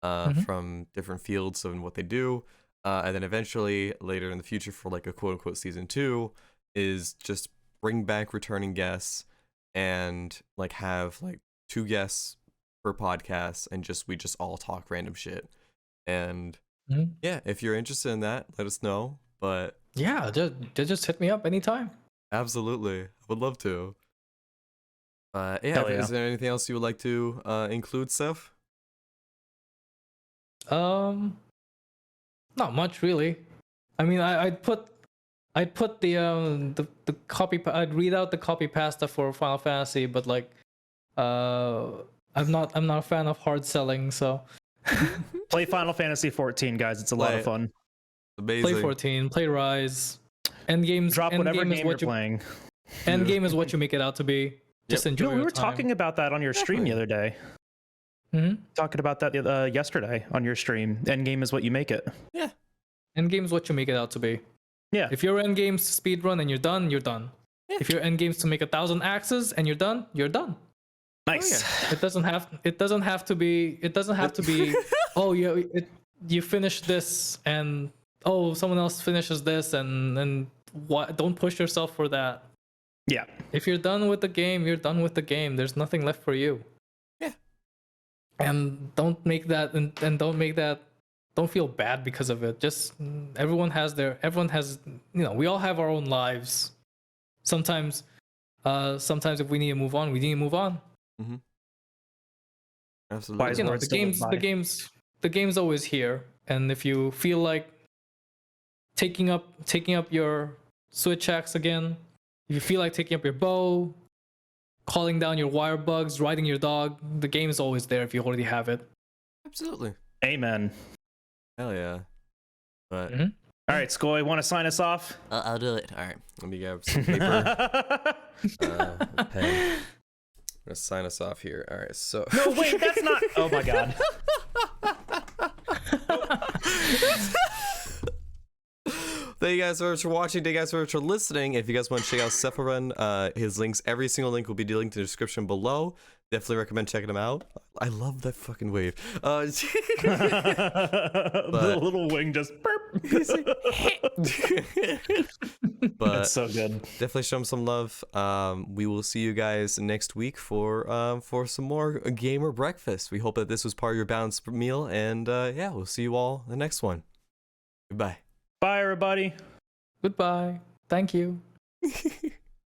from different fields and what they do. And then eventually later in the future for like a quote unquote season 2 is just bring back returning guests and like have like 2 guests per podcast and we just all talk random shit. And yeah, if you're interested in that, let us know. But yeah, just hit me up anytime. Absolutely, I would love to. Yeah, is there anything else you would like to include, Ceph? Not much really. I mean, I'd put the copy. I'd read out the copy pasta for Final Fantasy, but like, I'm not a fan of hard selling, so. Play Final Fantasy 14, guys. It's a lot of fun. Amazing. Play 14. Play Rise. Endgame's drop whatever game game you're playing. Endgame is what you make it out to be. Just enjoy. We were talking about that on your stream the other day. Talking about that yesterday on your stream. Endgame is what you make it. Yeah. Endgame is what you make it out to be. Yeah. If your endgame's to speedrun and you're done, you're done. Yeah. If your endgame's to make 1,000 axes and you're done, you're done. Nice. Oh, yeah. It doesn't have to be. Oh, you finish this and someone else finishes this and what? Don't push yourself for that. Yeah. If you're done with the game, you're done with the game. There's nothing left for you. Yeah. And don't feel bad because of it. Just everyone has, we all have our own lives. Sometimes if we need to move on, we need to move on. Absolutely. The game's always here, and if you feel like taking up your switch axe again, if you feel like taking up your bow, calling down your wire bugs, riding your dog, the game is always there if you already have it. Absolutely. Amen. Hell yeah. But all right, Skoj, want to sign us off? I'll do it. All right. Let me grab some paper. Pen. I'm gonna sign us off here. All right, so. No, wait, that's not. Oh my god. Thank you guys so much for watching. Thank you guys so much for listening. If you guys want to check out Ceph0Rend, his links, every single link will be linked in the description below. Definitely recommend checking him out. I love that fucking wave. The little wing just burp. But it's so good. Definitely show him some love. We will see you guys next week for some more gamer breakfast. We hope that this was part of your balanced meal, and yeah, we'll see you all in the next one. Goodbye. Bye, everybody. Goodbye. Thank you.